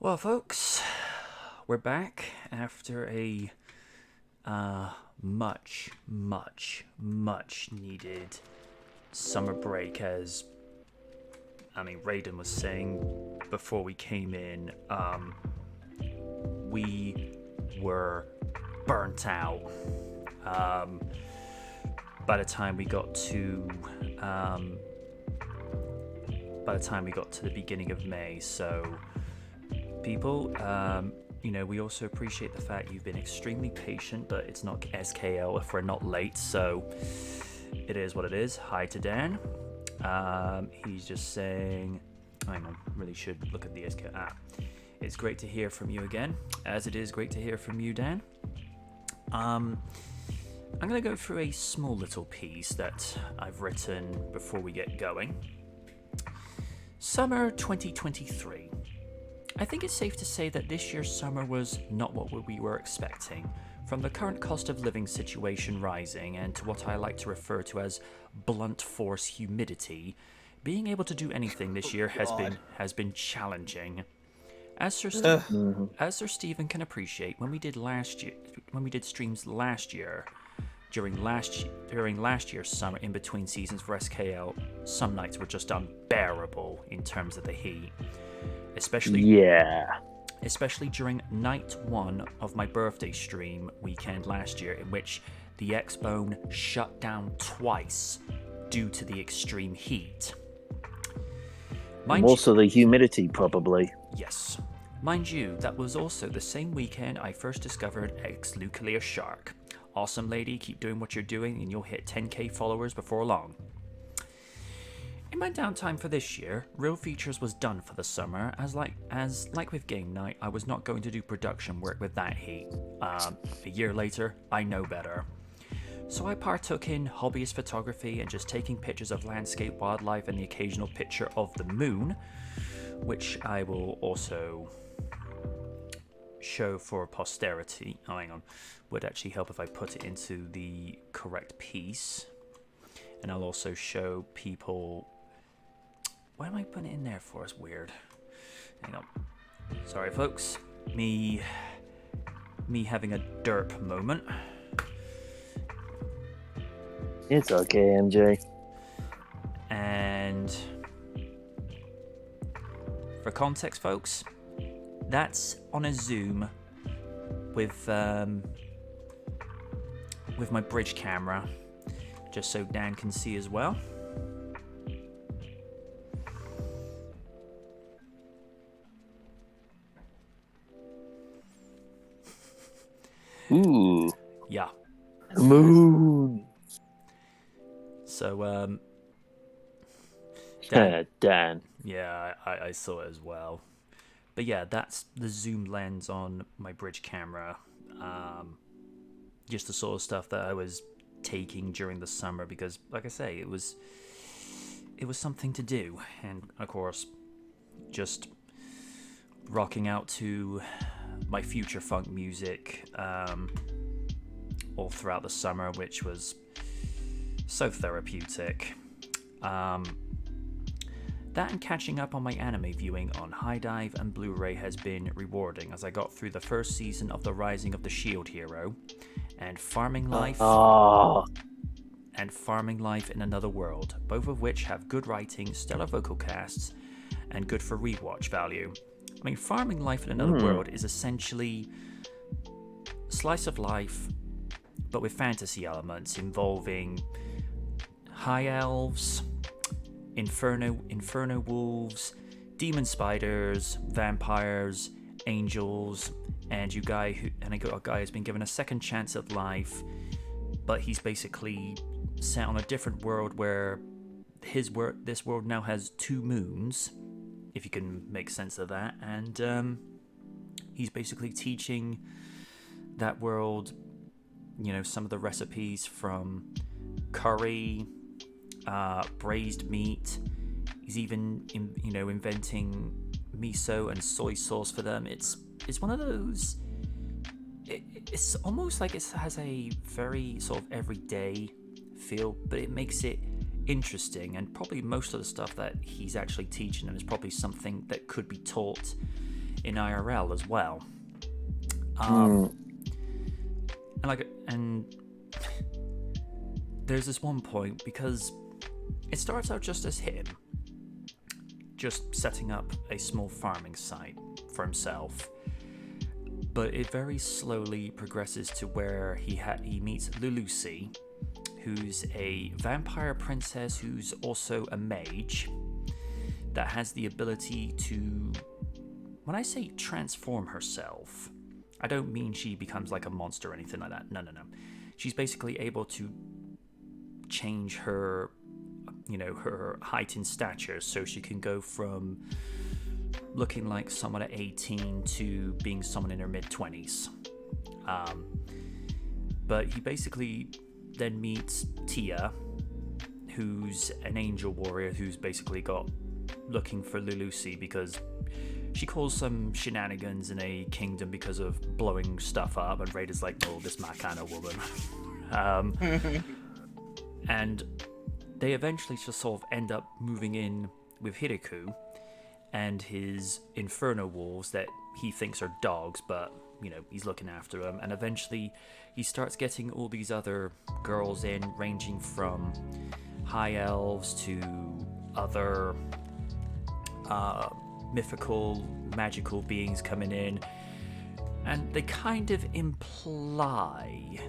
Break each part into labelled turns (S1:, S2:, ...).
S1: Well, folks, we're back after a much needed summer break. As Raiden was saying before we came in, we were burnt out. Um, by the time we got to the beginning of May, so people. We also appreciate the fact you've been extremely patient, but it's not SKL if we're not late, so it is what it is. Hi to Dan. He's just saying, hang on, really should look at the SKL. It's great to hear from you again, as it is great to hear from you, Dan. I'm going to go through a small little piece that I've written before we get going. Summer 2023. I think it's safe to say that this year's summer was not what we were expecting. From the current cost of living situation rising and to what I like to refer to as blunt force humidity, being able to do anything this year has been challenging. As Sir Stephen can appreciate, when we did streams last year, during last year's summer in between seasons for SKL, some nights were just unbearable in terms of the heat. Especially during night one of my birthday stream weekend last year, in which the X-Bone shut down twice due to the extreme heat.
S2: Also the humidity, probably.
S1: Yes. Mind you, that was also the same weekend I first discovered X-Nuclear Shark. Awesome lady, keep doing what you're doing and you'll hit 10k followers before long. In my downtime for this year, Real Features was done for the summer, as like with Game Night, I was not going to do production work with that heat. A year later, I know better. So I partook in hobbyist photography and just taking pictures of landscape, wildlife, and the occasional picture of the moon, which I will also show for posterity. Oh, hang on. Would actually help if I put it into the correct piece. And I'll also show people... Why am I putting it in there for? It's weird. Hang on. Sorry, folks. Me having a derp moment.
S2: It's okay, MJ.
S1: And for context, folks, that's on a Zoom with my bridge camera, just so Dan can see as well.
S2: Ooh.
S1: Yeah.
S2: Moon.
S1: So,
S2: Dan.
S1: Yeah, I saw it as well. But yeah, that's the zoom lens on my bridge camera. Just the sort of stuff that I was taking during the summer because, like I say, it was something to do. And, of course, just rocking out to my future funk music all throughout the summer, which was so therapeutic. That and catching up on my anime viewing on HIDIVE and Blu-ray has been rewarding as I got through the first season of The Rising of the Shield Hero and Farming Life and Farming Life in Another World, both of which have good writing, stellar vocal casts, and good for rewatch value. I mean, Farming Life in Another World is essentially slice of life, but with fantasy elements involving high elves, inferno wolves, demon spiders, vampires, angels, and a guy who's been given a second chance at life, but he's basically set on a different world where this world now has 2 moons, if you can make sense of that, and he's basically teaching that world, some of the recipes from curry, braised meat. He's even inventing miso and soy sauce for them. It's one of those. It's almost like it has a very sort of everyday feel, but it makes it interesting. And probably most of the stuff that he's actually teaching them is probably something that could be taught in IRL as well.
S2: Mm.
S1: And there's this one point because it starts out just as him, just setting up a small farming site for himself. But it very slowly progresses to where he meets Lulusi, who's a vampire princess who's also a mage that has the ability to, when I say transform herself, I don't mean she becomes like a monster or anything like that. No. She's basically able to change her, her height and stature, so she can go from looking like someone at 18 to being someone in her mid-20s. But he basically then meets Tia, who's an angel warrior who's basically looking for Lulusi because she caused some shenanigans in a kingdom because of blowing stuff up, and Raider's like, oh, this my kind of woman. And they eventually just sort of end up moving in with Hideko and his Inferno wolves that he thinks are dogs, but, he's looking after them. And eventually he starts getting all these other girls in, ranging from high elves to other mythical, magical beings coming in. And they kind of imply,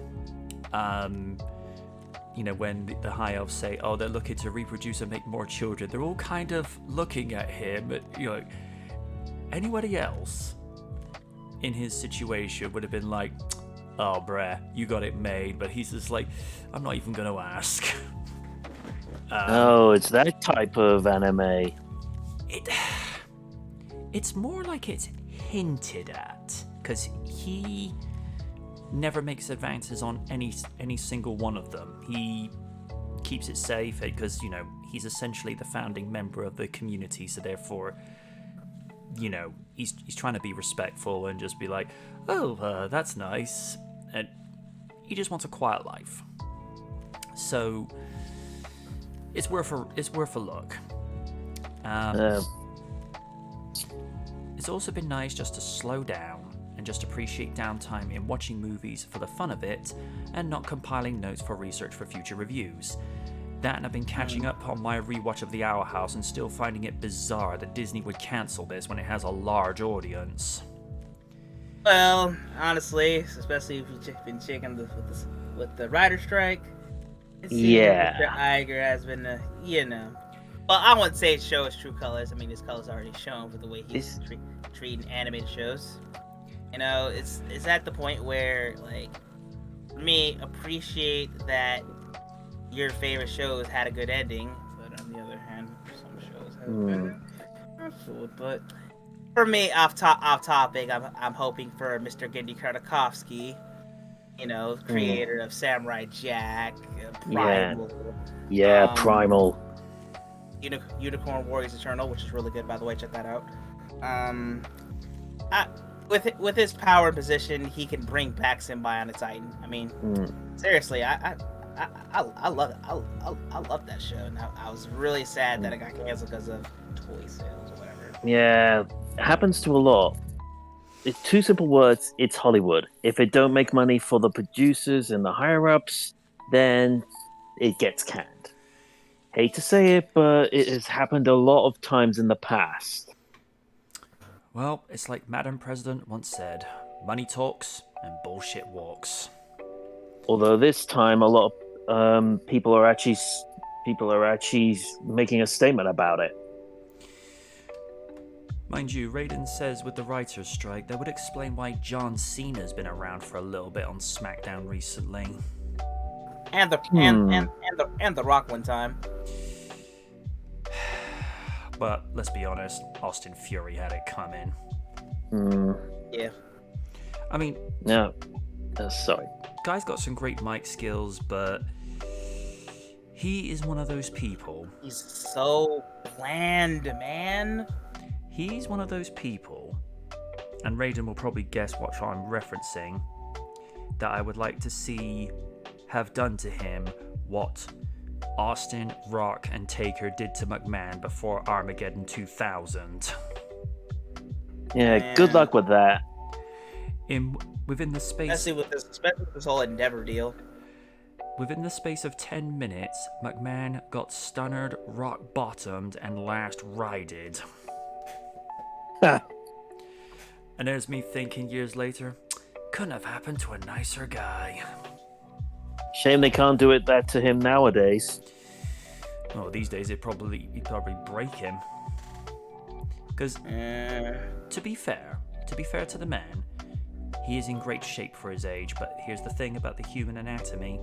S1: when the high elves say, oh, they're looking to reproduce and make more children, they're all kind of looking at him. Anybody else in his situation would have been like, oh, bruh, you got it made. But he's just like, I'm not even going to ask.
S2: It's that type of anime.
S1: It's more like it's hinted at, because he never makes advances on any single one of them. He keeps it safe because, he's essentially the founding member of the community, so therefore, he's trying to be respectful and just be like, oh, that's nice, and he just wants a quiet life. So it's worth a look. It's also been nice just to slow down and just appreciate downtime in watching movies for the fun of it and not compiling notes for research for future reviews. That, and I've been catching up on my rewatch of The Owl House and still finding it bizarre that Disney would cancel this when it has a large audience.
S3: Well, honestly, especially if you've been checking with the writer strike, it seems Mr. Iger has been, well, I wouldn't say it shows true colors. I mean, his colors are already shown for the way he's treating animated shows. It's at the point where, like, me appreciate that your favorite shows had a good ending, but on the other hand, some shows have been absolute. But for me, off topic, I'm hoping for Mr. Gendy Tartakovsky, creator of Samurai Jack, Primal.
S2: Primal.
S3: Unicorn Warriors Eternal, which is really good, by the way. Check that out. With his power and position, he can bring back Symbionic Titan. I mean, seriously, I love it. I love that show, and I was really sad that it got canceled because of toy sales or whatever.
S2: Yeah, it happens to a lot. It's two simple words. It's Hollywood. If it don't make money for the producers and the higher ups, then it gets canned. Hate to say it, but it has happened a lot of times in the past.
S1: Well, it's like Madam President once said, money talks and bullshit walks.
S2: Although this time a lot of people are actually making a statement about it.
S1: Mind you, Raiden says with the writer's strike, that would explain why John Cena's been around for a little bit on SmackDown recently.
S3: And the Rock one time.
S1: But let's be honest, Austin Fury had it coming.
S3: Yeah.
S1: I mean,
S2: no. Sorry.
S1: Guy's got some great mic skills, but he is one of those people.
S3: He's so bland, man.
S1: He's one of those people, and Raiden will probably guess what I'm referencing, that I would like to see have done to him what Austin, Rock, and Taker did to McMahon before Armageddon 2000.
S2: Yeah, good luck with that.
S1: Within the space
S3: especially with this whole Endeavor deal.
S1: Within the space of 10 minutes, McMahon got stunnered, rock bottomed, and last rided. And there's me thinking years later, couldn't have happened to a nicer guy.
S2: Shame they can't do that to him nowadays.
S1: Oh, these days he'd probably break him. Because to be fair to the man, he is in great shape for his age. But here's the thing about the human anatomy: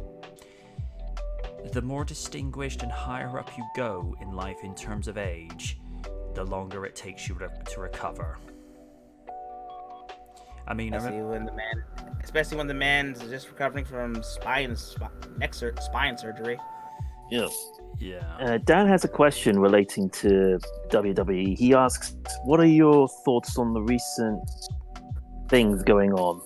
S1: the more distinguished and higher up you go in life in terms of age, the longer it takes you to recover. I mean,
S3: especially when the man's just recovering from spine surgery.
S2: Yeah.
S1: Yeah.
S2: Dan has a question relating to WWE. He asks, "What are your thoughts on the recent things going on?"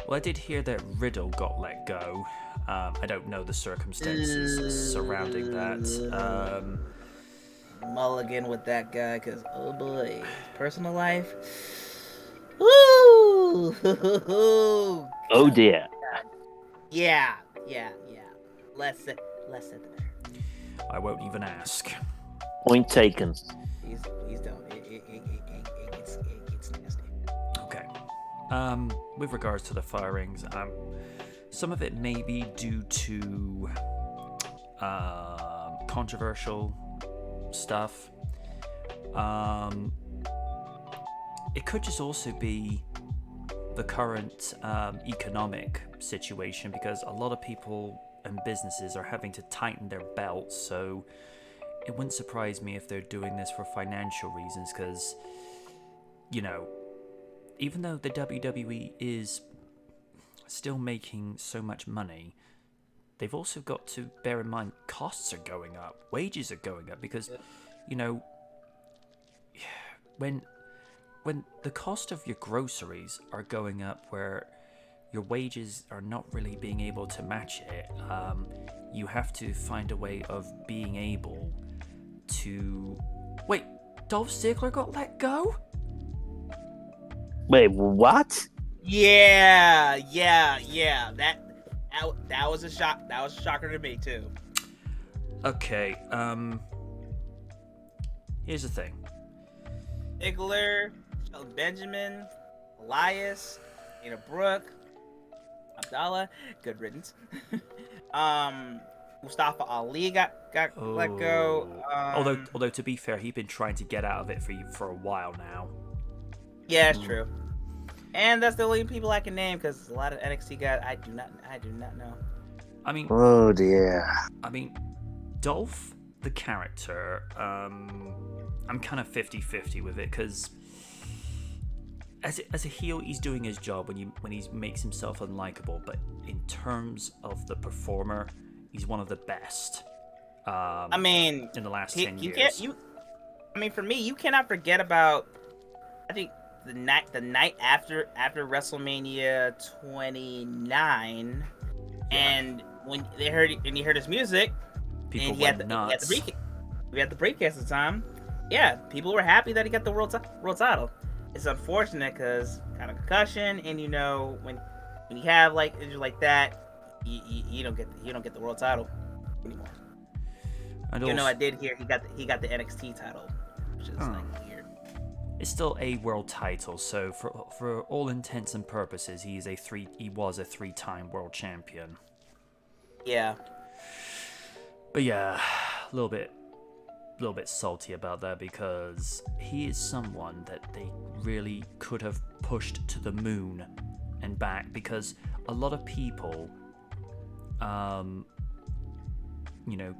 S1: Well, I did hear that Riddle got let go. I don't know the circumstances surrounding that.
S3: Mulligan with that guy, because oh boy, personal life. Woo!
S2: Oh dear.
S3: Yeah. Less said the better.
S1: I won't even ask.
S2: Point taken.
S3: He's done. It gets nasty.
S1: Okay. With regards to the firings, some of it may be due to controversial stuff. It could just also be the current economic situation, because a lot of people and businesses are having to tighten their belts, so it wouldn't surprise me if they're doing this for financial reasons, because, you know, even though the WWE is still making so much money, they've also got to bear in mind costs are going up, wages are going up, because, you know, when the cost of your groceries are going up where your wages are not really being able to match it, you have to find a way of being able to... Wait, Dolph Ziggler got let go?
S2: Wait, what?
S3: Yeah. That was a shock. That was a shocker to me too.
S1: Okay, here's the thing.
S3: Ziggler, Shelton Benjamin, Elias, Dana Brooke, Abdallah, good riddance. Mustafa Ali got let go.
S1: Although to be fair, he's been trying to get out of it for a while now.
S3: Yeah, it's true. And that's the only people I can name, because a lot of NXT guys I do not know.
S1: I mean,
S2: Oh dear.
S1: I mean, Dolph, the character, I'm kind of 50-50 with it, because as a heel, he's doing his job when he makes himself unlikable, but in terms of the performer, he's one of the best.
S3: I mean,
S1: in the last 10
S3: you
S1: years.
S3: for me, you cannot forget about, I think, the night after WrestleMania 29, and when you heard his music,
S1: People
S3: and
S1: went nuts.
S3: we had the briefcase at the time. Yeah, people were happy that he got the world title. It's unfortunate because kind of concussion, and you know when you have like injury like that, you don't get the world title anymore.
S1: And
S3: You know,
S1: also,
S3: I did hear he got the NXT title, which is like weird.
S1: it's still a world title, so for all intents and purposes, he was a 3-time world champion.
S3: Yeah.
S1: But yeah, a little bit salty about that, because he is someone that they really could have pushed to the moon and back, because a lot of people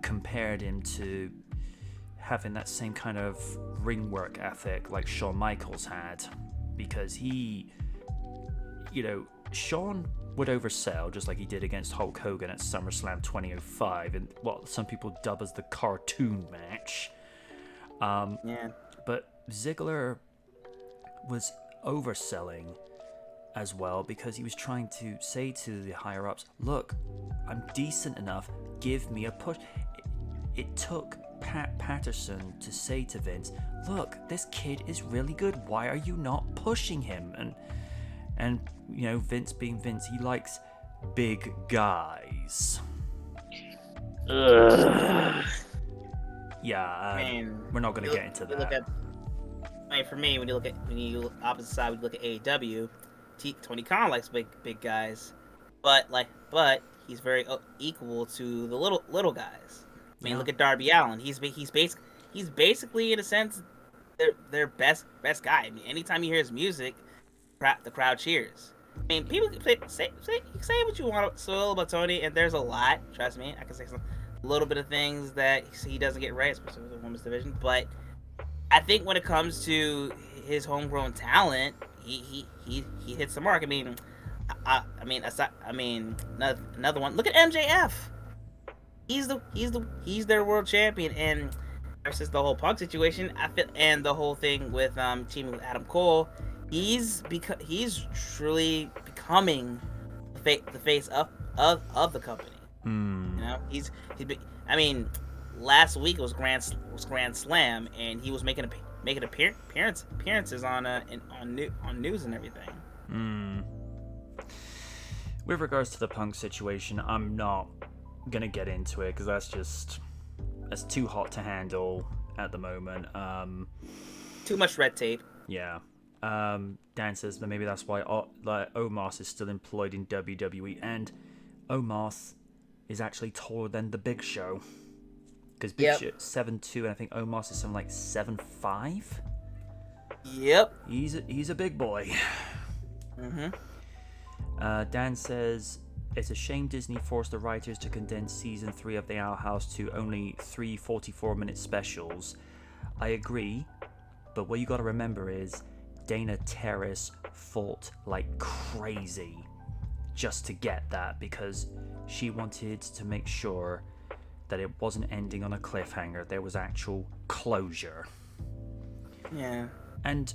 S1: compared him to having that same kind of ring work ethic like Shawn Michaels had, because Shawn would oversell just like he did against Hulk Hogan at SummerSlam 2005 in what some people dub as the cartoon match.
S3: Yeah.
S1: But Ziggler was overselling as well, because he was trying to say to the higher ups, look, I'm decent enough, give me a push. It took Pat Patterson to say to Vince, "Look, this kid is really good. Why are you not pushing him?" And Vince being Vince, he likes big guys.
S2: Ugh.
S1: Yeah, we're not going to get into that.
S3: For me, when you opposite side, we look at AEW. Tony Khan likes big guys, but he's very equal to the little guys. Look at Darby Allin. He's basically in a sense their best guy. Anytime you hear his music, the crowd cheers. People say what you want about Tony, and there's a lot. Trust me, I can say a little bit of things that he doesn't get right, especially with the women's division. But I think when it comes to his homegrown talent, he hits the mark. Another one. Look at MJF. He's their world champion, and versus the whole Punk situation, and the whole thing with teaming with Adam Cole, he's truly becoming the face of the company. Last week was Grand Slam, and he was making appearances on news and everything.
S1: With regards to the Punk situation, I'm not gonna get into it because that's too hot to handle at the moment.
S3: Too much red tape.
S1: Yeah. Dan says that maybe that's why Omos is still employed in WWE, and Omos is actually taller than the Big Show. Because Big Show 7'2", and I think Omos is something like 7'5".
S3: Yep.
S1: He's a big boy. Dan says it's a shame Disney forced the writers to condense season 3 of The Owl House to only 3 44-minute specials. I agree, but what you got to remember is Dana Terrace fought like crazy just to get that, because she wanted to make sure that it wasn't ending on a cliffhanger. There was actual closure.
S3: Yeah.
S1: And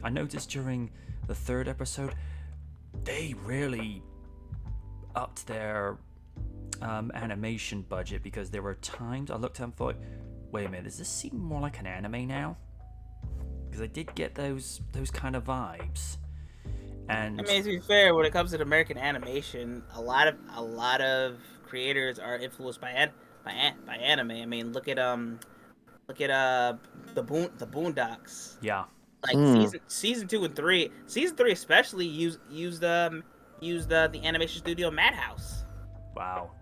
S1: I noticed during the 3rd episode, they really upped their animation budget, because there were times I looked at them and thought, wait a minute, does this seem more like an anime now? Because I did get those kind of vibes. And
S3: to be fair, when it comes to American animation, a lot of creators are influenced by anime. Look at the Boondocks.
S1: Yeah.
S3: Season 2 and 3. Season 3 especially used the animation studio Madhouse.
S1: Wow.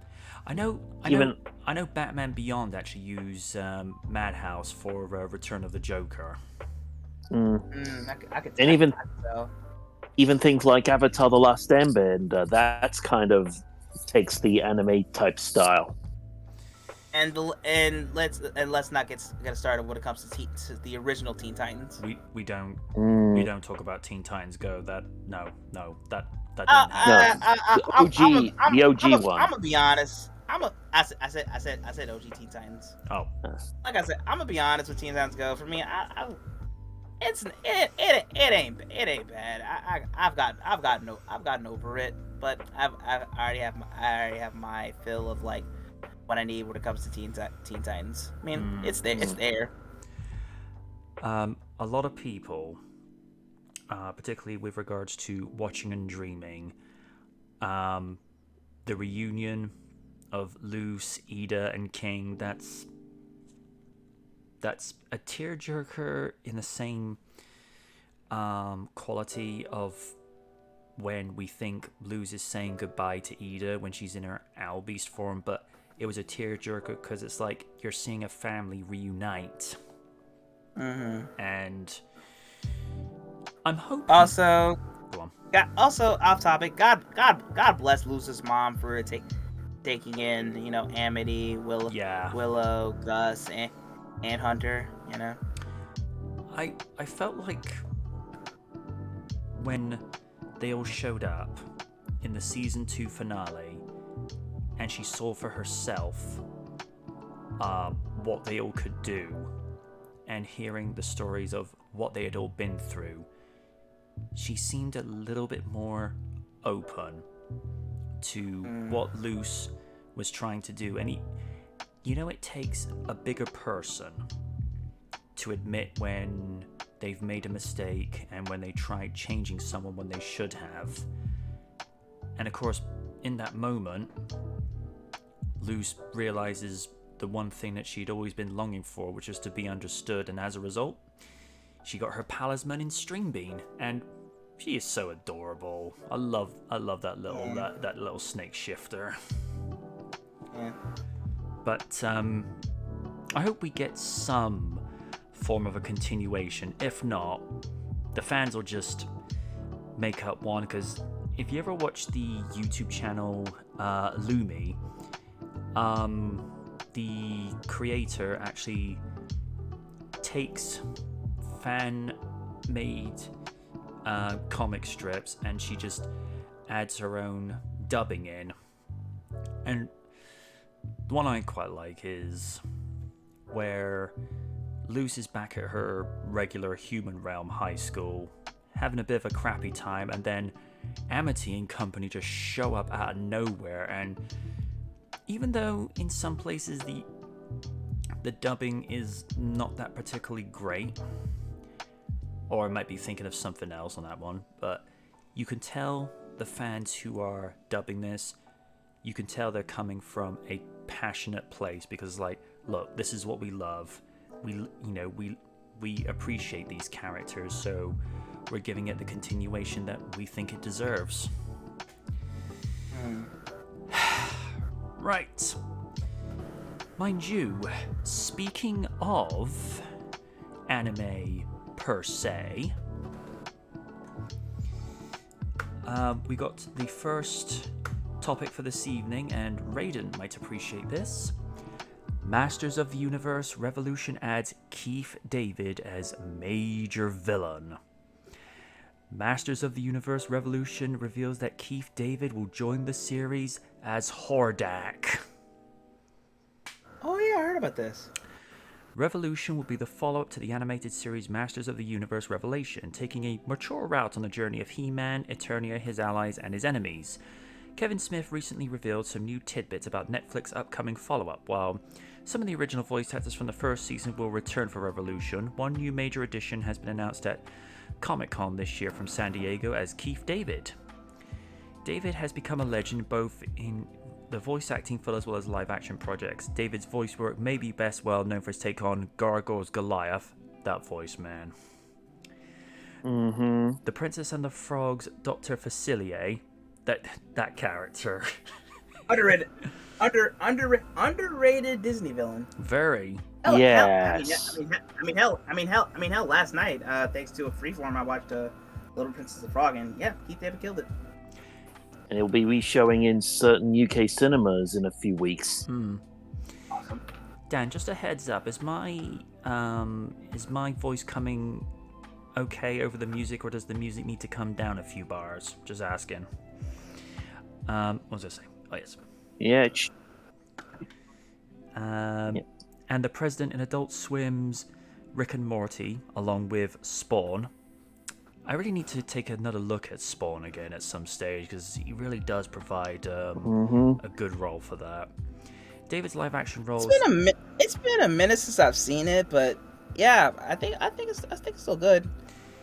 S1: I know Batman Beyond actually used Madhouse for Return of the Joker.
S3: I could
S2: and even
S3: so.
S2: Even things like Avatar: The Last Airbender, that's kind of takes the anime type style.
S3: And let's not get started when it comes to the original Teen Titans.
S1: We don't talk about Teen Titans Go. That didn't
S2: happen. The OG one.
S3: I'm gonna be honest. I said OG Teen Titans.
S1: Oh.
S3: Like I said, I'm gonna be honest with Teen Titans Go. For me, it ain't bad. I've gotten over it, but I already have my fill of like what I need when it comes to Teen Titans. It's there. It's there.
S1: A lot of people, particularly with regards to Watching and Dreaming, the reunion of Luce, Ida, and King, that's a tearjerker in the same quality of when we think Luce is saying goodbye to Ida when she's in her Owl Beast form, but it was a tearjerker because it's like you're seeing a family reunite. And I'm hoping.
S3: Also,
S1: go on.
S3: Also off topic. God bless Luce's mom for taking in Amity, Willow, Gus, and Hunter.
S1: I felt like when they all showed up in the season 2 finale, and she saw for herself what they all could do, and hearing the stories of what they had all been through, she seemed a little bit more open to what Luce was trying to do. And You know, it takes a bigger person to admit when they've made a mistake and when they tried changing someone when they should have. And of course, in that moment, Luz realizes the one thing that she'd always been longing for, which was to be understood, and as a result, she got her talisman in Stringbean, and she is so adorable. I love that little snake shifter.
S3: Yeah.
S1: But I hope we get some form of a continuation. If not, the fans will just make up one, because if you ever watch the YouTube channel Lumi, the creator actually takes fan-made comic strips and she just adds her own dubbing in. And the one I quite like is where Luz is back at her regular Human Realm high school, having a bit of a crappy time, and then Amity and company just show up out of nowhere. And even though in some places the dubbing is not that particularly great, or I might be thinking of something else on that one, but you can tell the fans who are dubbing this, you can tell they're coming from a passionate place, because like, look, this is what we love. We appreciate these characters, so we're giving it the continuation that we think it deserves. Right. Mind you, speaking of anime per se, we got the first topic for this evening, and Raiden might appreciate this. Masters of the Universe Revolution adds Keith David as major villain. Masters of the Universe Revolution reveals that Keith David will join the series as Hordak.
S3: Oh yeah, I heard about this.
S1: Revolution will be the follow-up to the animated series Masters of the Universe Revelation, taking a mature route on the journey of He-Man, Eternia, his allies, and his enemies. Kevin Smith recently revealed some new tidbits about Netflix's upcoming follow-up. While some of the original voice actors from the first season will return for Revolution, one new major addition has been announced at Comic-Con this year from San Diego as Keith David. David has become a legend both in the voice acting for as well as live action projects. David's voice work may be best well known for his take on Gargoyle's Goliath. That voice, man. The Princess and the Frog's Dr. Facilier. That character.
S3: Underrated Disney villain.
S1: Very.
S3: Hell,
S2: Yes.
S3: Hell. Last night, thanks to a freeform, I watched Little Princess of the Frog, and yeah, Keith David killed it.
S2: And it'll be re-showing in certain UK cinemas in a few weeks.
S3: Awesome.
S1: Dan, just a heads up: is my voice coming okay over the music, or does the music need to come down a few bars? Just asking. What was I saying? Oh yes.
S2: Yeah.
S1: And the president in Adult Swim's Rick and Morty, along with Spawn. I really need to take another look at Spawn again at some stage, because he really does provide a good role for that. David's live action role.
S3: It's been a minute since I've seen it, but yeah, I think it's still good.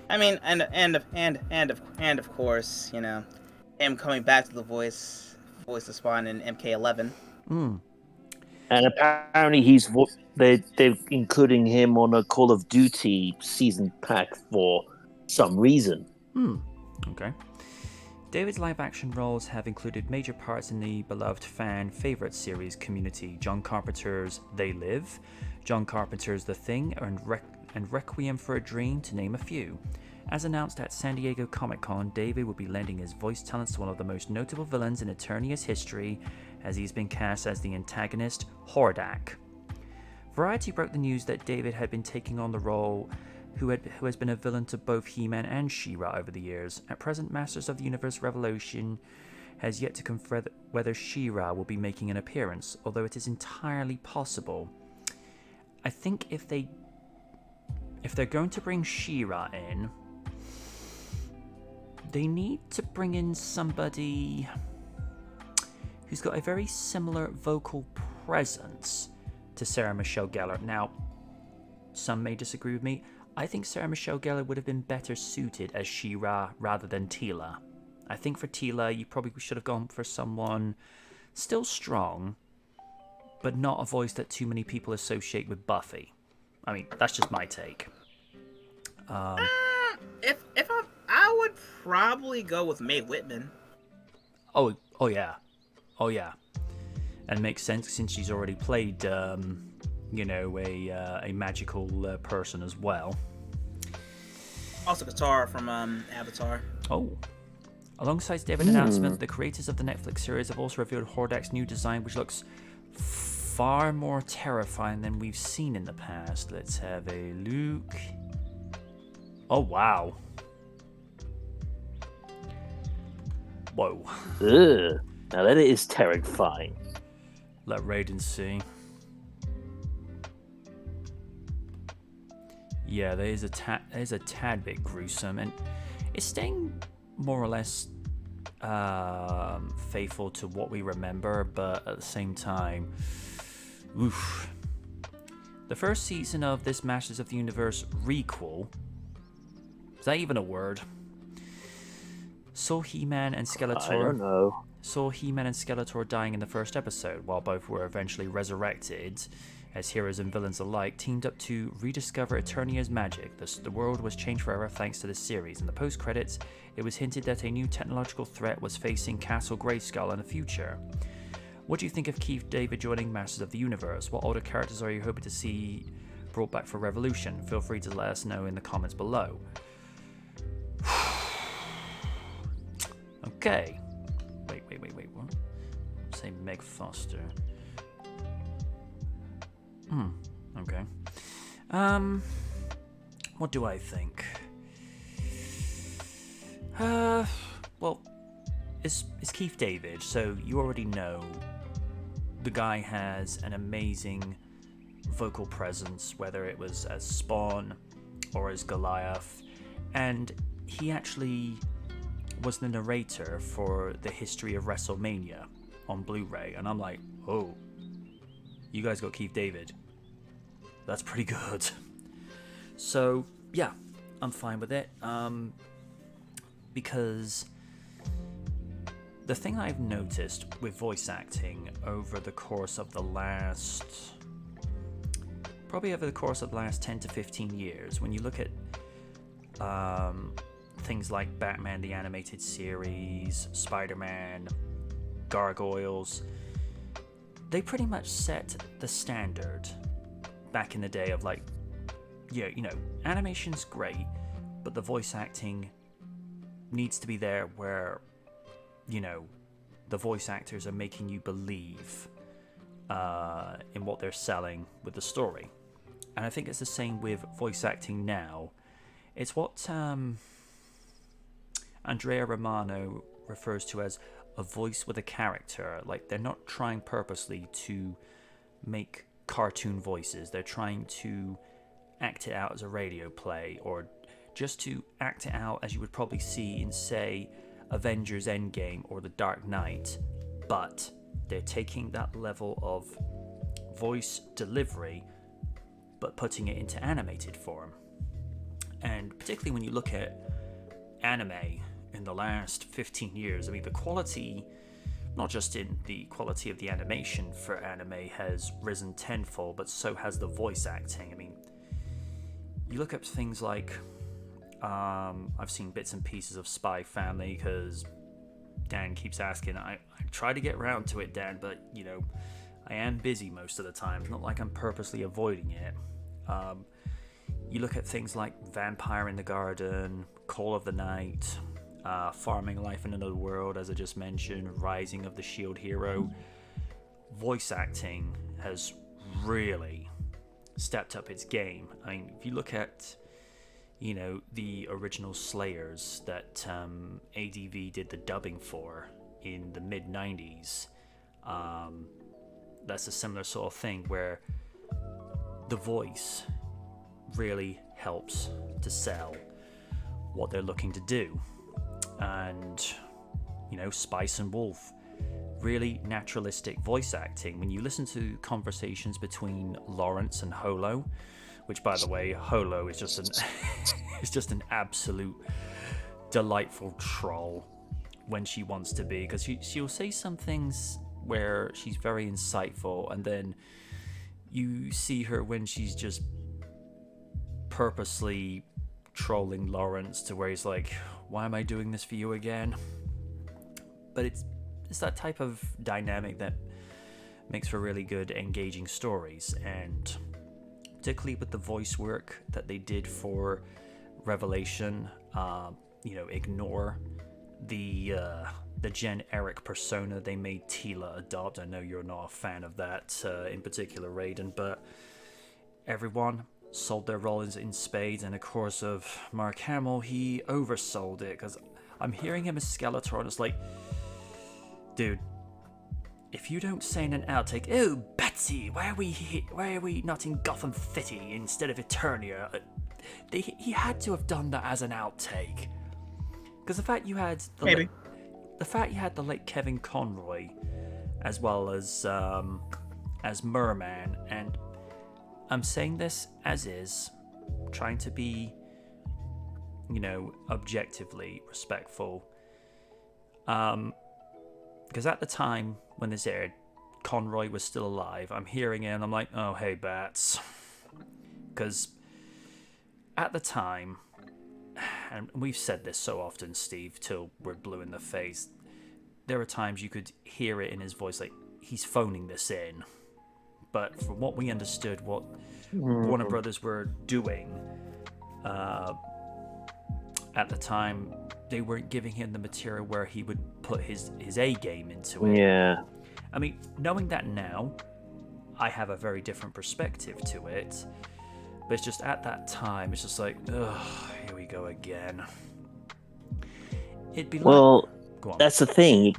S3: I mean, and of course, you know, him coming back to the voice of Spawn in MK11.
S2: And apparently they're including him on a Call of Duty season pack for some reason.
S1: Okay. David's live-action roles have included major parts in the beloved fan favorite series Community, John Carpenter's They Live, John Carpenter's The Thing, and Requiem for a Dream, to name a few. As announced at San Diego Comic-Con, David will be lending his voice talents to one of the most notable villains in Eternia's history, as he's been cast as the antagonist Hordak. Variety broke the news that David had been taking on the role who has been a villain to both He-Man and She-Ra over the years. At present, Masters of the Universe Revelation has yet to confirm whether She-Ra will be making an appearance, although it is entirely possible. I think if they're going to bring She-Ra in, they need to bring in somebody who's got a very similar vocal presence to Sarah Michelle Gellar. Now, some may disagree with me. I think Sarah Michelle Gellar would have been better suited as She-Ra rather than Teela. I think for Teela, you probably should have gone for someone still strong, but not a voice that too many people associate with Buffy. I mean, that's just my take.
S3: I would probably go with Mae Whitman.
S1: Oh yeah, and it makes sense since she's already played, a magical person as well.
S3: Also, Katara from Avatar.
S1: Oh. Alongside David's announcement, the creators of the Netflix series have also revealed Hordak's new design, which looks far more terrifying than we've seen in the past. Let's have a look. Oh, wow. Whoa.
S2: Ugh. Now that is terrifying.
S1: Let Raiden see. Yeah, there's a tad bit gruesome, and it's staying more or less faithful to what we remember, but at the same time, oof. The first season of this Masters of the Universe requel, is that even a word? Saw He-Man and Skeletor.
S2: I don't know.
S1: Saw He-Man and Skeletor dying in the first episode, while both were eventually resurrected as heroes and villains alike teamed up to rediscover Eternia's magic. The world was changed forever thanks to this series. In the post-credits, it was hinted that a new technological threat was facing Castle Grayskull in the future. What do you think of Keith David joining Masters of the Universe? What older characters are you hoping to see brought back for Revolution? Feel free to let us know in the comments below. Okay. Wait, what? Say Meg Foster. Okay. What do I think? Well, it's Keith David, so you already know the guy has an amazing vocal presence, whether it was as Spawn or as Goliath, and he actually was the narrator for the history of WrestleMania on Blu-ray, and I'm like, oh, you guys got Keith David. That's pretty good. So, yeah, I'm fine with it. Because the thing I've noticed with voice acting over the course of the last 10 to 15 years, when you look at things like Batman the Animated Series, Spider-Man, Gargoyles, they pretty much set the standard back in the day of like, yeah, animation's great, but the voice acting needs to be there where, the voice actors are making you believe in what they're selling with the story. And I think it's the same with voice acting now. It's what Andrea Romano refers to as a voice with a character. Like, they're not trying purposely to make cartoon voices. They're trying to act it out as a radio play, or just to act it out as you would probably see in, say, Avengers Endgame or The Dark Knight, but they're taking that level of voice delivery but putting it into animated form. And particularly when you look at anime in the last 15 years, I mean, the quality, not just in the quality of the animation for anime has risen tenfold, but so has the voice acting. I mean, you look at things like, I've seen bits and pieces of Spy Family because Dan keeps asking. I try to get around to it, Dan, but I am busy most of the time. It's not like I'm purposely avoiding it. You look at things like Vampire in the Garden, Call of the Night, Farming Life in Another World, as I just mentioned, Rising of the Shield Hero. Voice acting has really stepped up its game. I mean, if you look at the original Slayers that ADV did the dubbing for in the mid-90s, that's a similar sort of thing where the voice really helps to sell what they're looking to do. And Spice and Wolf, really naturalistic voice acting. When you listen to conversations between Lawrence and Holo, which, by the way, Holo is just is just an absolute delightful troll when she wants to be, because she'll say some things where she's very insightful, and then you see her when she's just purposely trolling Lawrence to where he's like, why am I doing this for you again? But it's that type of dynamic that makes for really good, engaging stories, and particularly with the voice work that they did for Revelation, ignore the generic persona they made Teela adopt. I know you're not a fan of that in particular, Raiden, but everyone sold their role in spades, and of course of Mark Hamill, he oversold it, because I'm hearing him as Skeletor, and it's like, dude, if you don't say in an outtake, oh, Betsy, why are we not in Gotham City instead of Eternia? He had to have done that as an outtake. Because the fact you had the late Kevin Conroy, as well as Merman, and I'm saying this as is, trying to be, objectively respectful. Because at the time when this aired, Conroy was still alive. I'm hearing it and I'm like, oh, hey, Bats. Because at the time, and we've said this so often, Steve, till we're blue in the face, there are times you could hear it in his voice, like he's phoning this in. But from what we understood, what Warner Brothers were doing at the time, they weren't giving him the material where he would put his A game into it.
S2: Yeah.
S1: I mean, knowing that now, I have a very different perspective to it. But it's just at that time, it's just like, ugh, here we go again. It'd be like...
S2: Well,
S1: go on.
S2: That's the thing.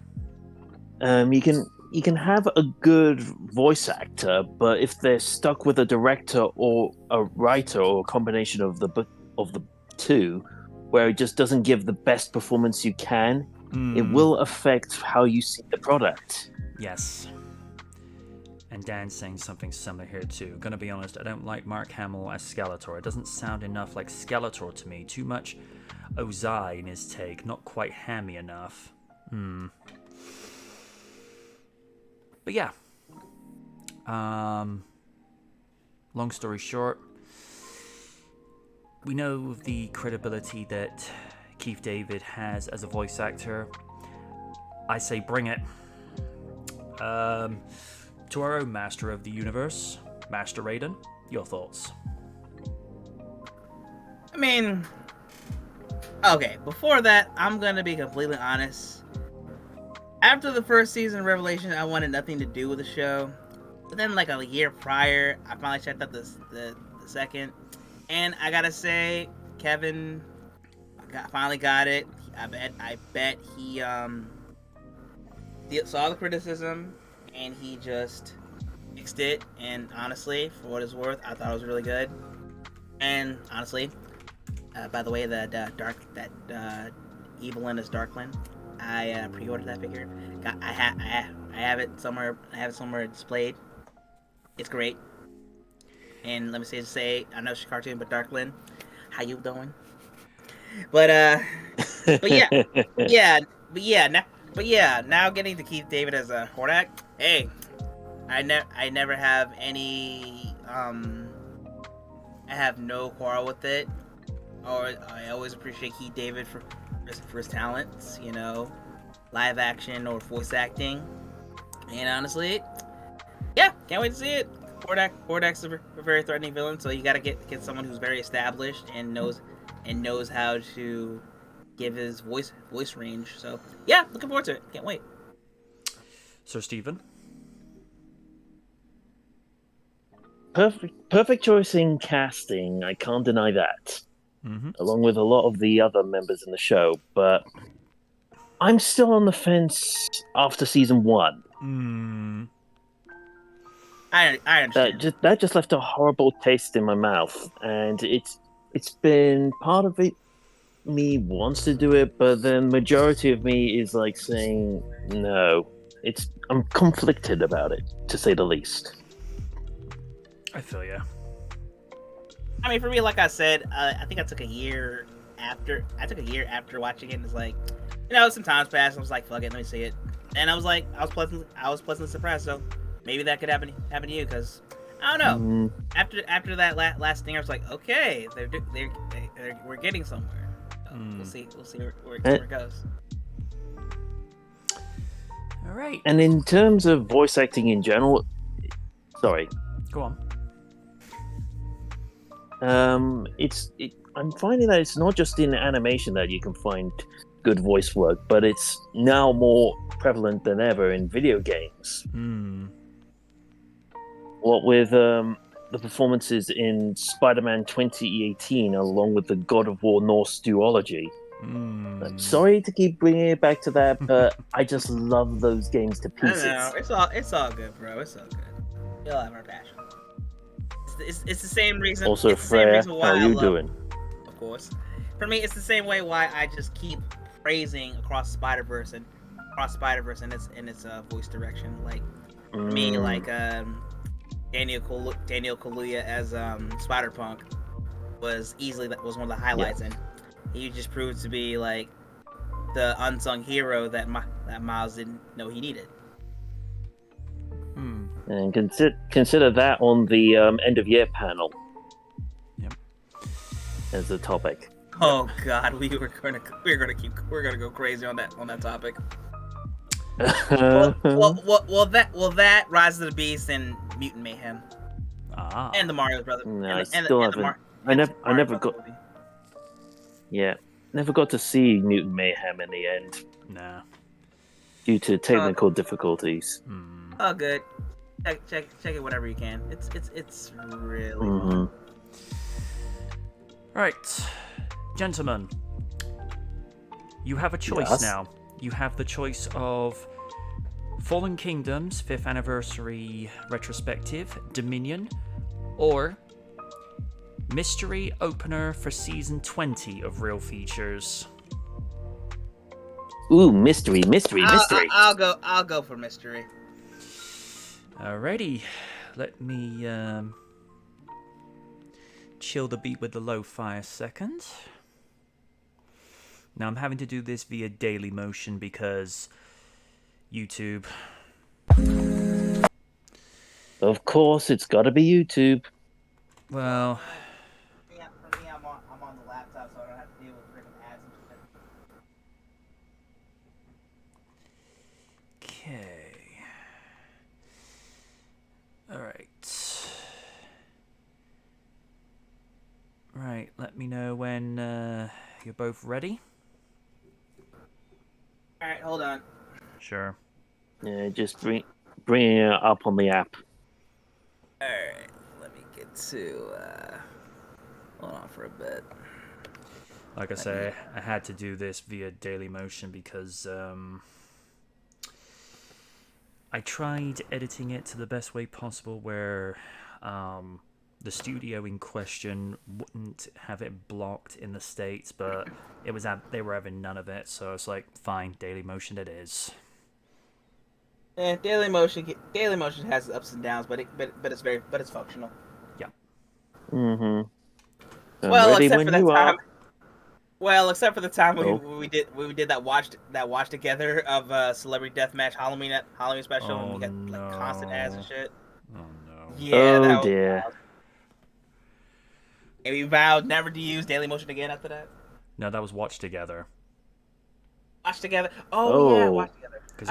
S2: You can have a good voice actor, but if they're stuck with a director or a writer or a combination of the two, where it just doesn't give the best performance you can, it will affect how you see the product.
S1: Yes. And Dan's saying something similar here too. Gonna be honest, I don't like Mark Hamill as Skeletor. It doesn't sound enough like Skeletor to me. Too much Ozai in his take, not quite hammy enough. But yeah. Long story short, we know the credibility that Keith David has as a voice actor. I say bring it. To our own Master of the Universe, Master Raiden, your thoughts?
S3: I mean, okay, before that, I'm gonna be completely honest. After the first season of Revelation, I wanted nothing to do with the show. But then, like a year prior, I finally checked out the second. And I gotta say, Kevin finally got it. I bet he saw the criticism and he just fixed it. And honestly, for what it's worth, I thought it was really good. And honestly, by the way, Evelyn is Darkland. I pre-ordered that figure. I have it somewhere. I have it somewhere displayed. It's great. And let me say, I know she's cartoon, but Darkland, how you doing? But now getting to Keith David as a Hordak, hey, I never have any I have no quarrel with it. Or I always appreciate Keith David for his talents, live action or voice acting. And honestly, yeah, can't wait to see it. Hordak's a very threatening villain, so you gotta get someone who's very established and knows how to give his voice range. So yeah, looking forward to it. Can't wait.
S1: Sir Stephen?
S2: Perfect choice in casting. I can't deny that.
S1: Mm-hmm.
S2: Along with a lot of the other members in the show, but I'm still on the fence after season 1.
S3: I understand.
S2: That just left a horrible taste in my mouth, and it's been part of it. Me wants to do it, but the majority of me is like saying no. I'm conflicted about it, to say the least.
S1: I feel ya.
S3: I mean, for me, like I said, I think I took a year after watching it, and it's like, some times passed. I was like, fuck it, let me see it, and I was like, I was pleasantly surprised. So maybe that could happen to you, because I don't know. After that last thing, I was like, okay, we're getting somewhere. So we'll see where it goes.
S1: All right.
S2: And in terms of voice acting in general, sorry.
S1: Go on.
S2: I'm finding that it's not just in animation that you can find good voice work, but it's now more prevalent than ever in video games. What with the performances in Spider-Man 2018, along with the God of War Norse duology. I'm sorry to keep bringing it back to that, but I just love those games to pieces.
S3: I know, it's all good, bro. It's all good. You'll have our passion. It's the same reason.
S2: Also,
S3: it's the same
S2: Freya,
S3: reason why
S2: how are you
S3: I love,
S2: doing?
S3: Of course, for me, it's the same way why I just keep praising Across Spider-Verse and its voice direction. Like for me, like Daniel Kaluuya as Spider-Punk was one of the highlights, and he just proved to be like the unsung hero that Miles didn't know he needed.
S2: And consider that on the end of year panel.
S1: Yep.
S2: As a topic.
S3: Oh God, we're gonna go crazy on that topic. well, that Rise of the Beast and Mutant Mayhem, and the Mario Brothers.
S2: No, I never got.
S3: Movie.
S2: Yeah, never got to see Mutant Mayhem in the end.
S1: Nah.
S2: Due to technical difficulties.
S3: Oh, good. Check it whenever you can. It's really fun.
S1: Right, gentlemen, you have a choice now. You have the choice of Fallen Kingdoms 5th Anniversary Retrospective Dominion, or Mystery Opener for Season 20 of Real Features.
S2: Ooh, mystery.
S3: I'll go for mystery.
S1: Alrighty, let me chill the beat with the lo-fi a second. Now I'm having to do this via Daily Motion because YouTube.
S2: Of course, it's got to be YouTube.
S1: Well,
S3: For me, I'm on the laptop, so I don't have to deal with freaking ads and shit.
S1: okay. Alright. Right, let me know when you're both ready.
S3: Alright, hold on.
S1: Sure.
S2: Yeah, just bringing it up on the app.
S3: Alright, let me get to hold on for a bit.
S1: Like I say, I had to do this via Daily Motion because I tried editing it to the best way possible where the studio in question wouldn't have it blocked in the States, but they were having none of it, so it's like, fine, Daily Motion it is.
S3: Yeah, Daily Motion has its ups and downs, but it's functional.
S1: Yeah.
S2: Mm-hmm.
S3: Well, except for the time when we did that watch together of Celebrity Deathmatch Halloween special, and we got like constant ads and shit.
S1: Oh no.
S3: Yeah, that was
S2: dear.
S3: wild. And we vowed never to use Daily Motion again after that.
S1: No, that was Watch Together.
S3: Watch together. Oh yeah, watch together.
S1: Because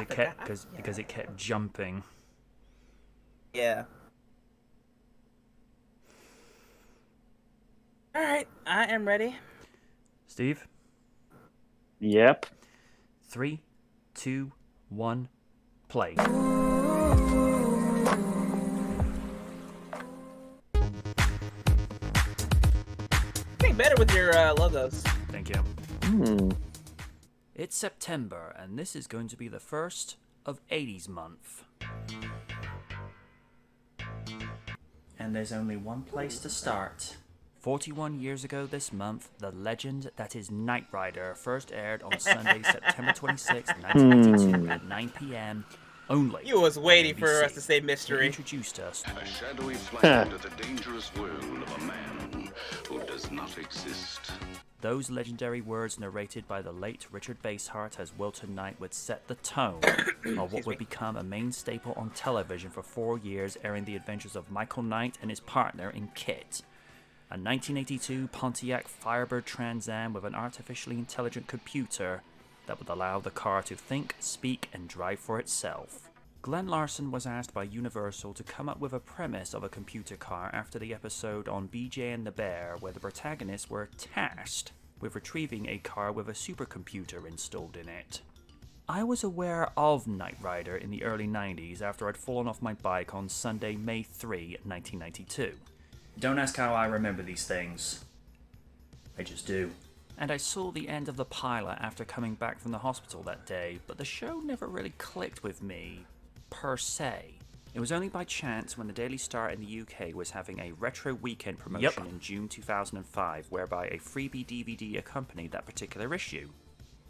S1: it kept jumping.
S3: Yeah. All right, I am ready.
S1: Steve?
S2: Yep.
S1: 3, 2, 1, play.
S3: Getting better with your logos.
S1: Thank you. It's September, and this is going to be the first of 80s month. And there's only one place to start. 41 years ago this month, the legend that is Knight Rider first aired on Sunday, September 26, 1992 at 9 p.m. only.
S3: You was waiting
S1: on
S3: for
S1: NBC.
S3: us to say
S1: He
S3: mystery.
S1: introduced us.
S4: A shadowy flight into the dangerous world of a man who does not exist.
S1: Those legendary words narrated by the late Richard Basehart as Wilton Knight would set the tone of what would become a main staple on television for 4 years, airing the adventures of Michael Knight and his partner in KITT, a 1982 Pontiac Firebird Trans Am with an artificially intelligent computer that would allow the car to think, speak, and drive for itself. Glenn Larson was asked by Universal to come up with a premise of a computer car after the episode on BJ and the Bear, where the protagonists were tasked with retrieving a car with a supercomputer installed in it. I was aware of Knight Rider in the early 90s after I'd fallen off my bike on Sunday, May 3, 1992. Don't ask how I remember these things. I just do. And I saw the end of the pilot after coming back from the hospital that day, but the show never really clicked with me, per se. It was only by chance when the Daily Star in the UK was having a retro weekend promotion in June 2005, whereby a freebie DVD accompanied that particular issue.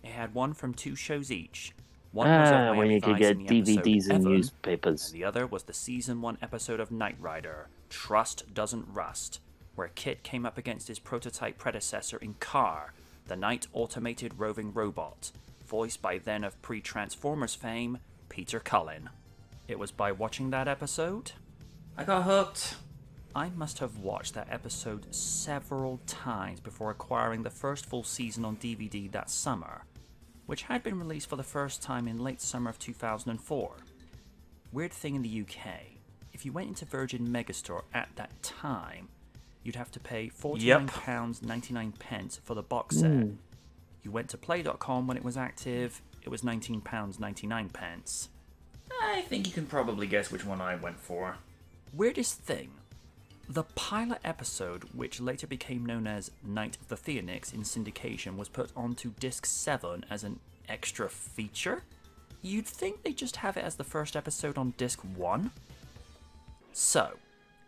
S1: It had one from 2 shows each. One was of
S2: when
S1: Miami
S2: you could
S1: Vice
S2: get
S1: in the episode
S2: DVDs and
S1: Evan,
S2: newspapers.
S1: and the other was the Season 1 episode of Knight Rider, Trust Doesn't Rust, where KITT came up against his prototype predecessor in Car, the Knight automated roving robot, voiced by then of pre-Transformers fame, Peter Cullen. It was by watching that episode I got hooked. I must have watched that episode several times before acquiring the first full season on DVD that summer, which had been released for the first time in late summer of 2004. Weird thing in the UK, if you went into Virgin Megastore at that time, you'd have to pay £49.99 for the box set. You went to play.com when it was active, it was £19.99. I think you can probably guess which one I went for. Weirdest thing, the pilot episode, which later became known as Night of the Phoenix in syndication, was put onto disc 7 as an extra feature? You'd think they'd just have it as the first episode on disc 1? So,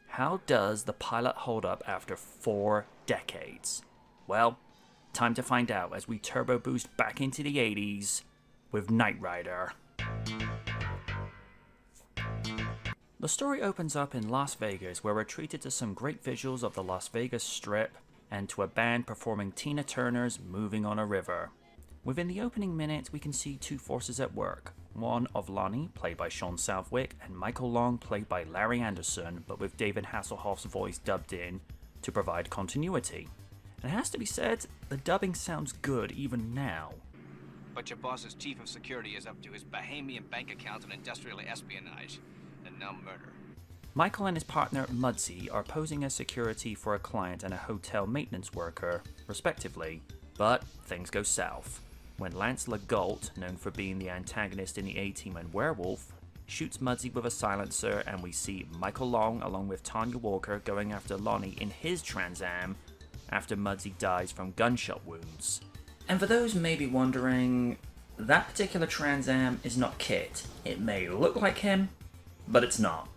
S1: how does the pilot hold up after 4 decades? Well, time to find out as we turbo boost back into the 80s with Knight Rider. The story opens up in Las Vegas, where we're treated to some great visuals of the Las Vegas Strip and to a band performing Tina Turner's Moving on a River. Within the opening minutes, we can see 2 forces at work. One of Lonnie, played by Sean Southwick, and Michael Long, played by Larry Anderson, but with David Hasselhoff's voice dubbed in to provide continuity. And it has to be said, the dubbing sounds good even now.
S5: But your boss's chief of security is up to his Bahamian bank accounts and industrial espionage, and now murder.
S1: Michael and his partner Mudsie are posing as security for a client and a hotel maintenance worker, respectively, but things go south when Lance LeGault, known for being the antagonist in the A-Team and Werewolf, shoots Mudsie with a silencer, and we see Michael Long along with Tanya Walker going after Lonnie in his Trans Am after Mudsie dies from gunshot wounds. And for those maybe wondering, that particular Trans Am is not KITT. It may look like him, but it's not.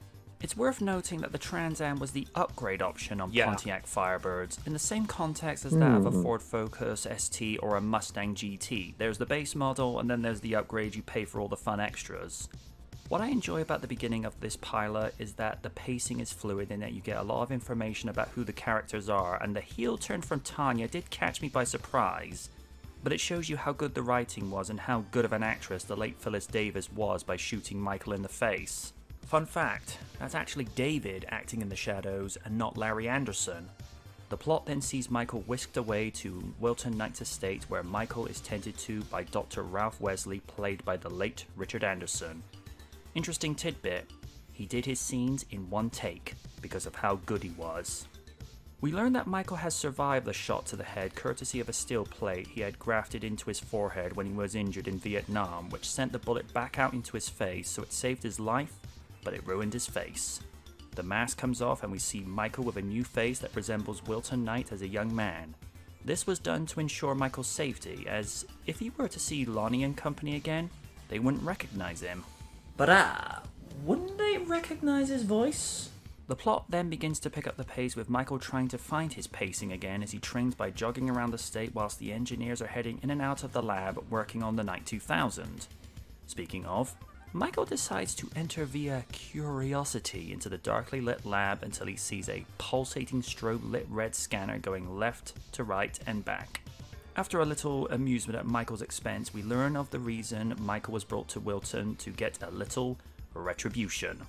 S1: It's worth noting that the Trans Am was the upgrade option on Pontiac Firebirds, in the same context as that of a Ford Focus ST or a Mustang GT. There's the base model, and then there's the upgrade you pay for all the fun extras. What I enjoy about the beginning of this pilot is that the pacing is fluid in that you get a lot of information about who the characters are, and the heel turn from Tanya did catch me by surprise, but it shows you how good the writing was and how good of an actress the late Phyllis Davis was by shooting Michael in the face. Fun fact, that's actually David acting in the shadows and not Larry Anderson. The plot then sees Michael whisked away to Wilton Knight's estate, where Michael is tended to by Dr. Ralph Wesley, played by the late Richard Anderson. Interesting tidbit, he did his scenes in 1 take because of how good he was. We learn that Michael has survived the shot to the head courtesy of a steel plate he had grafted into his forehead when he was injured in Vietnam, which sent the bullet back out into his face, so it saved his life, but it ruined his face. The mask comes off and we see Michael with a new face that resembles Wilton Knight as a young man. This was done to ensure Michael's safety, as if he were to see Lonnie and company again, they wouldn't recognize him. But wouldn't they recognize his voice? The plot then begins to pick up the pace with Michael trying to find his pacing again as he trains by jogging around the state whilst the engineers are heading in and out of the lab working on the Knight 2000. Speaking of, Michael decides to enter via curiosity into the darkly lit lab until he sees a pulsating strobe-lit red scanner going left to right and back. After a little amusement at Michael's expense, we learn of the reason Michael was brought to Wilton to get a little retribution.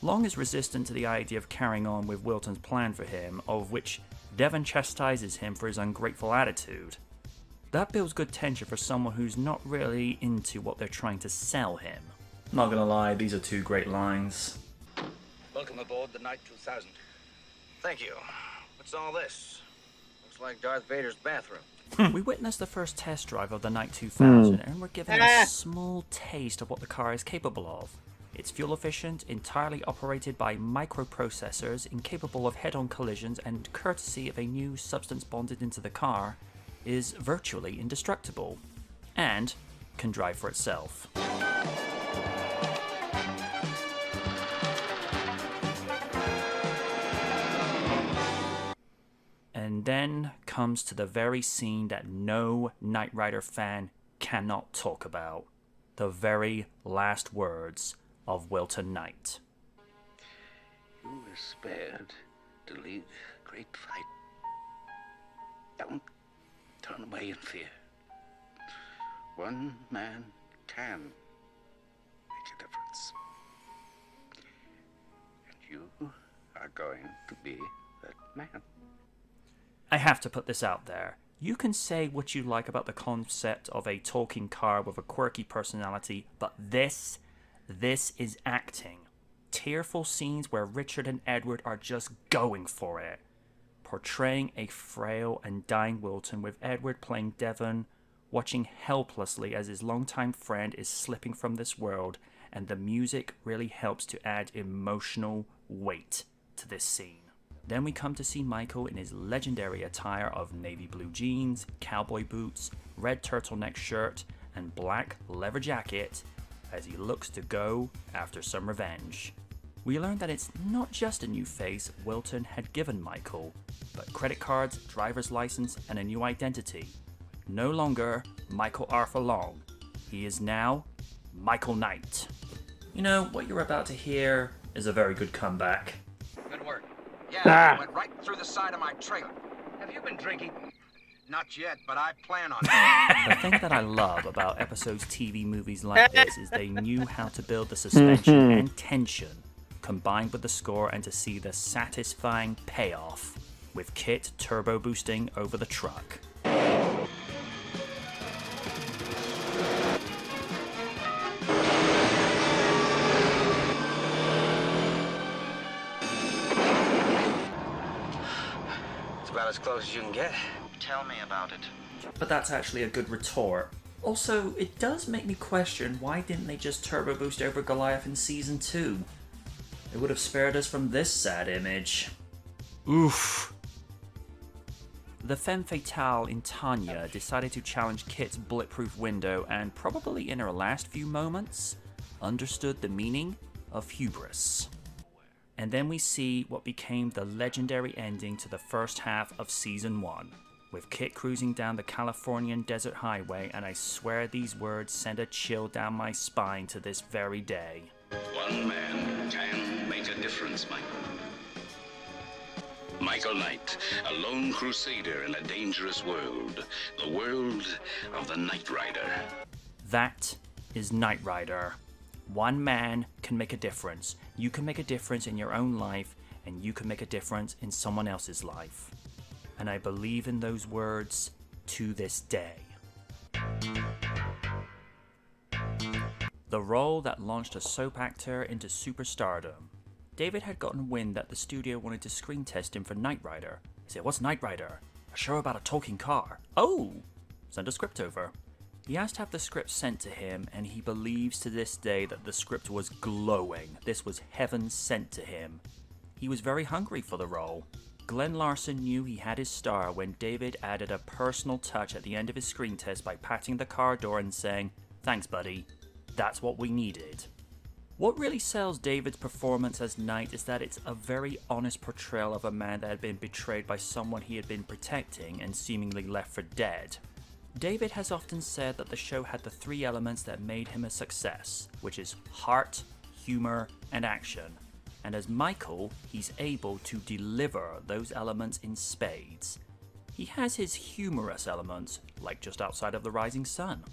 S1: Long is resistant to the idea of carrying on with Wilton's plan for him, of which Devon chastises him for his ungrateful attitude. That builds good tension for someone who's not really into what they're trying to sell him. Not gonna lie, these are two great lines.
S5: Welcome aboard the Knight 2000. Thank you. What's all this? Looks like Darth Vader's bathroom.
S1: We witnessed the first test drive of the Knight 2000 and we're given a small taste of what the car is capable of. It's fuel efficient, entirely operated by microprocessors, incapable of head-on collisions, and courtesy of a new substance bonded into the car, is virtually indestructible, and can drive for itself. And then comes to the very scene that no Knight Rider fan cannot talk about. The very last words of Wilton Knight.
S4: You were spared to lead a great fight. Don't turn away in fear. One man can make a difference. And you are going to be that man.
S1: I have to put this out there. You can say what you like about the concept of a talking car with a quirky personality, but this is acting. Tearful scenes where Richard and Edward are just going for it. Portraying a frail and dying Wilton, with Edward playing Devon, watching helplessly as his longtime friend is slipping from this world, and the music really helps to add emotional weight to this scene. Then we come to see Michael in his legendary attire of navy blue jeans, cowboy boots, red turtleneck shirt, and black leather jacket as he looks to go after some revenge. We learn that it's not just a new face Wilton had given Michael, but credit cards, driver's license, and a new identity. No longer Michael Arthur Long. He is now Michael Knight. You know, what you're about to hear is a very good comeback.
S5: Good work. Yeah, it went right through the side of my trailer. Have you been drinking? Not yet, but I plan on it.
S1: The thing that I love about episodes TV movies like this is they knew how to build the suspension and tension, combined with the score, and to see the satisfying payoff with Kit turbo boosting over the truck.
S5: It's about as close as you can get. Tell me about it.
S1: But that's actually a good retort. Also, it does make me question why didn't they just turbo boost over Goliath in Season 2? It would have spared us from this sad image. Oof. The femme fatale in Tanya decided to challenge Kit's bulletproof window and, probably in her last few moments, understood the meaning of hubris. And then we see what became the legendary ending to the first half of Season 1, with Kit cruising down the Californian desert highway, and I swear these words send a chill down my spine to this very day.
S4: One man can make a difference, Michael. Michael Knight, a lone crusader in a dangerous world. The world of the Knight Rider.
S1: That is Knight Rider. One man can make a difference. You can make a difference in your own life, and you can make a difference in someone else's life. And I believe in those words to this day. The role that launched a soap actor into superstardom. David had gotten wind that the studio wanted to screen test him for Knight Rider. He said, "What's Knight Rider? A show about a talking car." "Oh!" Send a script over. He asked to have the script sent to him, and he believes to this day that the script was glowing. This was heaven sent to him. He was very hungry for the role. Glenn Larson knew he had his star when David added a personal touch at the end of his screen test by patting the car door and saying, "Thanks, buddy. That's what we needed." What really sells David's performance as Knight is that it's a very honest portrayal of a man that had been betrayed by someone he had been protecting and seemingly left for dead. David has often said that the show had the three elements that made him a success, which is heart, humor, and action. And as Michael, he's able to deliver those elements in spades. He has his humorous elements, like just outside of The Rising Sun.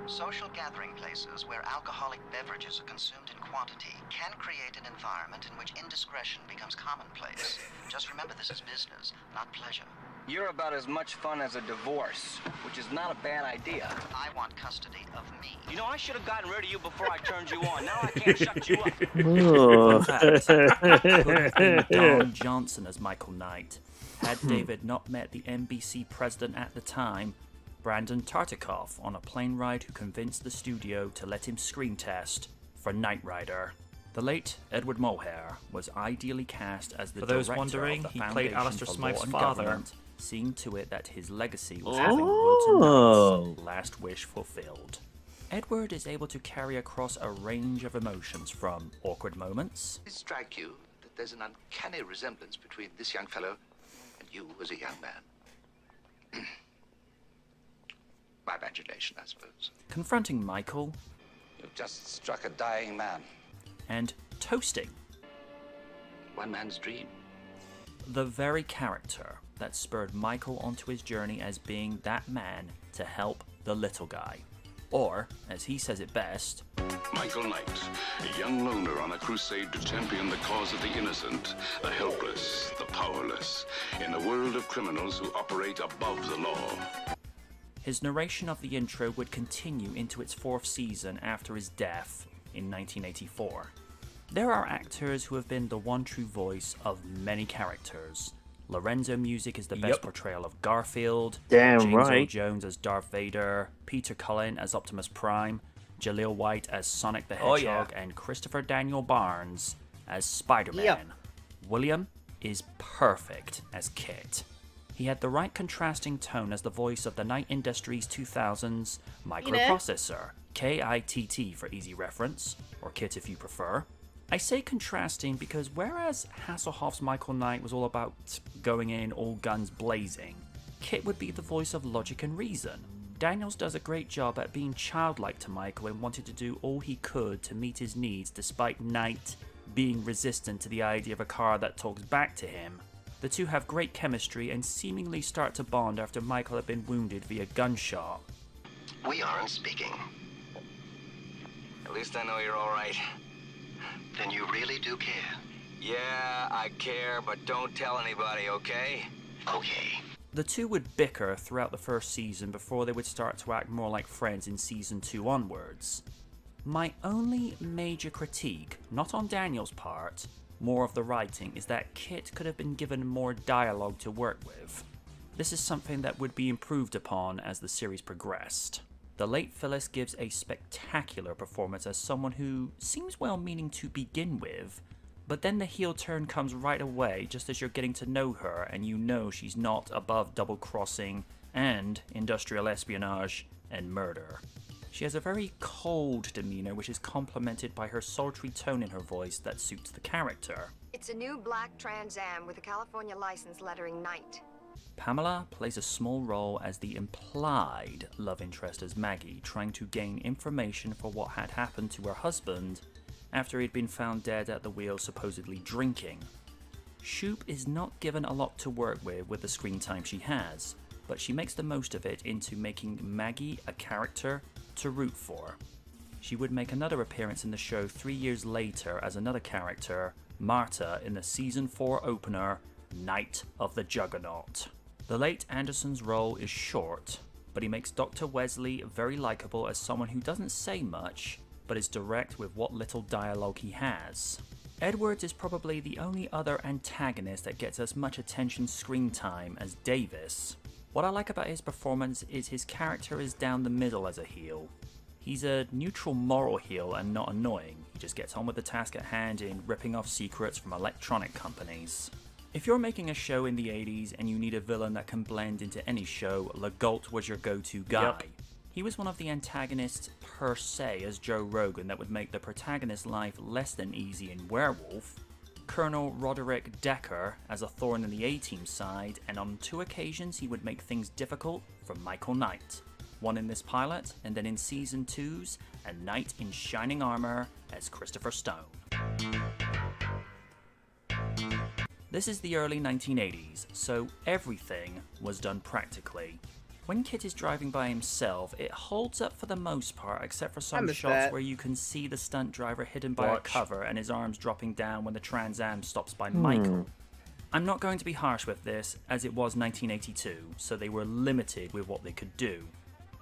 S6: Social gathering places where alcoholic beverages are consumed in quantity can create an environment in which indiscretion becomes commonplace. Just remember, this is business, not pleasure.
S7: You're about as much fun as a divorce, which is not a bad idea.
S6: I want custody of me.
S7: You know, I should have gotten rid of you before I turned you on. Now I can't shut you up.
S2: Oh.
S1: Fun fact, could have been Don Johnson as Michael Knight. Had David not met the NBC president at the time, Brandon Tartikoff, on a plane ride, who convinced the studio to let him screen test for Knight Rider. The late Edward Mohair was ideally cast as the
S8: For those
S1: director
S8: wondering,
S1: of the
S8: he played
S1: Foundation
S8: Alistair
S1: for
S8: Smythe's
S1: Law and
S8: father.
S1: Government, seeing to it that his legacy was
S2: Oh.
S1: having Wilton Knight's last wish fulfilled. Edward is able to carry across a range of emotions, from awkward moments,
S4: Does it strike you that there's an uncanny resemblance between this young fellow and you as a young man? My imagination, I suppose.
S1: confronting Michael,
S4: You've just struck a dying man.
S1: and toasting
S4: One man's dream.
S1: the very character that spurred Michael onto his journey as being that man to help the little guy. Or, as he says it best,
S9: Michael Knight, a young loner on a crusade to champion the cause of the innocent, the helpless, the powerless, in a world of criminals who operate above the law.
S1: his narration of the intro would continue into its fourth season after his death in 1984. There are actors who have been the one true voice of many characters. Lorenzo Music is the best
S8: Yup.
S1: portrayal of Garfield,
S2: Damn
S1: James Earl
S2: right.
S1: Jones as Darth Vader, Peter Cullen as Optimus Prime, Jaleel White as Sonic the
S8: Oh,
S1: Hedgehog,
S8: yeah.
S1: and Christopher Daniel Barnes as Spider-Man.
S3: Yep.
S1: William is perfect as Kit. He had the right contrasting tone as the voice of the Knight Industries 2000's microprocessor, KITT for easy reference, or Kit if you prefer. I say contrasting because whereas Hasselhoff's Michael Knight was all about going in all guns blazing, Kit would be the voice of logic and reason. Daniels does a great job at being childlike to Michael and wanted to do all he could to meet his needs despite Knight being resistant to the idea of a car that talks back to him. The two have great chemistry and seemingly start to bond after Michael had been wounded via gunshot.
S6: We aren't speaking.
S7: At least I know you're all right.
S6: Then you really do care.
S7: Yeah, I care, but don't tell anybody, okay?
S6: Okay.
S1: The two would bicker throughout the first season before they would start to act more like friends in season 2 onwards. My only major critique, not on Daniel's part, more of the writing, is that Kit could have been given more dialogue to work with. This is something that would be improved upon as the series progressed. The late Phyllis gives a spectacular performance as someone who seems well-meaning to begin with, but then the heel turn comes right away just as you're getting to know her and you know she's not above double-crossing and industrial espionage and murder. She has a very cold demeanor which is complemented by her sultry tone in her voice that suits the character.
S10: It's a new black Trans Am with a California license lettering Knight.
S1: Pamela plays a small role as the implied love interest as Maggie, trying to gain information for what had happened to her husband after he'd been found dead at the wheel supposedly drinking. Shoop is not given a lot to work with the screen time she has, but she makes the most of it into making Maggie a character to root for. She would make another appearance in the show 3 years later as another character, Marta, in the season 4 opener, Night of the Juggernaut. The late Anderson's role is short, but he makes Dr. Wesley very likable as someone who doesn't say much, but is direct with what little dialogue he has. Edwards is probably the only other antagonist that gets as much attention screen time as Davis. What I like about his performance is his character is down the middle as a heel. He's a neutral moral heel and not annoying. He just gets on with the task at hand in ripping off secrets from electronic companies. If you're making a show in the 80s and you need a villain that can blend into any show, Legault was your go-to guy.
S8: Yep.
S1: He was one of the antagonists per se as Joe Rogan that would make the protagonist's life less than easy in Werewolf, Colonel Roderick Decker as a thorn in the A-Team side, and on 2 occasions he would make things difficult for Michael Knight. one in this pilot, and then in Season 2's A Knight in Shining Armor as Christopher Stone. This is the early 1980s, so everything was done practically. When Kit is driving by himself, it holds up for the most part, except for some shots where you can see the stunt driver hidden by a cover and his arms dropping down when the Trans Am stops by Michael. I'm not going to be harsh with this, as it was 1982, so they were limited with what they could do.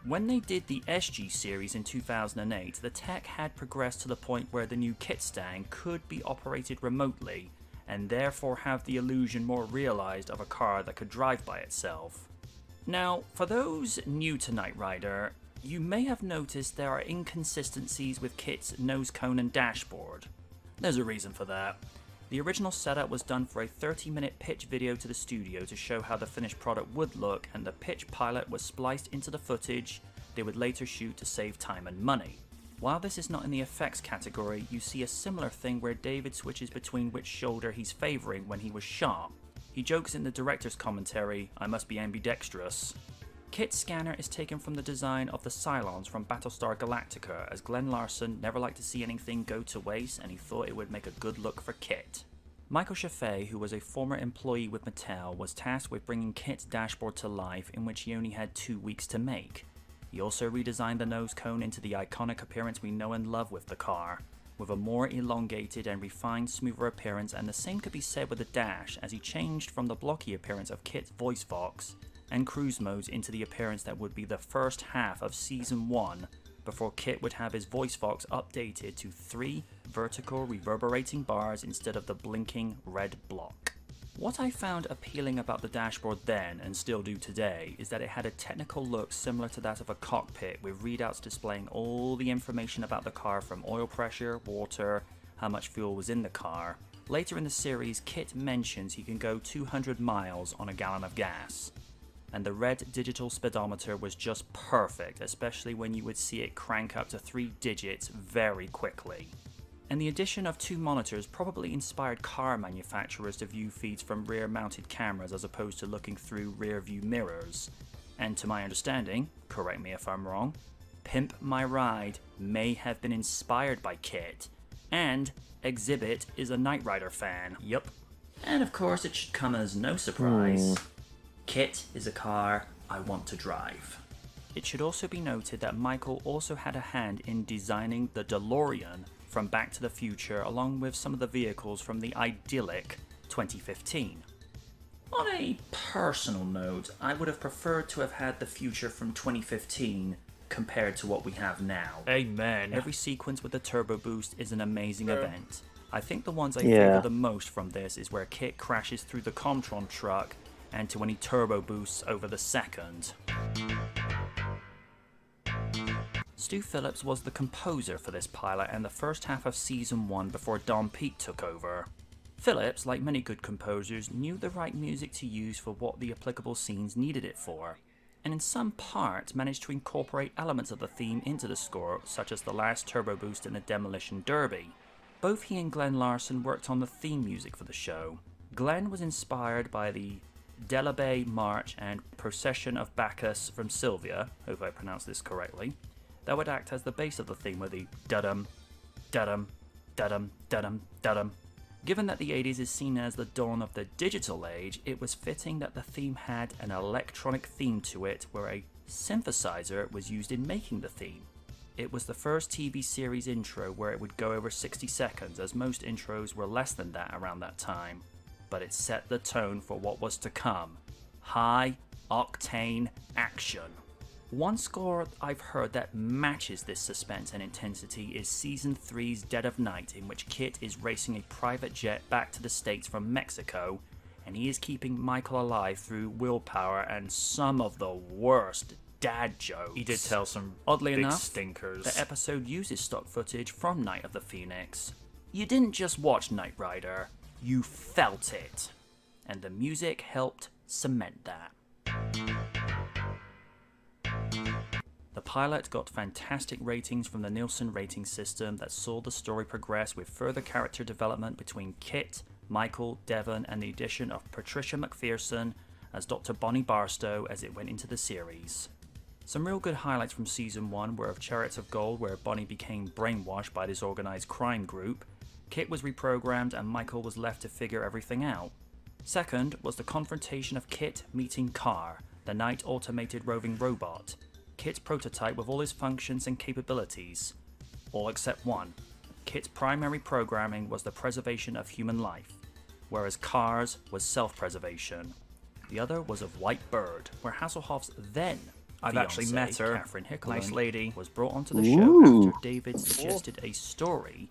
S1: When they did the SG series in 2008, the tech had progressed to the point where the new kit stand could be operated remotely, and therefore have the illusion more realized of a car that could drive by itself. Now, for those new to Knight Rider, you may have noticed there are inconsistencies with Kit's nose cone and dashboard. There's a reason for that. The original setup was done for a 30-minute pitch video to the studio to show how the finished product would look, and the pitch pilot was spliced into the footage they would later shoot to save time and money. While this is not in the effects category, you see a similar thing where David switches between which shoulder he's favouring when he was shot. He jokes in the director's commentary, "I must be ambidextrous." Kit's scanner is taken from the design of the Cylons from Battlestar Galactica, as Glenn Larson never liked to see anything go to waste and he thought it would make a good look for Kit. Michael Chaffee, who was a former employee with Mattel, was tasked with bringing Kit's dashboard to life, in which he only had 2 weeks to make. He also redesigned the nose cone into the iconic appearance we know and love with the car, with a more elongated and refined, smoother appearance, and the same could be said with the dash, as he changed from the blocky appearance of Kit's voice box and cruise modes into the appearance that would be the first half of Season 1, before Kit would have his voice box updated to 3 vertical reverberating bars instead of the blinking red block. What I found appealing about the dashboard then, and still do today, is that it had a technical look similar to that of a cockpit, with readouts displaying all the information about the car, from oil pressure, water, how much fuel was in the car. Later in the series, Kit mentions he can go 200 miles on a gallon of gas. And the red digital speedometer was just perfect, especially when you would see it crank up to 3 digits very quickly. And the addition of 2 monitors probably inspired car manufacturers to view feeds from rear-mounted cameras as opposed to looking through rear-view mirrors. And to my understanding, correct me if I'm wrong, Pimp My Ride may have been inspired by Kit, and Exhibit is a Knight Rider fan. Yup. And of course it should come as no surprise, Kit is a car I want to drive. It should also be noted that Michael also had a hand in designing the DeLorean from Back to the Future, along with some of the vehicles from the idyllic 2015. On a personal note, I would have preferred to have had the future from 2015 compared to what we have now.
S2: Amen.
S1: Every sequence with the turbo boost is an amazing event. I think the ones I favour the most from this is where Kit crashes through the Comtron truck and to when he turbo boosts over the second. Stu Phillips was the composer for this pilot and the first half of Season 1 before Don Pete took over. Phillips, like many good composers, knew the right music to use for what the applicable scenes needed it for, and in some parts managed to incorporate elements of the theme into the score, such as the last turbo boost in the Demolition Derby. Both he and Glenn Larson worked on the theme music for the show. Glenn was inspired by the Delabey March and Procession of Bacchus from Sylvia, hope I pronounced this correctly, that would act as the base of the theme with the da-dum, da-dum, da-dum, da-dum, da-dum. Given that the 80s is seen as the dawn of the digital age, it was fitting that the theme had an electronic theme to it, where a synthesizer was used in making the theme. It was the first TV series intro where it would go over 60 seconds, as most intros were less than that around that time. But it set the tone for what was to come. High octane action. One score I've heard that matches this suspense and intensity is Season 3's Dead of Night, in which Kit is racing a private jet back to the States from Mexico, and he is keeping Michael alive through willpower and some of the worst dad jokes.
S2: He did tell some
S1: oddly
S2: big
S1: enough,
S2: stinkers.
S1: The episode uses stock footage from Night of the Phoenix. You didn't just watch Knight Rider, you felt it. And the music helped cement that. The pilot got fantastic ratings from the Nielsen rating system that saw the story progress with further character development between Kit, Michael, Devon, and the addition of Patricia McPherson as Dr. Bonnie Barstow as it went into the series. Some real good highlights from Season 1 were of Chariots of Gold, where Bonnie became brainwashed by this organised crime group, Kit was reprogrammed and Michael was left to figure everything out. Second was the confrontation of Kit meeting Car, the Knight automated roving robot, Kit's prototype with all his functions and capabilities, all except one. Kit's primary programming was the preservation of human life, whereas Car's was self-preservation. The other was of White Bird, where Hasselhoff's then
S8: I've actually met her.
S1: Catherine Hicklin,
S8: Nice lady.
S1: was brought onto the show after David suggested a story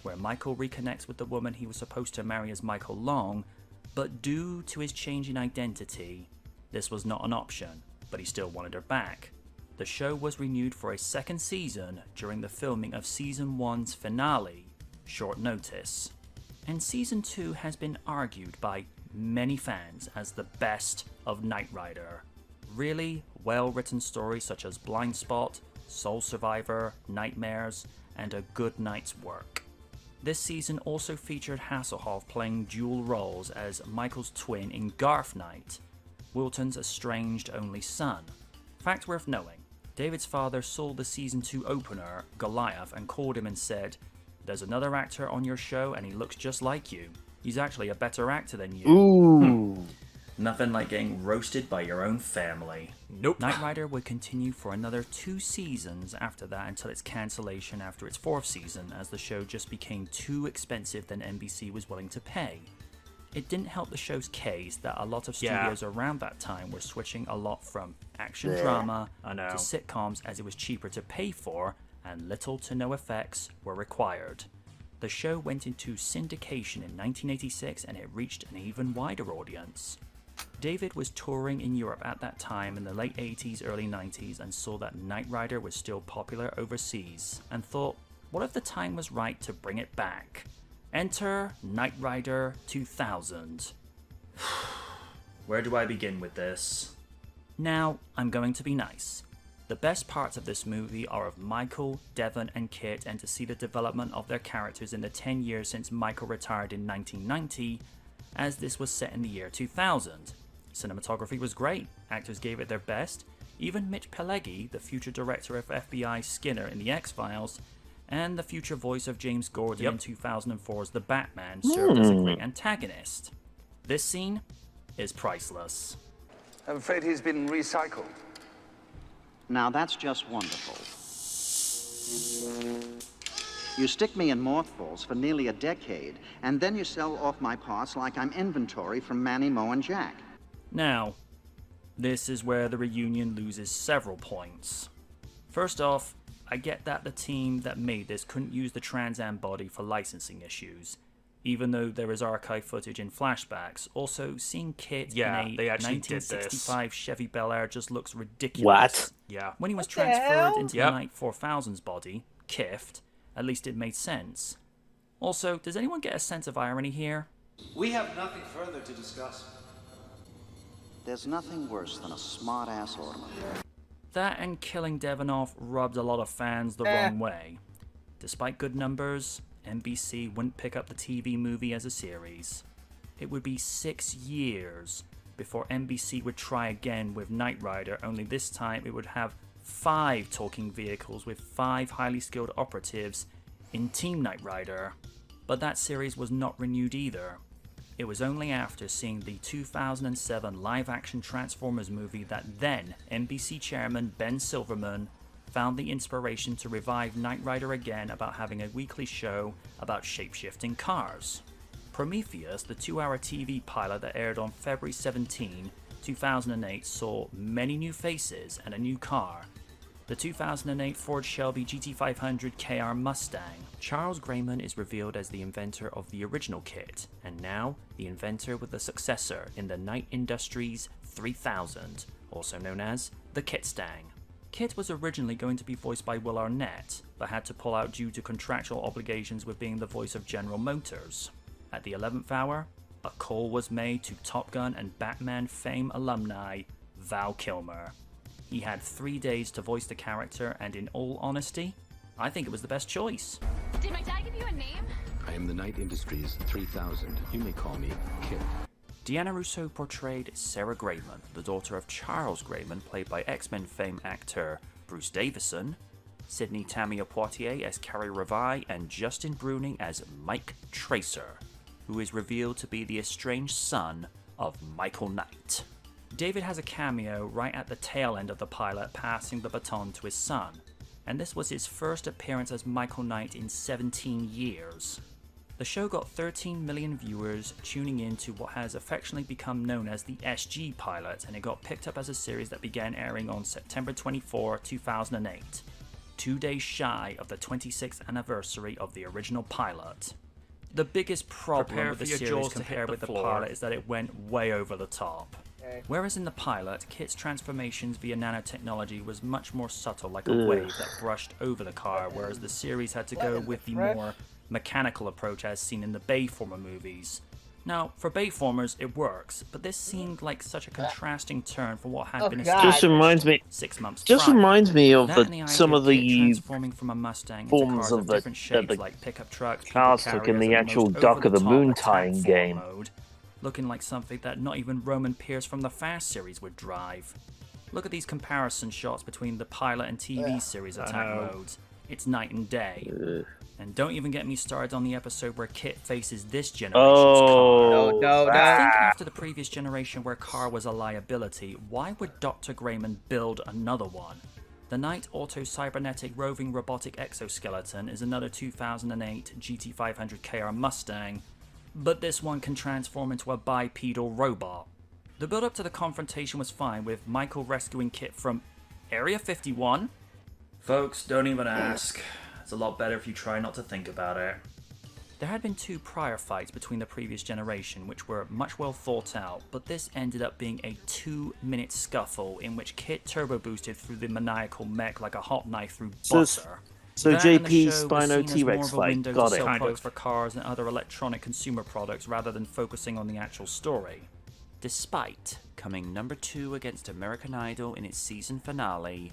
S1: where Michael reconnects with the woman he was supposed to marry as Michael Long, but due to his change in identity, this was not an option, but he still wanted her back. The show was renewed for a second season during the filming of Season 1's finale, Short Notice. And Season 2 has been argued by many fans as the best of Knight Rider. Really well-written stories such as Blind Spot, Soul Survivor, Nightmares, and A Good Night's Work. This season also featured Hasselhoff playing dual roles as Michael's twin in Garth Knight, Wilton's estranged only son. Fact worth knowing, David's father saw the Season 2 opener, Goliath, and called him and said, "There's another actor on your show and he looks just like you. He's actually a better actor than you."
S2: Ooh.
S1: Nothing like getting roasted by your own family.
S8: Nope.
S1: Knight Rider would continue for another 2 seasons after that until its cancellation after its 4th season, as the show just became too expensive than NBC was willing to pay. It didn't help the show's case that a lot of studios around that time were switching a lot from action drama to sitcoms, as it was cheaper to pay for and little to no effects were required. The show went into syndication in 1986 and it reached an even wider audience. David was touring in Europe at that time in the late 80s, early 90s, and saw that Knight Rider was still popular overseas, and thought, what if the time was right to bring it back? Enter Knight Rider 2000. Where do I begin with this? Now, I'm going to be nice. The best parts of this movie are of Michael, Devon, and Kit, and to see the development of their characters in the 10 years since Michael retired in 1990, as this was set in the year 2000. Cinematography was great, actors gave it their best, even Mitch Pileggi, the future director of FBI Skinner in The X-Files, and the future voice of James Gordon in 2004's The Batman, served as a great antagonist. This scene is priceless.
S5: I'm afraid he's been recycled.
S6: Now that's just wonderful. You stick me in mothballs for nearly a decade, and then you sell off my parts like I'm inventory from Manny, Moe, and Jack.
S1: Now, this is where the reunion loses several points. First off, I get that the team that made this couldn't use the Trans Am body for licensing issues, even though there is archive footage in flashbacks. Also, seeing Kit in a
S8: they actually
S1: 1965 Chevy Bel Air just looks ridiculous.
S2: What?
S8: Yeah.
S1: When he was transferred into the Knight 4000's body, Kift, at least it made sense. Also, does anyone get a sense of irony here?
S11: We have nothing further to discuss.
S6: There's nothing worse than a smart-ass automobile.
S1: That and killing Devon off rubbed a lot of fans the wrong way. Despite good numbers, NBC wouldn't pick up the TV movie as a series. It would be 6 years before NBC would try again with Knight Rider, only this time it would have 5 talking vehicles with 5 highly skilled operatives in Team Knight Rider. But that series was not renewed either. It was only after seeing the 2007 live-action Transformers movie that then NBC chairman Ben Silverman found the inspiration to revive Knight Rider again about having a weekly show about shape-shifting cars. Prometheus, the 2-hour TV pilot that aired on February 17, 2008, saw many new faces and a new car. The 2008 Ford Shelby GT500 KR Mustang. Charles Grayman is revealed as the inventor of the original kit, and now the inventor with the successor in the Knight Industries 3000, also known as the Kitstang. Kit was originally going to be voiced by Will Arnett, but had to pull out due to contractual obligations with being the voice of General Motors. At the 11th hour, a call was made to Top Gun and Batman fame alumni Val Kilmer. He had 3 days to voice the character, and in all honesty, I think it was the best choice.
S12: Did my dad give you a name?
S4: I am the Knight Industries 3000. You may call me Kit.
S1: Deanna Russo portrayed Sarah Grayman, the daughter of Charles Grayman, played by X-Men fame actor Bruce Davison, Sydney Tamia Poitier as Carrie Revi, and Justin Bruning as Mike Tracer, who is revealed to be the estranged son of Michael Knight. David has a cameo right at the tail end of the pilot, passing the baton to his son, and this was his first appearance as Michael Knight in 17 years. The show got 13 million viewers tuning in to what has affectionately become known as the SG pilot, and it got picked up as a series that began airing on September 24, 2008, 2 days shy of the 26th anniversary of the original pilot. The biggest problem with the series compared with the pilot is that it went way over the top. Whereas in the pilot, Kit's transformations via nanotechnology was much more subtle, like a wave that brushed over the car, whereas the series had to go with the more mechanical approach as seen in the Bayformer movies. Now, for Bayformers, it works, but this seemed like such a contrasting turn for what had been established
S2: Just reminds me.
S1: 6 months
S2: Just
S1: prior.
S2: reminds me of
S1: That and the
S2: some
S1: idea
S2: of the
S1: Kit transforming from a Mustang into
S2: forms
S1: cars
S2: of
S1: of
S2: the
S1: different shapes,
S2: the
S1: like pickup trucks, people
S2: cars took in
S1: carriers,
S2: the
S1: and
S2: actual
S1: most
S2: Dock of the
S1: over-the-top
S2: Moon
S1: attack
S2: tying
S1: form
S2: game.
S1: mode, looking like something that not even Roman Pierce from the Fast series would drive. Look at these comparison shots between the pilot and TV series attack modes. It's night and day. And don't even get me started on the episode where Kit faces this generation's car. I think after the previous generation where car was a liability, why would Dr. Grayman build another one? The Knight Auto-Cybernetic Roving Robotic Exoskeleton is another 2008 GT500 KR Mustang, but this one can transform into a bipedal robot. The build-up to the confrontation was fine, with Michael rescuing Kit from Area 51? Folks, don't even ask. It's a lot better if you try not to think about it. There had been 2 prior fights between the previous generation which were much well thought out, but this ended up being a 2-minute scuffle in which Kit turbo boosted through the maniacal mech like a hot knife through butter.
S2: So
S1: That and the
S2: JP
S1: show was
S2: Spino
S1: seen as
S2: T-Rex
S1: more of a
S2: fight,
S1: window
S2: got
S1: to
S2: it.
S1: sell products for cars and other electronic consumer products rather than focusing on the actual story. Despite coming number 2 against American Idol in its season finale,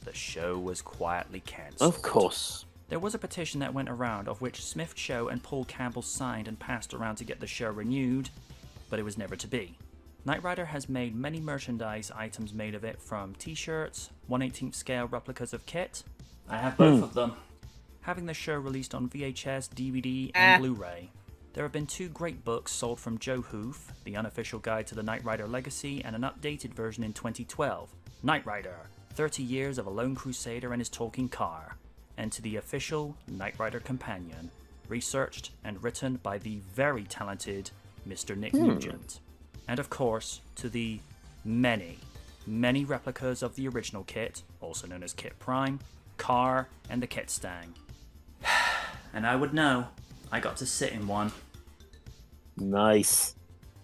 S1: the show was quietly cancelled.
S2: Of course.
S1: There was a petition that went around, of which Smith Cho and Paul Campbell signed and passed around to get the show renewed, but it was never to be. Knight Rider has made many merchandise items made of it, from t-shirts, 1/18th scale replicas of Kit. I have both of them. Having the show released on VHS, DVD, and Blu-ray. There have been 2 great books sold from Joe Hoof, The Unofficial Guide to the Knight Rider Legacy, and an updated version in 2012, Knight Rider, 30 Years of a Lone Crusader and His Talking Car, and to the official Knight Rider Companion, researched and written by the very talented Mr. Nick Nugent. And of course, to the many, many replicas of the original Kit, also known as Kit Prime, Car, and the Kit Stang. And I would know, I got to sit in one.
S2: Nice.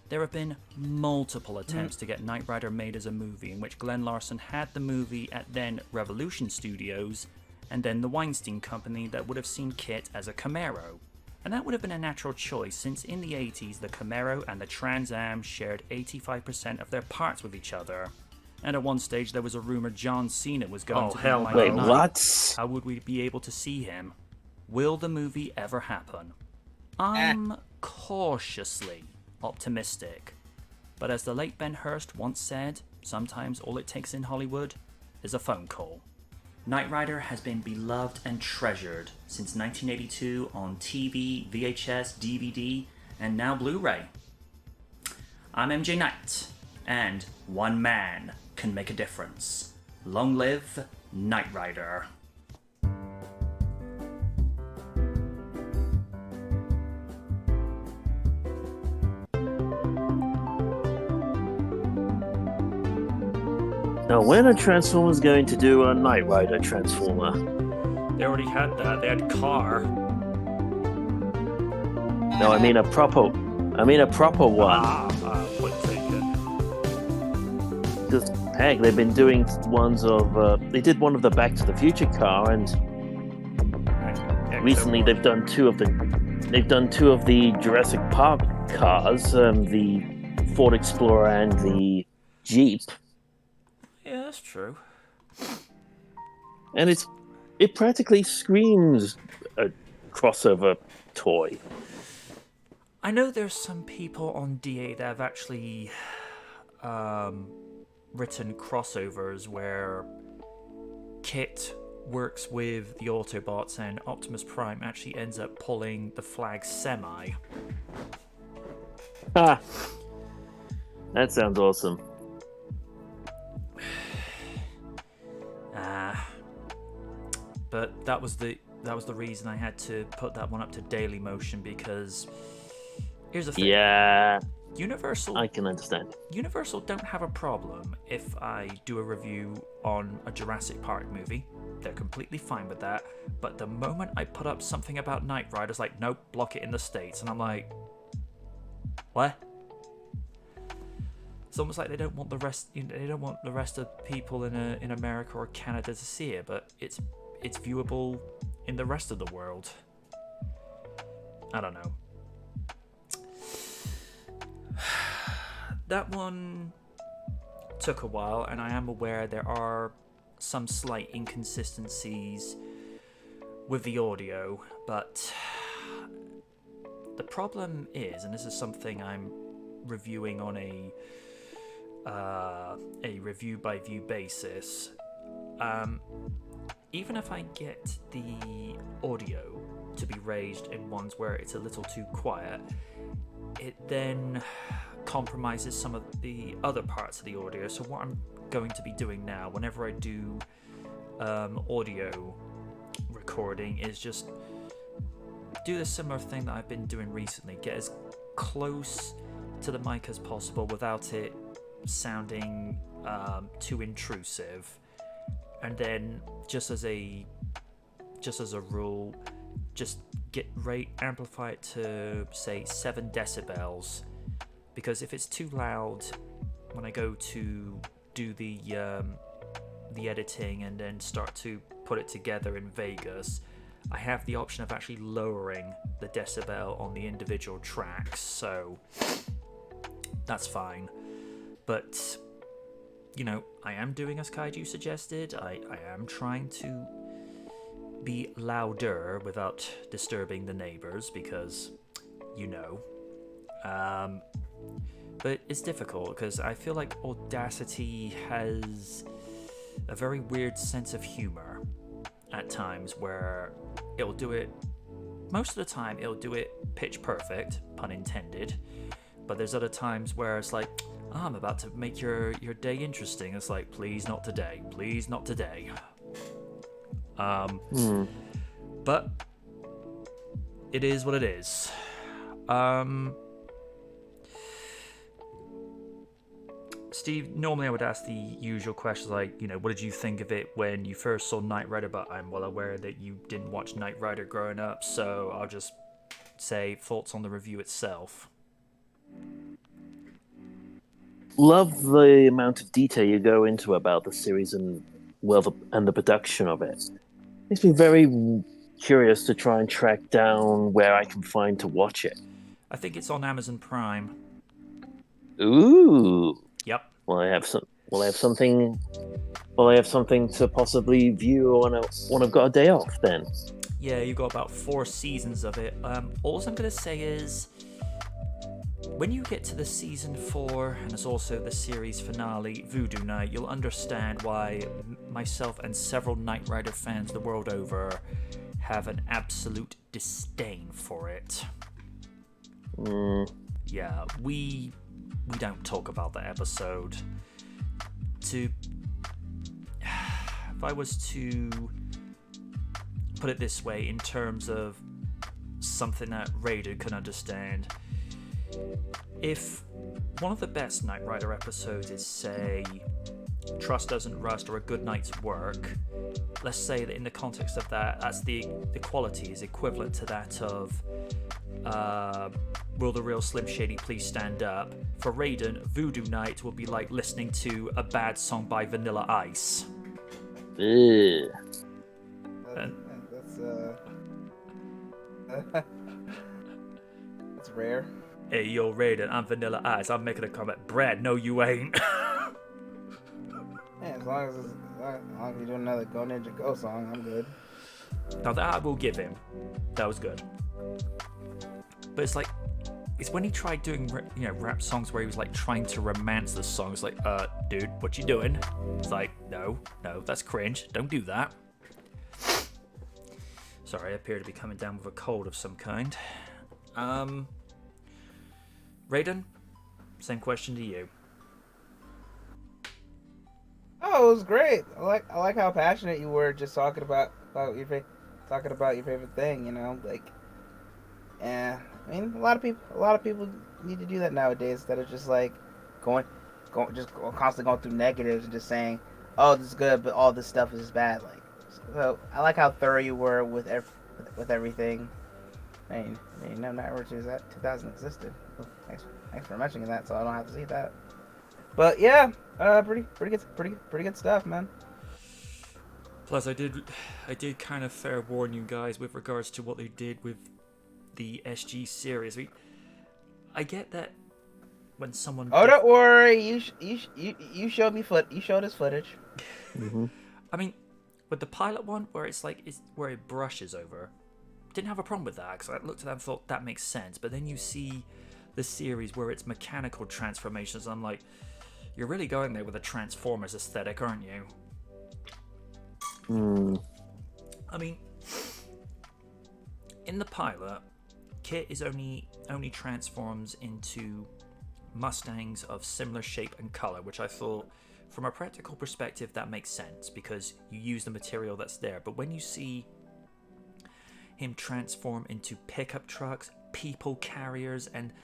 S1: There have been multiple attempts to get Knight Rider made as a movie, in which Glenn Larson had the movie at then Revolution Studios, and then the Weinstein Company that would have seen Kit as a Camaro. And that would have been a natural choice, since in the 80s the Camaro and the Trans Am shared 85% of their parts with each other. And at one stage there was a rumor John Cena was going to be Michael
S2: Wait,
S1: Knight.
S2: what?
S1: How would we be able to see him? Will the movie ever happen? I'm cautiously optimistic. But as the late Ben Hurst once said, sometimes all it takes in Hollywood is a phone call. Knight Rider has been beloved and treasured since 1982 on TV, VHS, DVD, and now Blu-ray. I'm MJ Knight, and one man can make a difference. Long live Knight Rider.
S2: Now, when are Transformers going to do a Knight Rider Transformer?
S1: They already had that. They had Car.
S2: No, I mean a proper one.
S1: Point taken.
S2: Because heck, they've been doing ones of. They did one of the Back to the Future car, and recently they've done two of the. They've done 2 of the Jurassic Park cars, the Ford Explorer and the Jeep.
S1: Yeah, that's true.
S2: And it practically screams a crossover toy.
S1: I know there's some people on DA that have actually written crossovers where Kit works with the Autobots and Optimus Prime actually ends up pulling the Flag semi.
S2: Ah, that sounds awesome.
S1: But that was the reason I had to put that one up to Daily Motion, because here's the thing.
S2: Yeah,
S1: Universal,
S2: I can understand.
S1: Universal don't have a problem if I do a review on a Jurassic Park movie. They're completely fine with that. But the moment I put up something about Knight Rider, it's like, nope, block it in the States. And I'm like, what? It's almost like they don't want the rest. They don't want the rest of people in America or Canada to see it, but it's viewable in the rest of the world. I don't know. That one took a while, and I am aware there are some slight inconsistencies with the audio, but the problem is, and this is something I'm reviewing on a review by view basis, even if I get the audio to be raised in ones where it's a little too quiet, it then compromises some of the other parts of the audio. So what I'm going to be doing now, whenever I do audio recording, is just do the similar thing that I've been doing recently. Get as close to the mic as possible without it sounding too intrusive, and then just as a rule, just amplify it to say 7 decibels, because if it's too loud when I go to do the editing and then start to put it together in Vegas, I have the option of actually lowering the decibel on the individual tracks, so that's fine. But I am doing as Kaiju suggested. I am trying to be louder without disturbing the neighbors, because but it's difficult because I feel like Audacity has a very weird sense of humor at times, where it'll do it, most of the time it'll do it pitch perfect, pun intended, but there's other times where it's like, I'm about to make your day interesting. It's like, please not today, please not today. But it is what it is. Steve, normally I would ask the usual questions like, what did you think of it when you first saw Knight Rider? But I'm well aware that you didn't watch Knight Rider growing up, so I'll just say thoughts on the review itself.
S2: Love the amount of detail you go into about the series and the production of it. Makes me very curious to try and track down where I can find to watch it.
S1: I think it's on Amazon Prime.
S2: Ooh.
S1: Yep.
S2: Will I have something to possibly view when I've got a day off then?
S1: Yeah, you've got about 4 seasons of it. All I'm going to say is, when you get to the season 4, and it's also the series finale, Voodoo Night, you'll understand why myself and several Knight Rider fans the world over have an absolute disdain for it. Yeah, we don't talk about that episode. If I was to put it this way, in terms of something that Raider can understand, if one of the best Knight Rider episodes is, say, Trust Doesn't Rust or A Good Night's Work, let's say that in the context of that, that's the quality is equivalent to that of Will the Real Slim Shady Please Stand Up? For Raiden, Voodoo Night will be like listening to a bad song by Vanilla Ice.
S3: That's rare.
S1: Hey, yo, Raiden, I'm Vanilla Ice. I'm making a comment. Brad, no, you ain't.
S3: Yeah, as long as you do another Go Ninja Go song, I'm good.
S1: Now that I will give him. That was good. But it's like, it's when he tried doing rap songs where he was like trying to romance the songs. Like, dude, what you doing? It's like, no, that's cringe. Don't do that. Sorry, I appear to be coming down with a cold of some kind. Raiden, same question to you.
S3: Oh, it was great. I like how passionate you were just talking about your favorite thing. You know, like, yeah. I mean, a lot of people need to do that nowadays instead of just like constantly going through negatives and just saying, "Oh, this is good," but all this stuff is bad. Like, so I like how thorough you were with everything. I mean, never 2000 existed. Thanks for mentioning that, so I don't have to see that. But yeah, pretty good stuff, man.
S1: Plus, I did kind of fair warn you guys with regards to what they did with the SG series. I get that when someone.
S3: Oh, don't worry. You showed me You showed us footage.
S2: Mm-hmm.
S1: I mean, with the pilot one, where it's where it brushes over, didn't have a problem with that because I looked at that and thought that makes sense. But then you see the series where it's mechanical transformations. I'm like, you're really going there with a Transformers aesthetic, aren't you? I mean, in the pilot, Kit is only transforms into Mustangs of similar shape and color, which I thought, from a practical perspective, that makes sense because you use the material that's there. But when you see him transform into pickup trucks, people carriers, and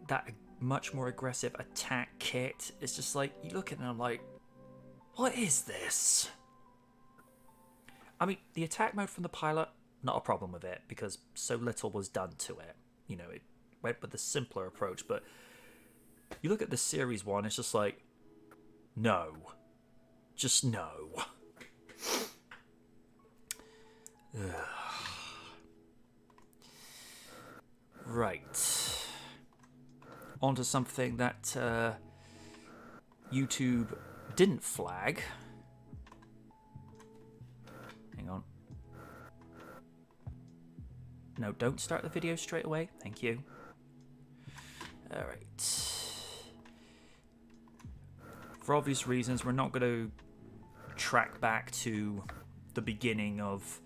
S1: that much more aggressive attack kit, it's just like, you look at it and I'm like, what is this? I mean, the attack mode from the pilot, not a problem with it because so little was done to it. You know, it went with the simpler approach, but you look at the series one, it's just like, no. Just no. Right. Onto something that YouTube didn't flag. Hang on. No, don't start the video straight away. Thank you. Alright. For obvious reasons, we're not going to track back to the beginning of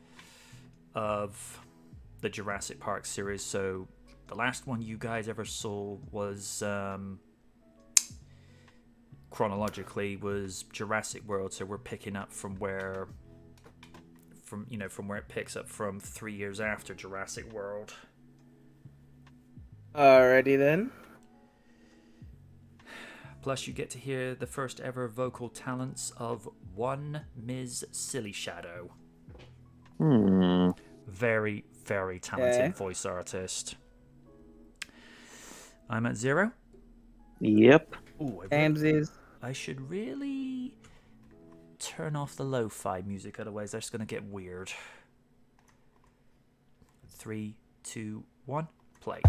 S1: the Jurassic Park series. So the last one you guys ever saw was chronologically was Jurassic World. So we're picking up from where it picks up from 3 years after Jurassic World.
S3: Alrighty then.
S1: Plus, you get to hear the first ever vocal talents of one Ms. Silly Shadow. Very, very talented voice artist. I'm at 0.
S2: Yep.
S1: Ooh, I should really turn off the lo-fi music, otherwise that's going to get weird. 3, 2, 1, play.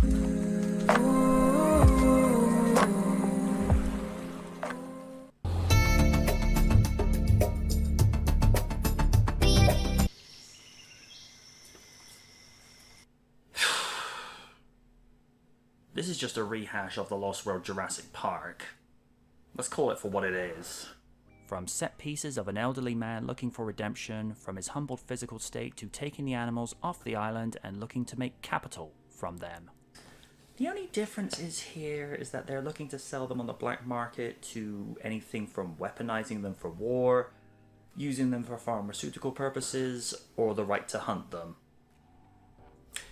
S1: This is just a rehash of the Lost World Jurassic Park. Let's call it for what it is. From set pieces of an elderly man looking for redemption from his humbled physical state to taking the animals off the island and looking to make capital from them. The only difference here is that they're looking to sell them on the black market to anything from weaponizing them for war, using them for pharmaceutical purposes, or the right to hunt them.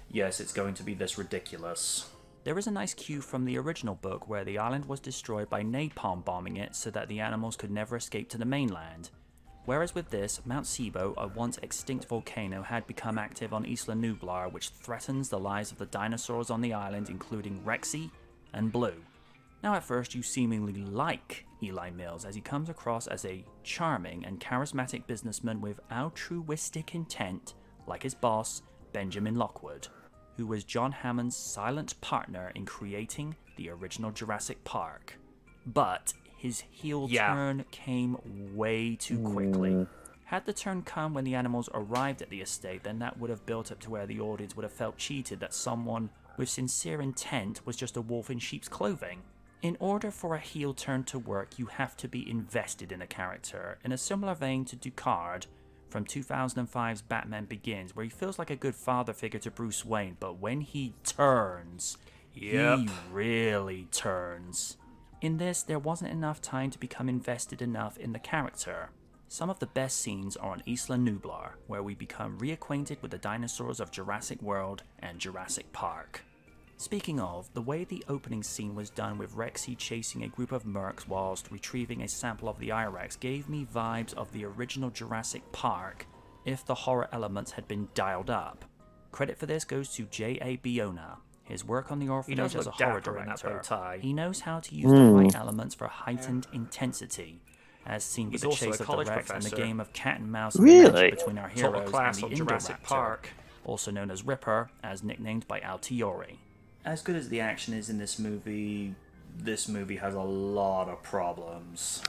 S1: Yes, it's going to be this ridiculous. There is a nice cue from the original book where the island was destroyed by napalm bombing it so that the animals could never escape to the mainland. Whereas with this, Mount Sibo, a once extinct volcano, had become active on Isla Nublar, which threatens the lives of the dinosaurs on the island, including Rexy and Blue. Now at first you seemingly like Eli Mills, as he comes across as a charming and charismatic businessman with altruistic intent, like his boss, Benjamin Lockwood, who was John Hammond's silent partner in creating the original Jurassic Park. But his heel turn came way too quickly. Had the turn come when the animals arrived at the estate, then that would have built up to where the audience would have felt cheated that someone with sincere intent was just a wolf in sheep's clothing. In order for a heel turn to work, you have to be invested in a character, in a similar vein to Ducard from 2005's Batman Begins, where he feels like a good father figure to Bruce Wayne, but when he turns, he really turns. In this, there wasn't enough time to become invested enough in the character. Some of the best scenes are on Isla Nublar, where we become reacquainted with the dinosaurs of Jurassic World and Jurassic Park. Speaking of, the way the opening scene was done with Rexy chasing a group of mercs whilst retrieving a sample of the I-Rex gave me vibes of the original Jurassic Park if the horror elements had been dialed up. Credit for this goes to J.A. Biona. His work on the orphanage as a horror director. He knows how to use the right elements for heightened intensity, as seen with the chase of the Rex and the game of cat and mouse between our heroes and the Jurassic Park, also known as Ripper, as nicknamed by Altiori. As good as the action is in this movie has a lot of problems.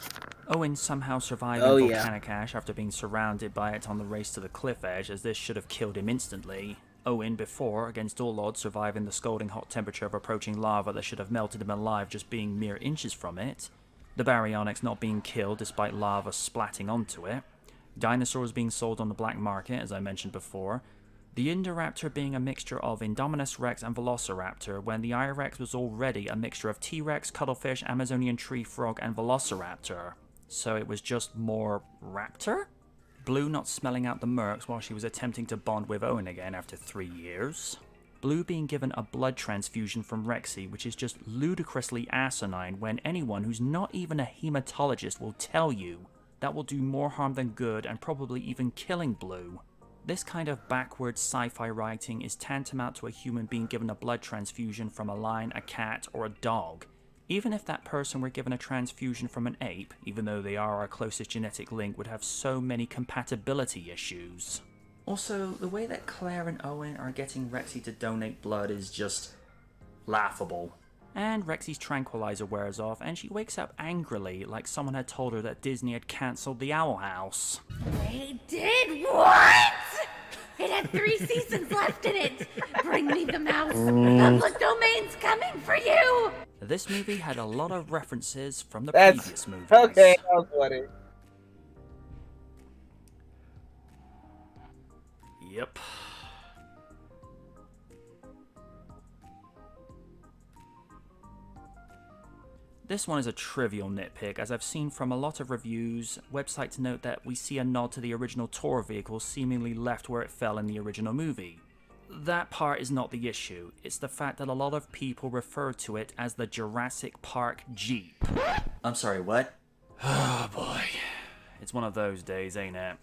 S1: Owen somehow surviving volcanic ash after being surrounded by it on the race to the cliff edge, as this should have killed him instantly. Owen before, against all odds, surviving the scalding hot temperature of approaching lava that should have melted him alive just being mere inches from it. The Baryonyx not being killed despite lava splatting onto it. Dinosaurs being sold on the black market, as I mentioned before. The Indoraptor being a mixture of Indominus Rex and Velociraptor, when the I-Rex was already a mixture of T-Rex, Cuttlefish, Amazonian tree frog, and Velociraptor. So it was just more raptor? Blue not smelling out the mercs while she was attempting to bond with Owen again after 3 years. Blue being given a blood transfusion from Rexy, which is just ludicrously asinine when anyone who's not even a hematologist will tell you that will do more harm than good and probably even killing Blue. This kind of backwards sci-fi writing is tantamount to a human being given a blood transfusion from a lion, a cat, or a dog. Even if that person were given a transfusion from an ape, even though they are our closest genetic link, would have so many compatibility issues. Also, the way that Claire and Owen are getting Rexy to donate blood is just laughable. And Rexy's tranquilizer wears off and she wakes up angrily, like someone had told her that Disney had cancelled the Owl House.
S8: They did what? It had 3 seasons left in it. Bring me the mouse. Public domain's coming for you.
S1: This movie had a lot of references from the previous movies.
S3: Okay, that was funny.
S1: Yep. This one is a trivial nitpick, as I've seen from a lot of reviews. Websites note that we see a nod to the original Tor vehicle seemingly left where it fell in the original movie. That part is not the issue, it's the fact that a lot of people refer to it as the Jurassic Park Jeep. I'm sorry, what? Oh boy. It's one of those days, ain't it?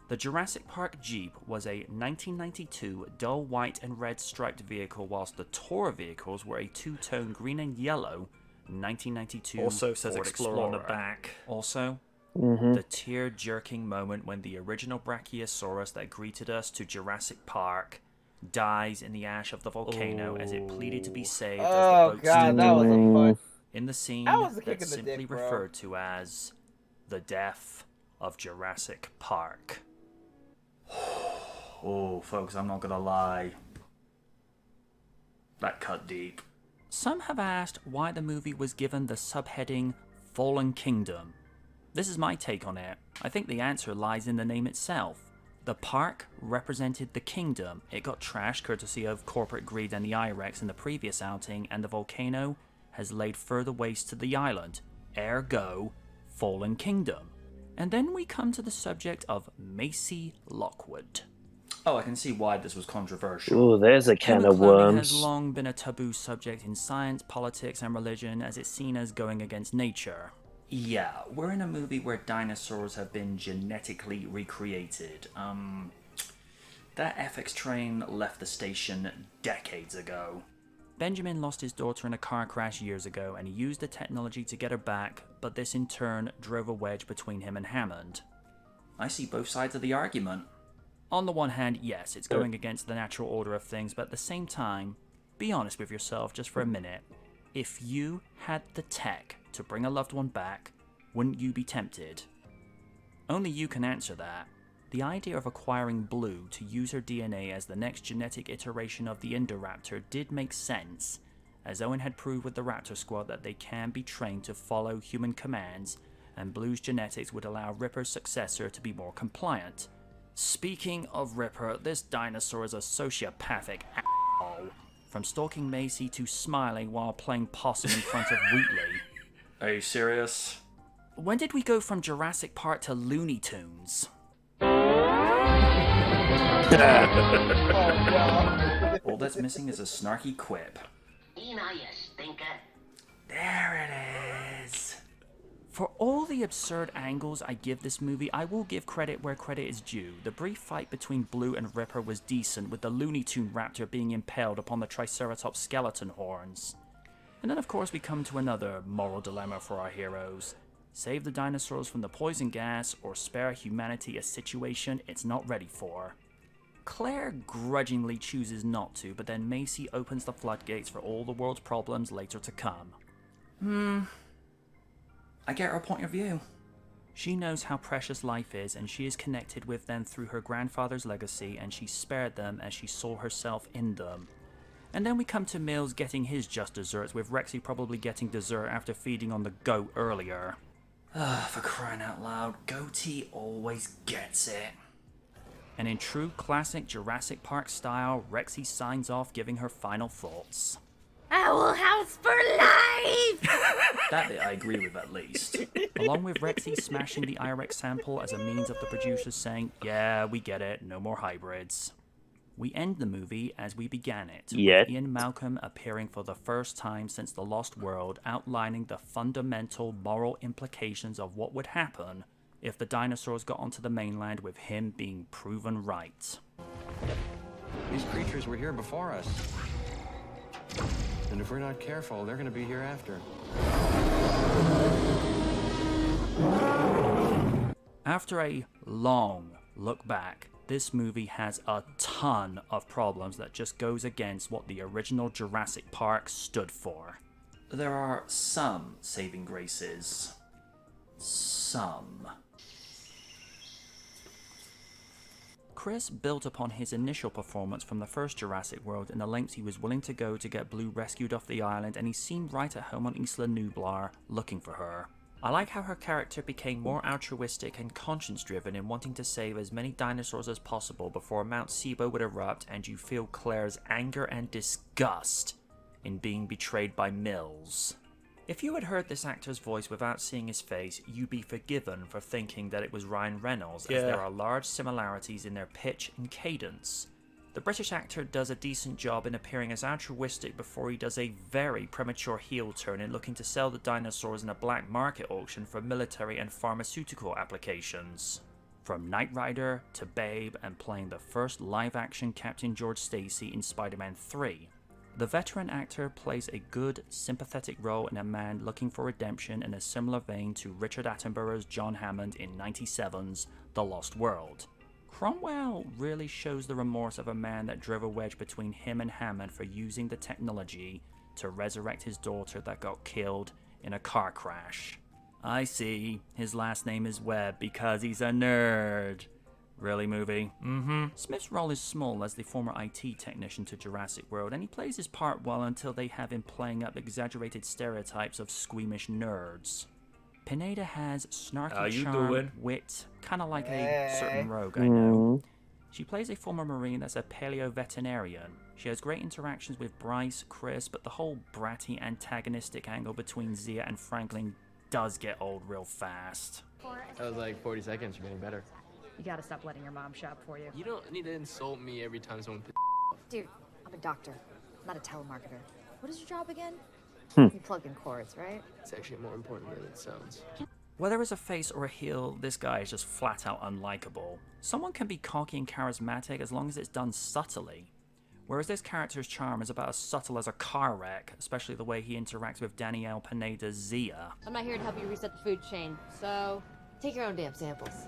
S1: The Jurassic Park Jeep was a 1992 dull white and red striped vehicle, whilst the Tor vehicles were a two-tone green and yellow 1992
S12: also says
S1: Ford
S12: Explorer on the back.
S1: Also, the tear-jerking moment when the original Brachiosaurus that greeted us to Jurassic Park dies in the ash of the volcano as it pleaded to be saved as the boat
S3: God, that was a fun.
S1: in the scene
S3: That was a kick
S1: that's
S3: in the
S1: simply
S3: dick, bro.
S1: referred to as the death of Jurassic Park. Oh, folks, I'm not gonna lie. That cut deep. Some have asked why the movie was given the subheading Fallen Kingdom. This is my take on it. I think the answer lies in the name itself. The park represented the kingdom. It got trashed courtesy of corporate greed and the I-Rex in the previous outing, and the volcano has laid further waste to the island. Ergo, Fallen Kingdom. And then we come to the subject of Macy Lockwood. Oh, I can see why this was controversial.
S2: Oh, there's a can
S1: Human
S2: of
S1: cloning
S2: worms.
S1: has long been a taboo subject in science, politics, and religion, as it's seen as going against nature. Yeah, we're in a movie where dinosaurs have been genetically recreated. That FX train left the station decades ago. Benjamin lost his daughter in a car crash years ago, and he used the technology to get her back, but this in turn drove a wedge between him and Hammond. I see both sides of the argument. On the one hand, yes, it's going against the natural order of things, but at the same time, be honest with yourself just for a minute. If you had the tech to bring a loved one back, wouldn't you be tempted? Only you can answer that. The idea of acquiring Blue to use her DNA as the next genetic iteration of the Indoraptor did make sense, as Owen had proved with the Raptor Squad that they can be trained to follow human commands, and Blue's genetics would allow Ripper's successor to be more compliant. Speaking of Ripper, this dinosaur is a sociopathic asshole. From stalking Macy to smiling while playing possum in front of Wheatley. Are you serious? When did we go from Jurassic Park to Looney Tunes? All that's missing is a snarky quip. There it is. For all the absurd angles I give this movie, I will give credit where credit is due. The brief fight between Blue and Ripper was decent, with the Looney Tune raptor being impaled upon the Triceratops skeleton horns. And then of course we come to another moral dilemma for our heroes. Save the dinosaurs from the poison gas, or spare humanity a situation it's not ready for. Claire grudgingly chooses not to, but then Macy opens the floodgates for all the world's problems later to come. I get her point of view. She knows how precious life is, and she is connected with them through her grandfather's legacy, and she spared them as she saw herself in them. And then we come to Mills getting his just desserts, with Rexy probably getting dessert after feeding on the goat earlier. For crying out loud, Goatee always gets it. And in true classic Jurassic Park style, Rexy signs off giving her final thoughts.
S8: Owl House for life!
S1: That bit I agree with at least. Along with Rexy smashing the IREX sample as a means of the producers saying, yeah, we get it, no more hybrids. We end the movie as we began it, with Ian Malcolm appearing for the first time since The Lost World, outlining the fundamental moral implications of what would happen if the dinosaurs got onto the mainland, with him being proven right.
S12: These creatures were here before us. And if we're not careful, they're going to be here after.
S1: After a long look back, this movie has a ton of problems that just goes against what the original Jurassic Park stood for. There are some saving graces. Some. Chris built upon his initial performance from the first Jurassic World in the lengths he was willing to go to get Blue rescued off the island, and he seemed right at home on Isla Nublar, looking for her. I like how her character became more altruistic and conscience-driven in wanting to save as many dinosaurs as possible before Mount Sibo would erupt, and you feel Claire's anger and disgust in being betrayed by Mills. If you had heard this actor's voice without seeing his face, you'd be forgiven for thinking that it was Ryan Reynolds, as there are large similarities in their pitch and cadence. The British actor does a decent job in appearing as altruistic before he does a very premature heel turn in looking to sell the dinosaurs in a black market auction for military and pharmaceutical applications. From Knight Rider to Babe and playing the first live-action Captain George Stacy in Spider-Man 3. The veteran actor plays a good, sympathetic role in a man looking for redemption in a similar vein to Richard Attenborough's John Hammond in 97's The Lost World. Cromwell really shows the remorse of a man that drove a wedge between him and Hammond for using the technology to resurrect his daughter that got killed in a car crash. I see, his last name is Webb because he's a nerd. Really, movie? Smith's role is small as the former IT technician to Jurassic World, and he plays his part well until they have him playing up exaggerated stereotypes of squeamish nerds. Pineda has snarky charm, wit, kinda like a certain rogue I know. She plays a former Marine that's a paleo-veterinarian. She has great interactions with Bryce, Chris, but the whole bratty antagonistic angle between Zia and Franklin does get old real fast.
S13: That was like 40 seconds, you're getting better.
S14: You gotta stop letting your mom shop for you.
S13: You don't need to insult me every time someone
S14: Dude, I'm a doctor, not a telemarketer. What is your job again? You plug in cords, right?
S13: It's actually more important than it sounds.
S1: Whether it's a face or a heel, this guy is just flat out unlikable. Someone can be cocky and charismatic as long as it's done subtly. Whereas this character's charm is about as subtle as a car wreck, especially the way he interacts with Danielle Pineda's Zia.
S15: I'm not here to help you reset the food chain, so take your own damn samples.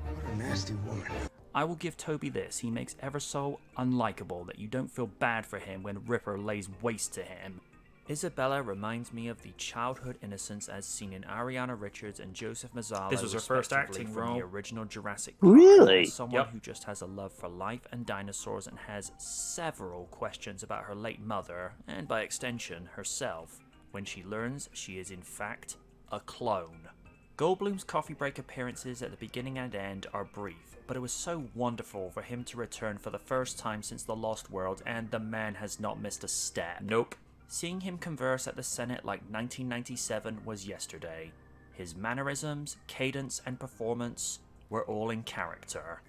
S4: What a nasty woman.
S1: I will give Toby this, he makes ever so unlikable that you don't feel bad for him when Ripper lays waste to him. Isabella reminds me of the childhood innocence as seen in Ariana Richards and Joseph Mazzello.
S16: This was her first
S1: respectively,
S16: acting
S1: from
S16: role.
S1: the original Jurassic Park.
S2: Really?
S1: As someone
S16: Yep.
S1: who just has a love for life and dinosaurs and has several questions about her late mother, and by extension, herself, when she learns she is in fact a clone. Goldblum's coffee break appearances at the beginning and end are brief, but it was so wonderful for him to return for the first time since The Lost World, and the man has not missed a step.
S16: Nope.
S1: Seeing him converse at the Senate like 1997 was yesterday. His mannerisms, cadence, and performance were all in character.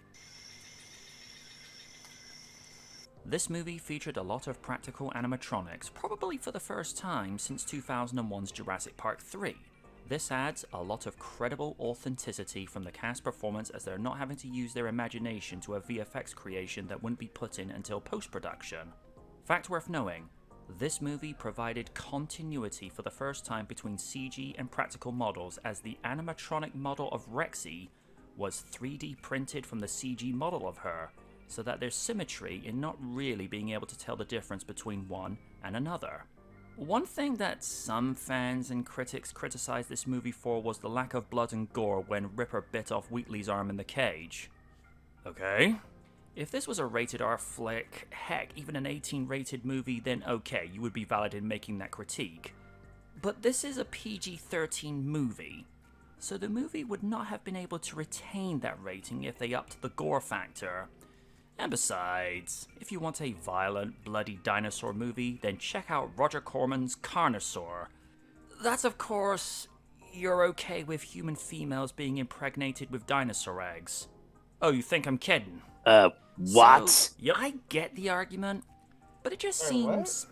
S1: This movie featured a lot of practical animatronics, probably for the first time since 2001's Jurassic Park 3. This adds a lot of credible authenticity from the cast performance, as they're not having to use their imagination to a VFX creation that wouldn't be put in until post-production. Fact worth knowing, this movie provided continuity for the first time between CG and practical models, as the animatronic model of Rexy was 3D printed from the CG model of her, so that there's symmetry in not really being able to tell the difference between one and another. One thing that some fans and critics criticized this movie for was the lack of blood and gore when Ripper bit off Wheatley's arm in the cage. Okay. If this was a rated R flick, heck, even an 18 rated movie, then okay, you would be valid in making that critique. But this is a PG-13 movie, so the movie would not have been able to retain that rating if they upped the gore factor. And besides, if you want a violent, bloody dinosaur movie, then check out Roger Corman's Carnosaur. That's, of course, you're okay with human females being impregnated with dinosaur eggs. Oh, you think I'm kidding?
S2: What?
S1: So, I get the argument, but it just seems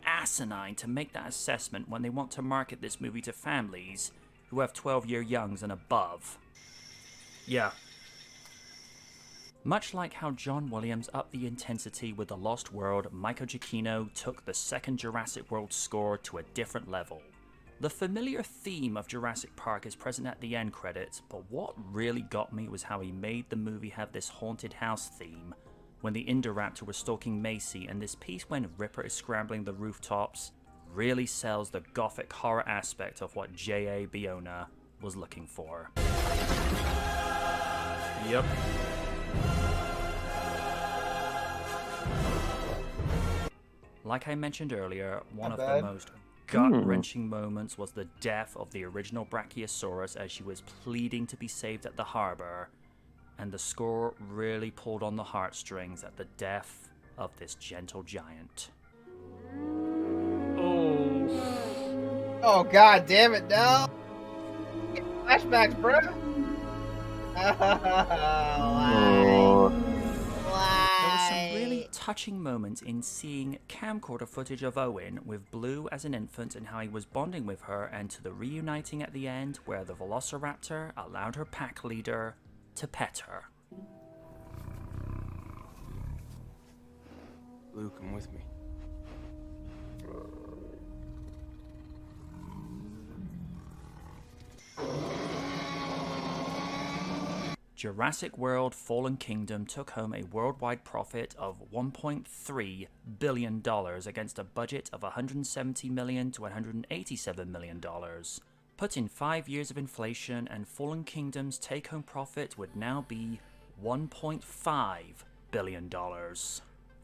S1: asinine to make that assessment when they want to market this movie to families who have 12-year youngs and above.
S16: Yeah.
S1: Much like how John Williams upped the intensity with The Lost World, Michael Giacchino took the second Jurassic World score to a different level. The familiar theme of Jurassic Park is present at the end credits, but what really got me was how he made the movie have this haunted house theme when the Indoraptor was stalking Macy, and this piece when Ripper is scrambling the rooftops really sells the gothic horror aspect of what J.A. Bayona was looking for.
S16: Yep.
S1: Like I mentioned earlier, one of the most gut-wrenching moments was the death of the original Brachiosaurus as she was pleading to be saved at the harbor, and the score really pulled on the heartstrings at the death of this gentle giant.
S3: Oh, god damn it, no! Flashbacks, bro!
S1: There were some really touching moments in seeing camcorder footage of Owen with Blue as an infant and how he was bonding with her, and to the reuniting at the end where the Velociraptor allowed her pack leader to pet her.
S13: Blue, come with me.
S1: Jurassic World Fallen Kingdom took home a worldwide profit of $1.3 billion against a budget of $170 million to $187 million. Put in 5 years of inflation, and Fallen Kingdom's take-home profit would now be $1.5 billion.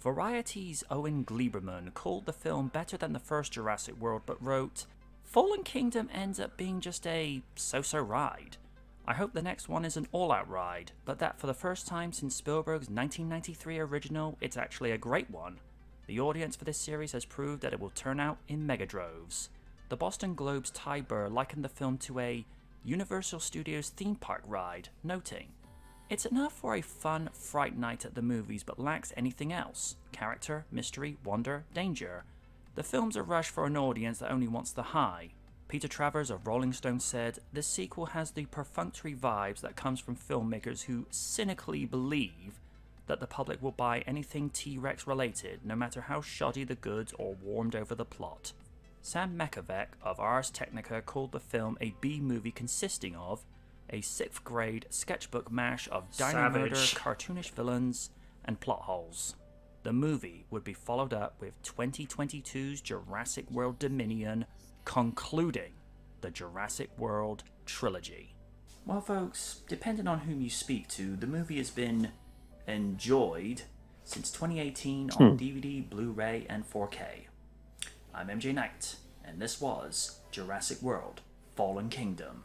S1: Variety's Owen Gleiberman called the film better than the first Jurassic World, but wrote, "Fallen Kingdom ends up being just a so-so ride. I hope the next one is an all-out ride, but that for the first time since Spielberg's 1993 original, it's actually a great one. The audience for this series has proved that it will turn out in megadroves." The Boston Globe's Ty Burr likened the film to a Universal Studios theme park ride, noting, "It's enough for a fun fright night at the movies but lacks anything else. Character, mystery, wonder, danger. The film's a rush for an audience that only wants the high." Peter Travers of Rolling Stone said, "This sequel has the perfunctory vibes that comes from filmmakers who cynically believe that the public will buy anything T-Rex related, no matter how shoddy the goods or warmed over the plot." Sam Mekovec of Ars Technica called the film a B-movie consisting of a 6th grade sketchbook mash of dino murder, cartoonish villains, and plot holes. the movie would be followed up with 2022's Jurassic World Dominion, concluding the Jurassic World trilogy. Well, folks, depending on whom you speak to, the movie has been enjoyed since 2018 on DVD, Blu-ray, and 4K. I'm MJ Knight, and this was Jurassic World Fallen Kingdom.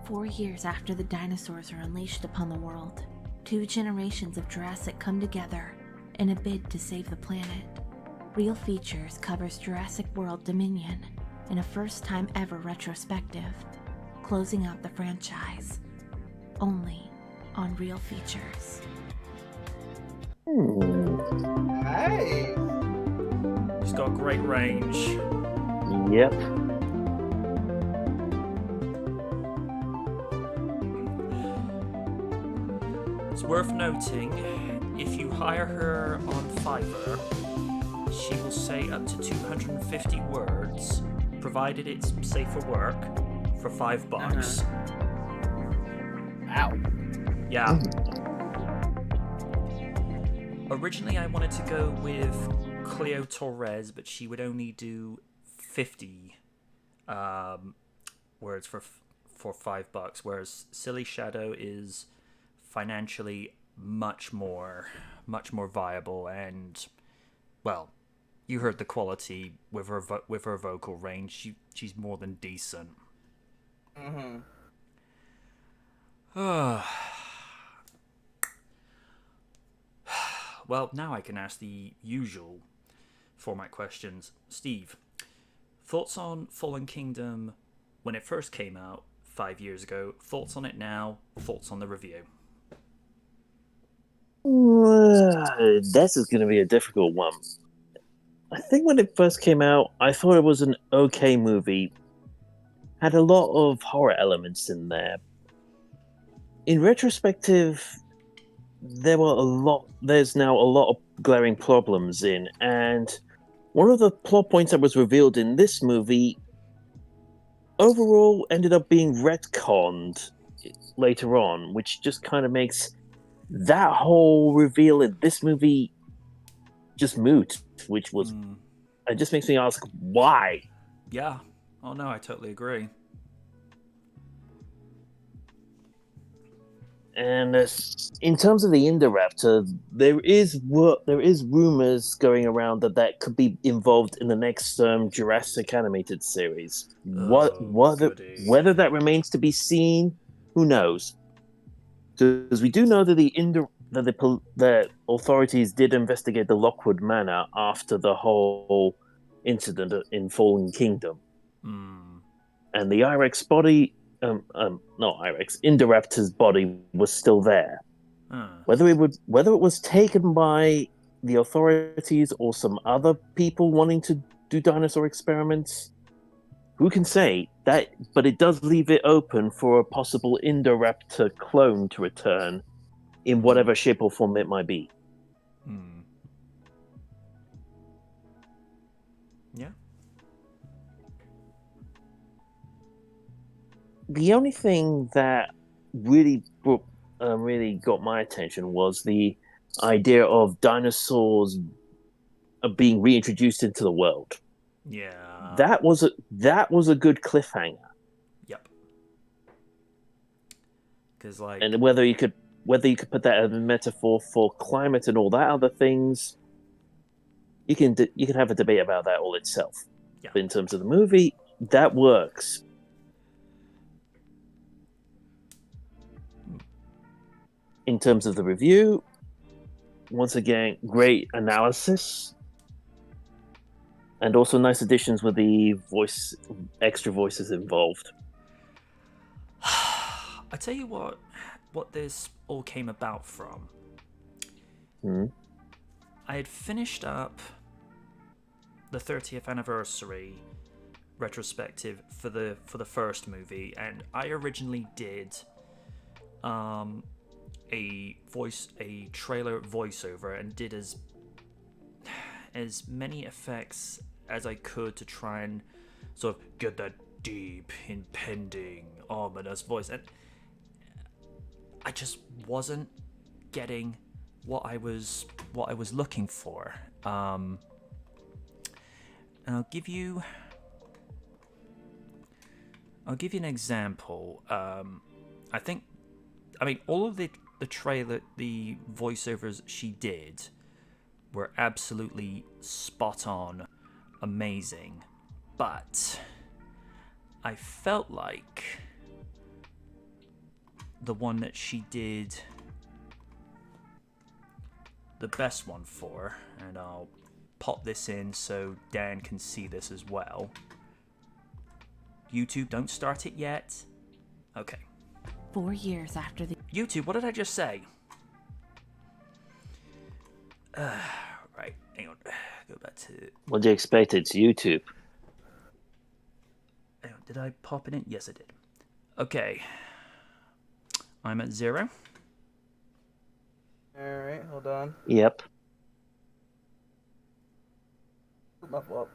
S16: 4 years after the dinosaurs are unleashed upon the world, 2 generations of Jurassic come together in a bid to save the planet. Real Features covers Jurassic World Dominion in a first-time ever retrospective, closing out the franchise, only on Real Features.
S3: Hey.
S1: He's got great range.
S2: Yep.
S1: It's worth noting, if you hire her on Fiverr, she will say up to 250 words, provided it's safe for work, for $5.
S3: Wow.
S1: Yeah. Originally, I wanted to go with Cleo Torres, but she would only do 50 words for $5, whereas Silly Shadow is financially much more viable, and well, you heard the quality with her vocal range. She's more than decent. Well, now I can ask the usual format questions. Steve, thoughts on Fallen Kingdom when it first came out 5 years ago? Thoughts on it now? Thoughts on the review?
S2: This is going to be a difficult one. I think when it first came out, I thought it was an okay movie. Had a lot of horror elements in there. In retrospective, there's now a lot of glaring problems in, and one of the plot points that was revealed in this movie overall ended up being retconned later on, which just kind of makes that whole reveal in this movie just moot, which was it just makes me ask why.
S1: Yeah. Oh no, I totally agree.
S2: And in terms of the Indoraptor, there is rumors going around that could be involved in the next Jurassic animated series. Whether that remains to be seen, who knows? Because we do know that the authorities did investigate the Lockwood Manor after the whole incident in Fallen Kingdom, and the I-Rex body. Not I-Rex. Indoraptor's body was still there. Whether it was taken by the authorities or some other people wanting to do dinosaur experiments, who can say that? But it does leave it open for a possible Indoraptor clone to return, in whatever shape or form it might be.
S1: Yeah.
S2: The only thing that really got my attention was the idea of dinosaurs being reintroduced into the world.
S1: Yeah.
S2: That was a good cliffhanger.
S1: Yep. Because
S2: and whether you could put that as a metaphor for climate and all that other things, you can have a debate about that all itself.
S1: Yeah.
S2: But in terms of the movie, that works. In terms of the review, once again, great analysis, and also nice additions with the extra voices involved.
S1: I tell you what this all came about from. I had finished up the 30th anniversary retrospective for the first movie, and I originally did a trailer voiceover and did as many effects as I could to try and sort of get that deep, impending, ominous voice, and I just wasn't getting what I was looking for. And I'll give you an example. I mean, all of the trailer, the voiceovers she did were absolutely spot on, amazing, but I felt like the one that she did the best one for, and I'll pop this in so Dan can see this as well. YouTube, don't start it yet. Okay.
S16: 4 years after the
S1: YouTube, what did I just say? Right, hang on. Go back to...
S2: What do you expect? It's YouTube.
S1: Hang on, did I pop it in? Yes, I did. Okay. I'm at 0.
S3: Alright, hold on.
S2: Yep.
S3: My fault.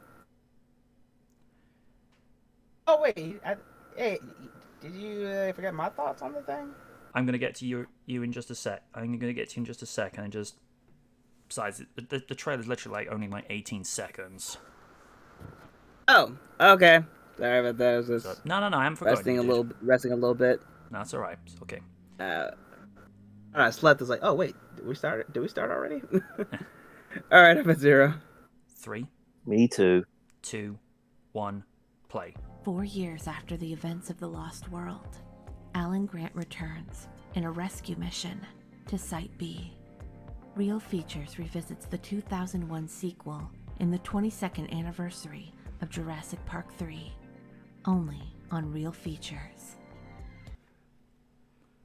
S3: Oh, wait. Hey, did you forget my thoughts on the thing?
S1: I'm going to get to you in just a sec. I'm going to get to you in just a sec, and just... Besides, the trailer's literally like only like 18 seconds.
S3: Oh, okay. Sorry about that. I was just
S1: No, I haven't forgotten.
S3: Resting a little bit.
S1: No, that's all right. It's okay.
S3: I slept. I was like, oh wait, did we start already? All right, I'm at 0.
S1: 3.
S2: Me too.
S1: 2, 1, play.
S16: 4 years after the events of The Lost World, Alan Grant returns in a rescue mission to Site B. Real Features revisits the 2001 sequel in the 22nd anniversary of Jurassic Park 3, only on Real Features.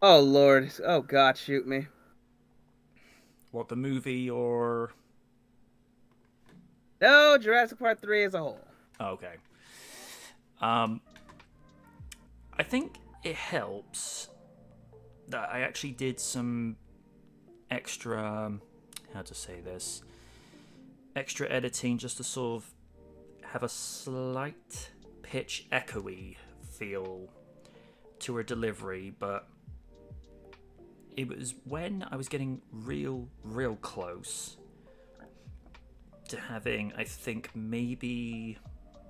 S3: Oh Lord! Oh God! Shoot me!
S1: What, the movie or?
S3: No, Jurassic Park 3 as a whole.
S1: Okay. I think it helps that I actually did some extra, how to say this, extra editing just to sort of have a slight pitch echoey feel to her delivery, but it was when I was getting real close to having, I think, maybe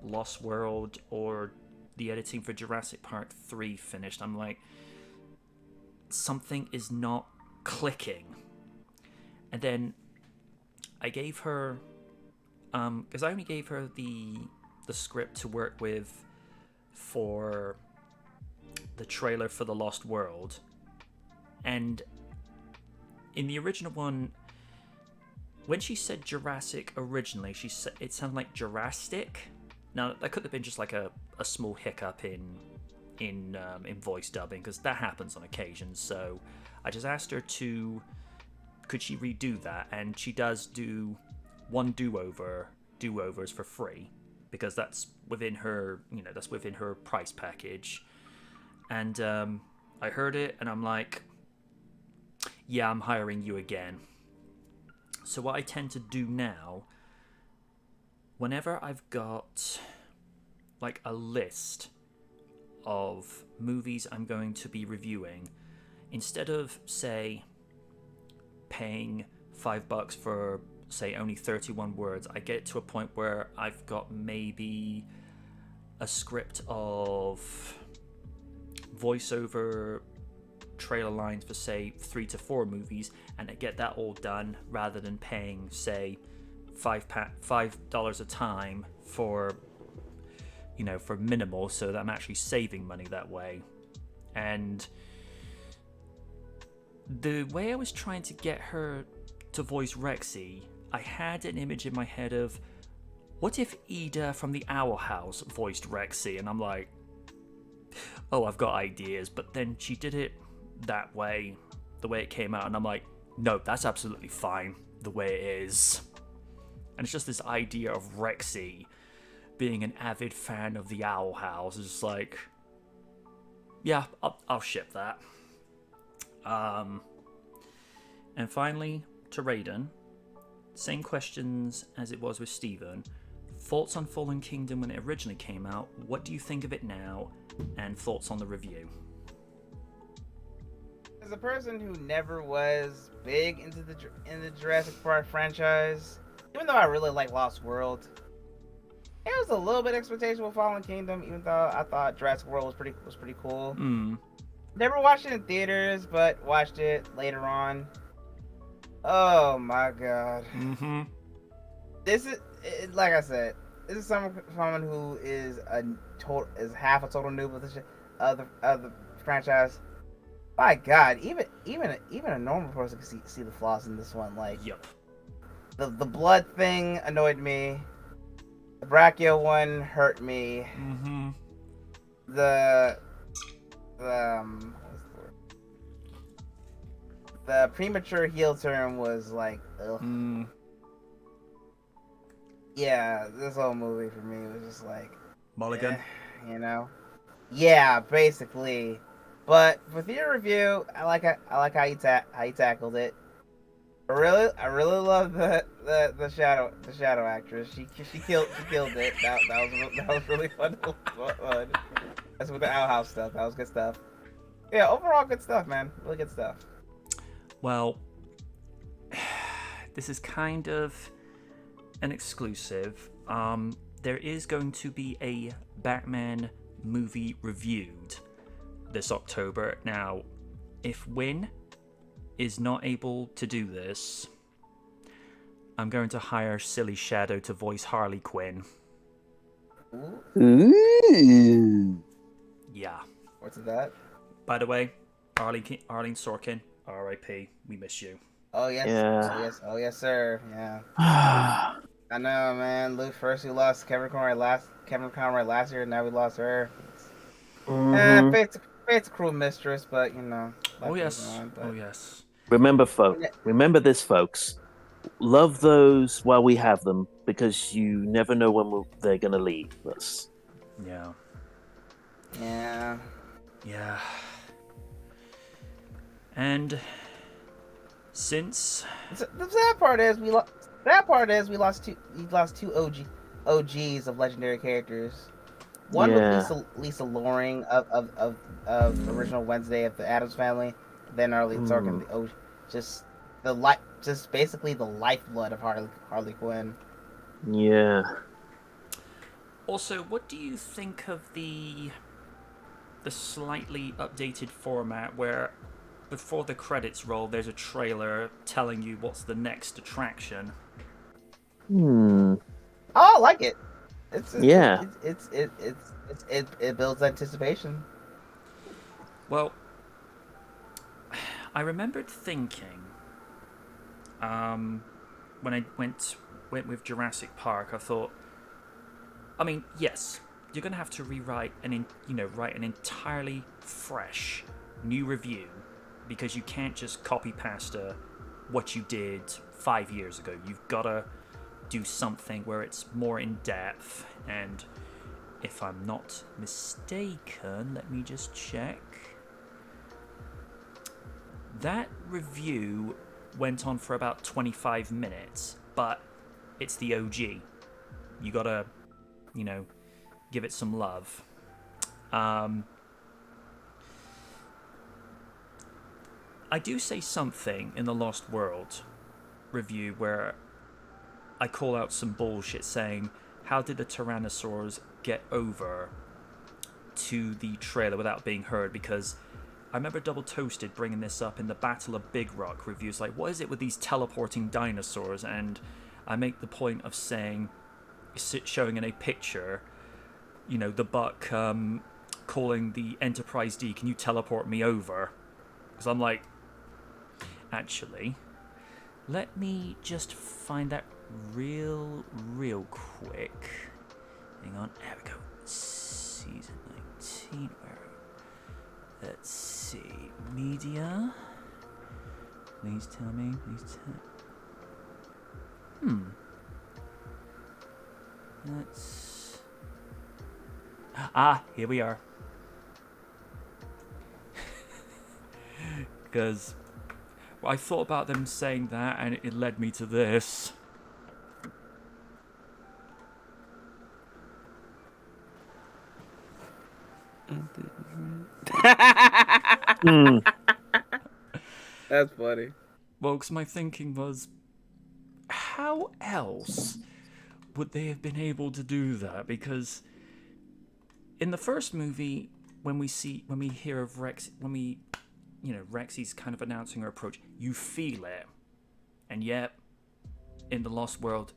S1: Lost World or the editing for Jurassic Park 3 finished. I'm like, something is not clicking. And then I gave her, because I only gave her the script to work with for the trailer for The Lost World. And in the original one, when she said Jurassic originally, she said it sounded like Jurassic. Now that could have been just like a small hiccup in voice dubbing, because that happens on occasion. So I just asked her could she redo that, and she does do one do-overs for free, because that's within her price package. And I heard it and I'm like, yeah, I'm hiring you again. So what I tend to do now, whenever I've got like a list of movies I'm going to be reviewing, instead of, say, paying $5 for, say, only 31 words, I get to a point where I've got maybe a script of voiceover trailer lines for, say, 3 to 4 movies, and I get that all done rather than paying, say, $5 a time for, for minimal, so that I'm actually saving money that way. And the way I was trying to get her to voice Rexy, I had an image in my head of, what if Ida from the Owl House voiced Rexy? And I'm like, oh, I've got ideas. But then she did it that way, the way it came out, and I'm like, no, that's absolutely fine the way it is. And it's just this idea of Rexy being an avid fan of the Owl House. It's just like, yeah, I'll ship that. And finally, to Raiden, same questions as it was with Steven. thoughts on Fallen Kingdom when it originally came out, what do you think of it now, and thoughts on the review?
S3: As a person who never was big into the Jurassic Park franchise, even though I really like Lost World, there was a little bit of expectation with Fallen Kingdom, even though I thought Jurassic World was pretty cool. Never watched it in theaters, but watched it later on. Oh my god. This is, like I said, this is someone who is half a total noob of the franchise. My god, even a normal person can see the flaws in this one. Like, the blood thing annoyed me. The Brachio one hurt me. The premature heel turn was like, ugh. Yeah, this whole movie for me was just like
S1: Mulligan.
S3: You know? Yeah, basically. But for theater review, I like how you tackled it. I really love the shadow actress. She killed it. That was really fun. That's with the outhouse stuff. That was good stuff. Yeah, overall good stuff, man. Really good stuff.
S1: Well, this is kind of an exclusive. There is going to be a Batman movie reviewed this October. Now, if Win is not able to do this, I'm going to hire Silly Shadow to voice Harley Quinn.
S2: Ooh.
S1: Yeah.
S3: What's that?
S1: By the way, Arlene Sorkin, R.I.P. We miss you.
S3: Oh yes.
S2: Yeah.
S3: Oh yes, sir. Yeah. I know, man. First we lost Kevin Conroy last year, now we lost her. Fate's a cruel mistress, but you know.
S1: Oh yes.
S2: Remember this, folks. Love those while we have them, because you never know when they're gonna leave us.
S1: Yeah. And since
S3: the sad part is we lost two OGs of legendary characters. One was Lisa Loring of original Wednesday of the Addams Family, then Arlene Sorkin, just basically the lifeblood of Harley Quinn.
S2: Yeah.
S1: Also, what do you think of the slightly updated format where before the credits roll there's a trailer telling you what's the next attraction?
S3: Oh, I like it. It builds anticipation.
S1: Well, I remembered thinking when I went with Jurassic Park, I thought, I mean, yes, you're gonna have to write an entirely fresh new review, because you can't just copy pasta what you did 5 years ago. You've gotta do something where it's more in depth. And if I'm not mistaken, let me just check. That review went on for about 25 minutes, but it's the OG. You gotta, give it some love. I do say something in the Lost World review where I call out some bullshit saying, how did the Tyrannosaurs get over to the trailer without being heard? Because I remember Double Toasted bringing this up in the Battle of Big Rock reviews, like, what is it with these teleporting dinosaurs? And I make the point of saying, showing in a picture, the Buck calling the Enterprise D, can you teleport me over? Because I'm like, actually, let me just find that real quick. Hang on, there we go. Season 19. Let's see. Media. Please tell me. Let's. Here we are. Because I thought about them saying that, and it led me to this.
S3: That's funny.
S1: Well, 'cause my thinking was, how else would they have been able to do that? Because in the first movie, when we hear of Rex, Rexy's kind of announcing her approach, you feel it. And yet, in the Lost World,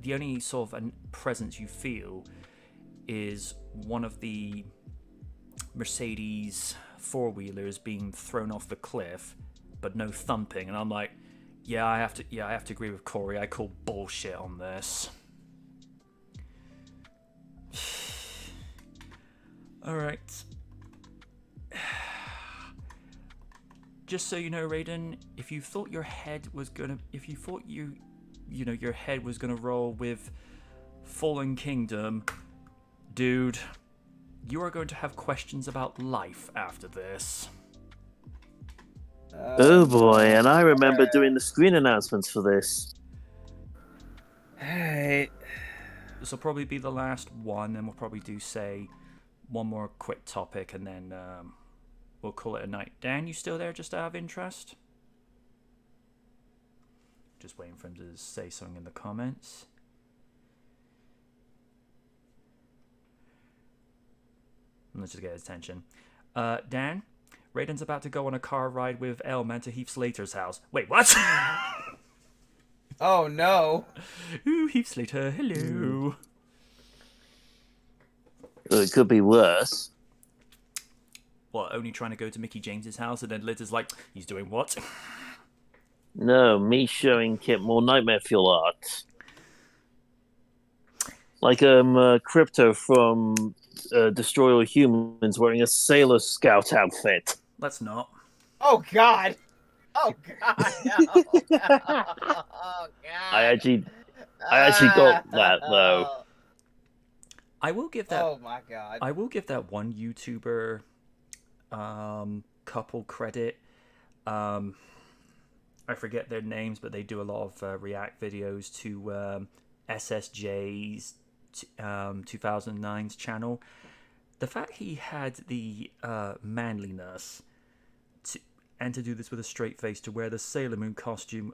S1: the only sort of presence you feel is one of the Mercedes four-wheelers being thrown off the cliff, but no thumping. And I'm like, I have to agree with Corey. I call bullshit on this. All right. Just so you know, Raiden, if you thought your head was gonna roll with Fallen Kingdom, dude, you are going to have questions about life after this.
S2: Oh boy, and I remember doing the screen announcements for this.
S3: Hey.
S1: This will probably be the last one, and we'll probably do, say, one more quick topic, and then we'll call it a night. Dan, you still there just out of interest? Just waiting for him to say something in the comments. Let's just get his attention. Dan, Raiden's about to go on a car ride with Elman to Heath Slater's house. Wait, what?
S3: Oh, no.
S1: Ooh, Heath Slater, hello.
S2: Well, it could be worse.
S1: What, only trying to go to Mickey James's house, and then Liz is like, he's doing what?
S2: No, me showing Kit more Nightmare Fuel art. Like Crypto from Destroy All Humans wearing a Sailor Scout outfit.
S1: Let's not.
S3: Oh, God. Oh, God. No. Oh, God.
S2: I actually got that, though.
S1: I will give that.
S3: Oh, my God.
S1: I will give that one YouTuber couple credit. I forget their names, but they do a lot of react videos to SSJ's 2009's channel. The fact he had the manliness to do this with a straight face, to wear the Sailor Moon costume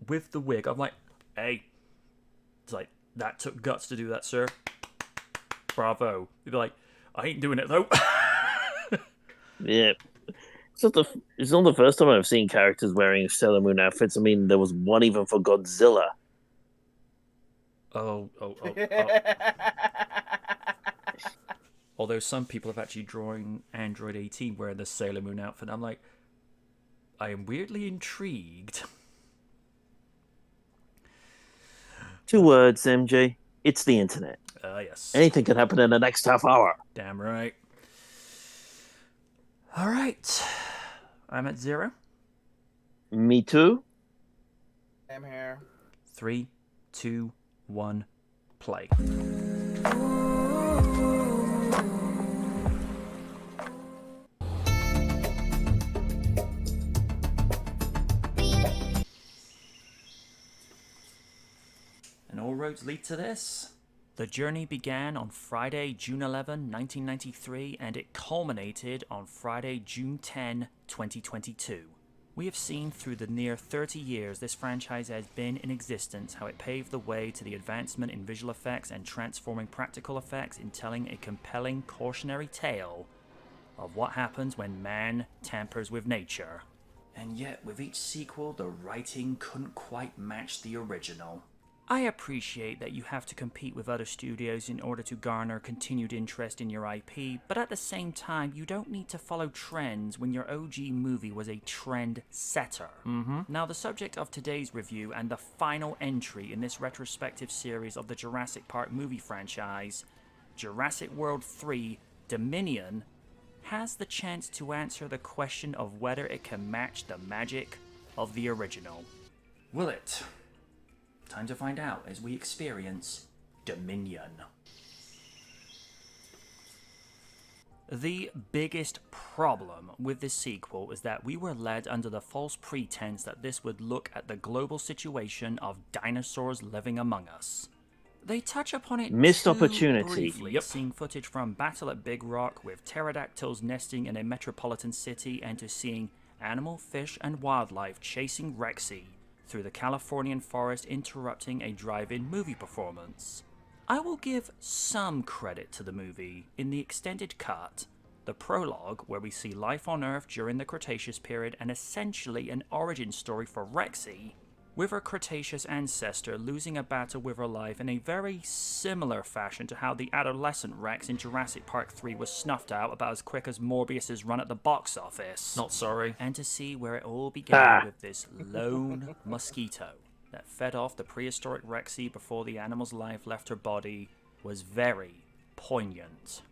S1: with the wig, I'm like, hey, it's like, that took guts to do that, sir. Bravo. You'd be like, I ain't doing it though.
S2: Yeah. It's not the first time I've seen characters wearing Sailor Moon outfits. I mean, there was one even for Godzilla.
S1: Oh. Although some people have actually drawn Android 18 wearing the Sailor Moon outfit. I'm like, I am weirdly intrigued.
S2: 2 words, MJ. It's the internet.
S1: Yes.
S2: Anything can happen in the next half hour.
S1: Damn right. All right. I'm at 0.
S2: Me too.
S3: I'm here.
S1: 3, 2, 1, play. And all roads lead to this. The journey began on Friday, June 11, 1993, and it culminated on Friday, June 10, 2022. We have seen through the near 30 years this franchise has been in existence how it paved the way to the advancement in visual effects and transforming practical effects in telling a compelling cautionary tale of what happens when man tampers with nature. And yet, with each sequel, the writing couldn't quite match the original. I appreciate that you have to compete with other studios in order to garner continued interest in your IP, but at the same time, you don't need to follow trends when your OG movie was a trend setter. Now, the subject of today's review and the final entry in this retrospective series of the Jurassic Park movie franchise, Jurassic World 3 Dominion, has the chance to answer the question of whether it can match the magic of the original. Will it? Time to find out as we experience Dominion. The biggest problem with this sequel is that we were led under the false pretense that this would look at the global situation of dinosaurs living among us. They touch upon it
S2: Missed
S1: too
S2: opportunity.
S1: briefly, seeing footage from Battle at Big Rock with pterodactyls nesting in a metropolitan city, and to seeing animal, fish, and wildlife chasing Rexy through the Californian forest, interrupting a drive-in movie performance. I will give some credit to the movie. In the extended cut, the prologue, where we see life on Earth during the Cretaceous period and essentially an origin story for Rexy, with her Cretaceous ancestor losing a battle with her life in a very similar fashion to how the adolescent Rex in Jurassic Park 3 was snuffed out about as quick as Morbius's run at the box office.
S17: Not sorry.
S1: And to see where it all began with this lone mosquito that fed off the prehistoric Rexy before the animal's life left her body was very poignant.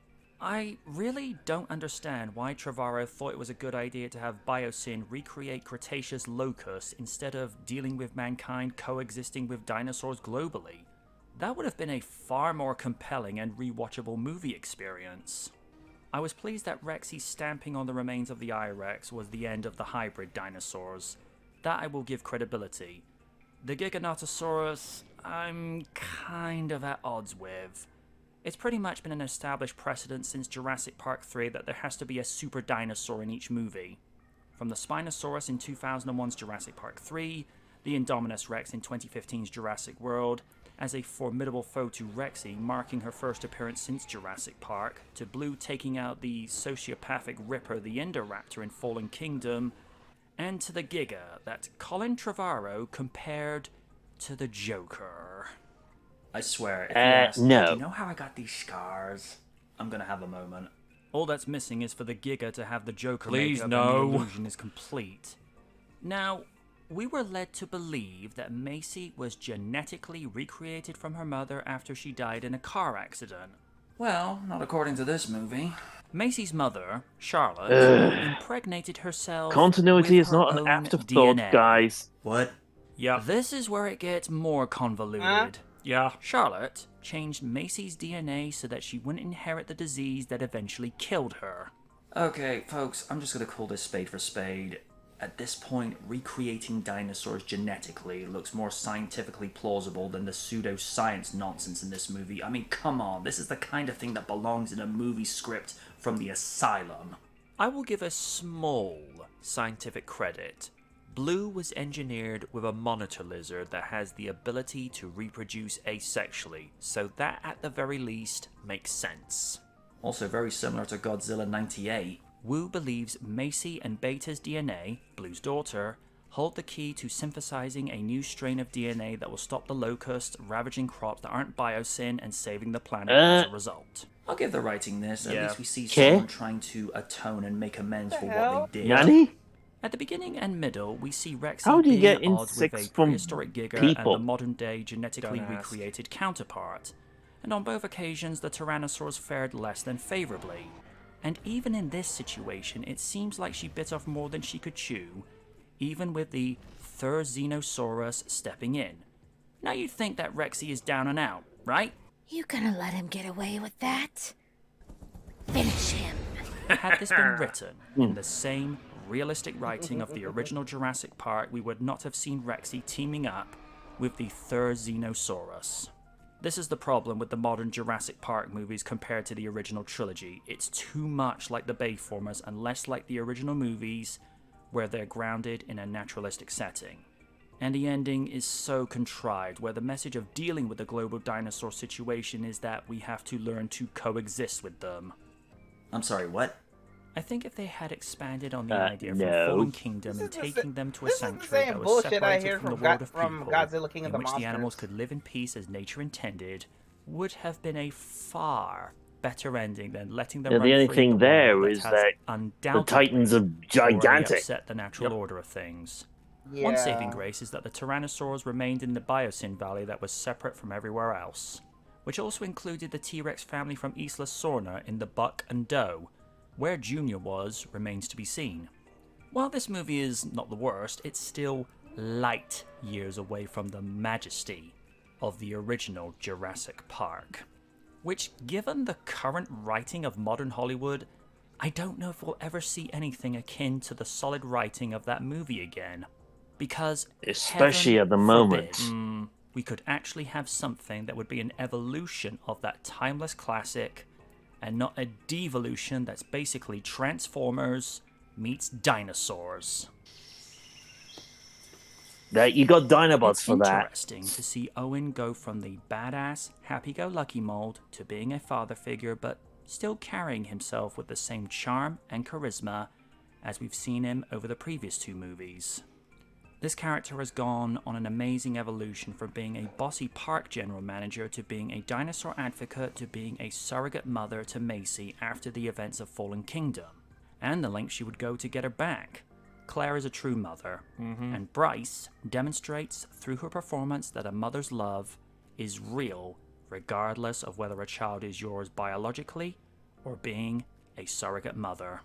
S1: I really don't understand why Trevorrow thought it was a good idea to have Biosyn recreate Cretaceous locusts instead of dealing with mankind coexisting with dinosaurs globally. That would have been a far more compelling and rewatchable movie experience. I was pleased that Rexy stamping on the remains of the I-Rex was the end of the hybrid dinosaurs. That I will give credibility. The Giganotosaurus, I'm kind of at odds with. It's pretty much been an established precedent since Jurassic Park 3 that there has to be a super dinosaur in each movie. From the Spinosaurus in 2001's Jurassic Park 3, the Indominus Rex in 2015's Jurassic World, as a formidable foe to Rexy, marking her first appearance since Jurassic Park, to Blue taking out the sociopathic Ripper the Indoraptor in Fallen Kingdom, and to the Giga that Colin Trevorrow compared to the Joker. I swear, if you ask,
S2: no.
S1: do you know how I got these scars? I'm gonna have a moment. All that's missing is for the Giga to have the Joker
S17: Please,
S1: makeup
S17: no.
S1: and the illusion is complete. Now, we were led to believe that Macy was genetically recreated from her mother after she died in a car accident.
S17: Well, not according to this movie.
S1: Macy's mother, Charlotte, impregnated herself.
S2: Continuity
S1: with
S2: is
S1: her
S2: not an
S1: own
S2: afterthought,
S1: DNA.
S2: guys.
S17: What?
S1: Yeah. This is where it gets more convoluted. Yeah. Charlotte changed Macy's DNA so that she wouldn't inherit the disease that eventually killed her.
S17: Okay, folks, I'm just gonna call this spade for spade. At this point, recreating dinosaurs genetically looks more scientifically plausible than the pseudo-science nonsense in this movie. I mean, come on, this is the kind of thing that belongs in a movie script from the asylum.
S1: I will give a small scientific credit. Blue was engineered with a monitor lizard that has the ability to reproduce asexually, so that at the very least makes sense.
S17: Also very similar to Godzilla 98.
S1: Wu believes Macy and Beta's DNA, Blue's daughter, hold the key to synthesizing a new strain of DNA that will stop the locusts ravaging crops that aren't Biosyn and saving the planet as a result.
S17: I'll give the writing this. At least we see
S2: Okay.
S17: someone trying to atone and make amends for what they did.
S2: Nani?
S1: At the beginning and middle, we see Rexy
S2: How do you
S1: being
S2: get
S1: at odds with
S2: insects
S1: a
S2: from
S1: prehistoric Giga
S2: people?
S1: and the modern-day genetically
S17: Don't ask.
S1: recreated counterpart. And on both occasions, the Tyrannosaurs fared less than favorably. And even in this situation, it seems like she bit off more than she could chew, even with the Therizinosaurus stepping in. Now you'd think that Rexy is down and out, right?
S8: You gonna let him get away with that? Finish him.
S1: Had this been written in the same realistic writing of the original Jurassic Park, we would not have seen Rexy teaming up with the Therizinosaurus. This is the problem with the modern Jurassic Park movies compared to the original trilogy. It's too much like the Bayformers and less like the original movies, where they're grounded in a naturalistic setting. And the ending is so contrived, where the message of dealing with the global dinosaur situation is that we have to learn to coexist with them.
S17: I'm sorry, what?
S1: I think if they had expanded on the idea from
S2: no.
S1: Fallen Kingdom and taking them to a
S3: this is the
S1: sanctuary
S3: same
S1: that was
S3: bullshit I
S1: separated
S3: hear
S1: from the
S3: from
S1: world
S3: God-
S1: of
S3: from
S1: people,
S3: Godzilla King of
S1: in
S3: the
S1: which the animals
S3: Monsters.
S1: could live in peace as nature intended, would have been a far better ending than letting them
S2: Yeah,
S1: run
S2: the only
S1: free in
S2: thing
S1: the
S2: there
S1: world
S2: is
S1: has
S2: that the
S1: undoubtedly
S2: Titans are
S1: already
S2: gigantic.
S1: upset the natural order of things.
S3: Yeah.
S1: One saving grace is that the Tyrannosaurs remained in the Biosyn Valley that was separate from everywhere else, which also included the T-Rex family from Isla Sorna in the Buck and Doe. Where Junior was remains to be seen. While this movie is not the worst, it's still light years away from the majesty of the original Jurassic Park. Which, given the current writing of modern Hollywood, I don't know if we'll ever see anything akin to the solid writing of that movie again. Because
S2: Especially
S1: heaven
S2: at the moment.
S1: forbid, we could actually have something that would be an evolution of that timeless classic, and not a devolution that's basically Transformers meets dinosaurs.
S2: That you got Dinobots
S1: It's
S2: for that.
S1: interesting to see Owen go from the badass, happy-go-lucky mold to being a father figure, but still carrying himself with the same charm and charisma as we've seen him over the previous 2 movies. This character has gone on an amazing evolution from being a bossy park general manager to being a dinosaur advocate to being a surrogate mother to Macy after the events of Fallen Kingdom, and the length she would go to get her back. Claire is a true mother, and Bryce demonstrates through her performance that a mother's love is real, regardless of whether a child is yours biologically or being a surrogate mother.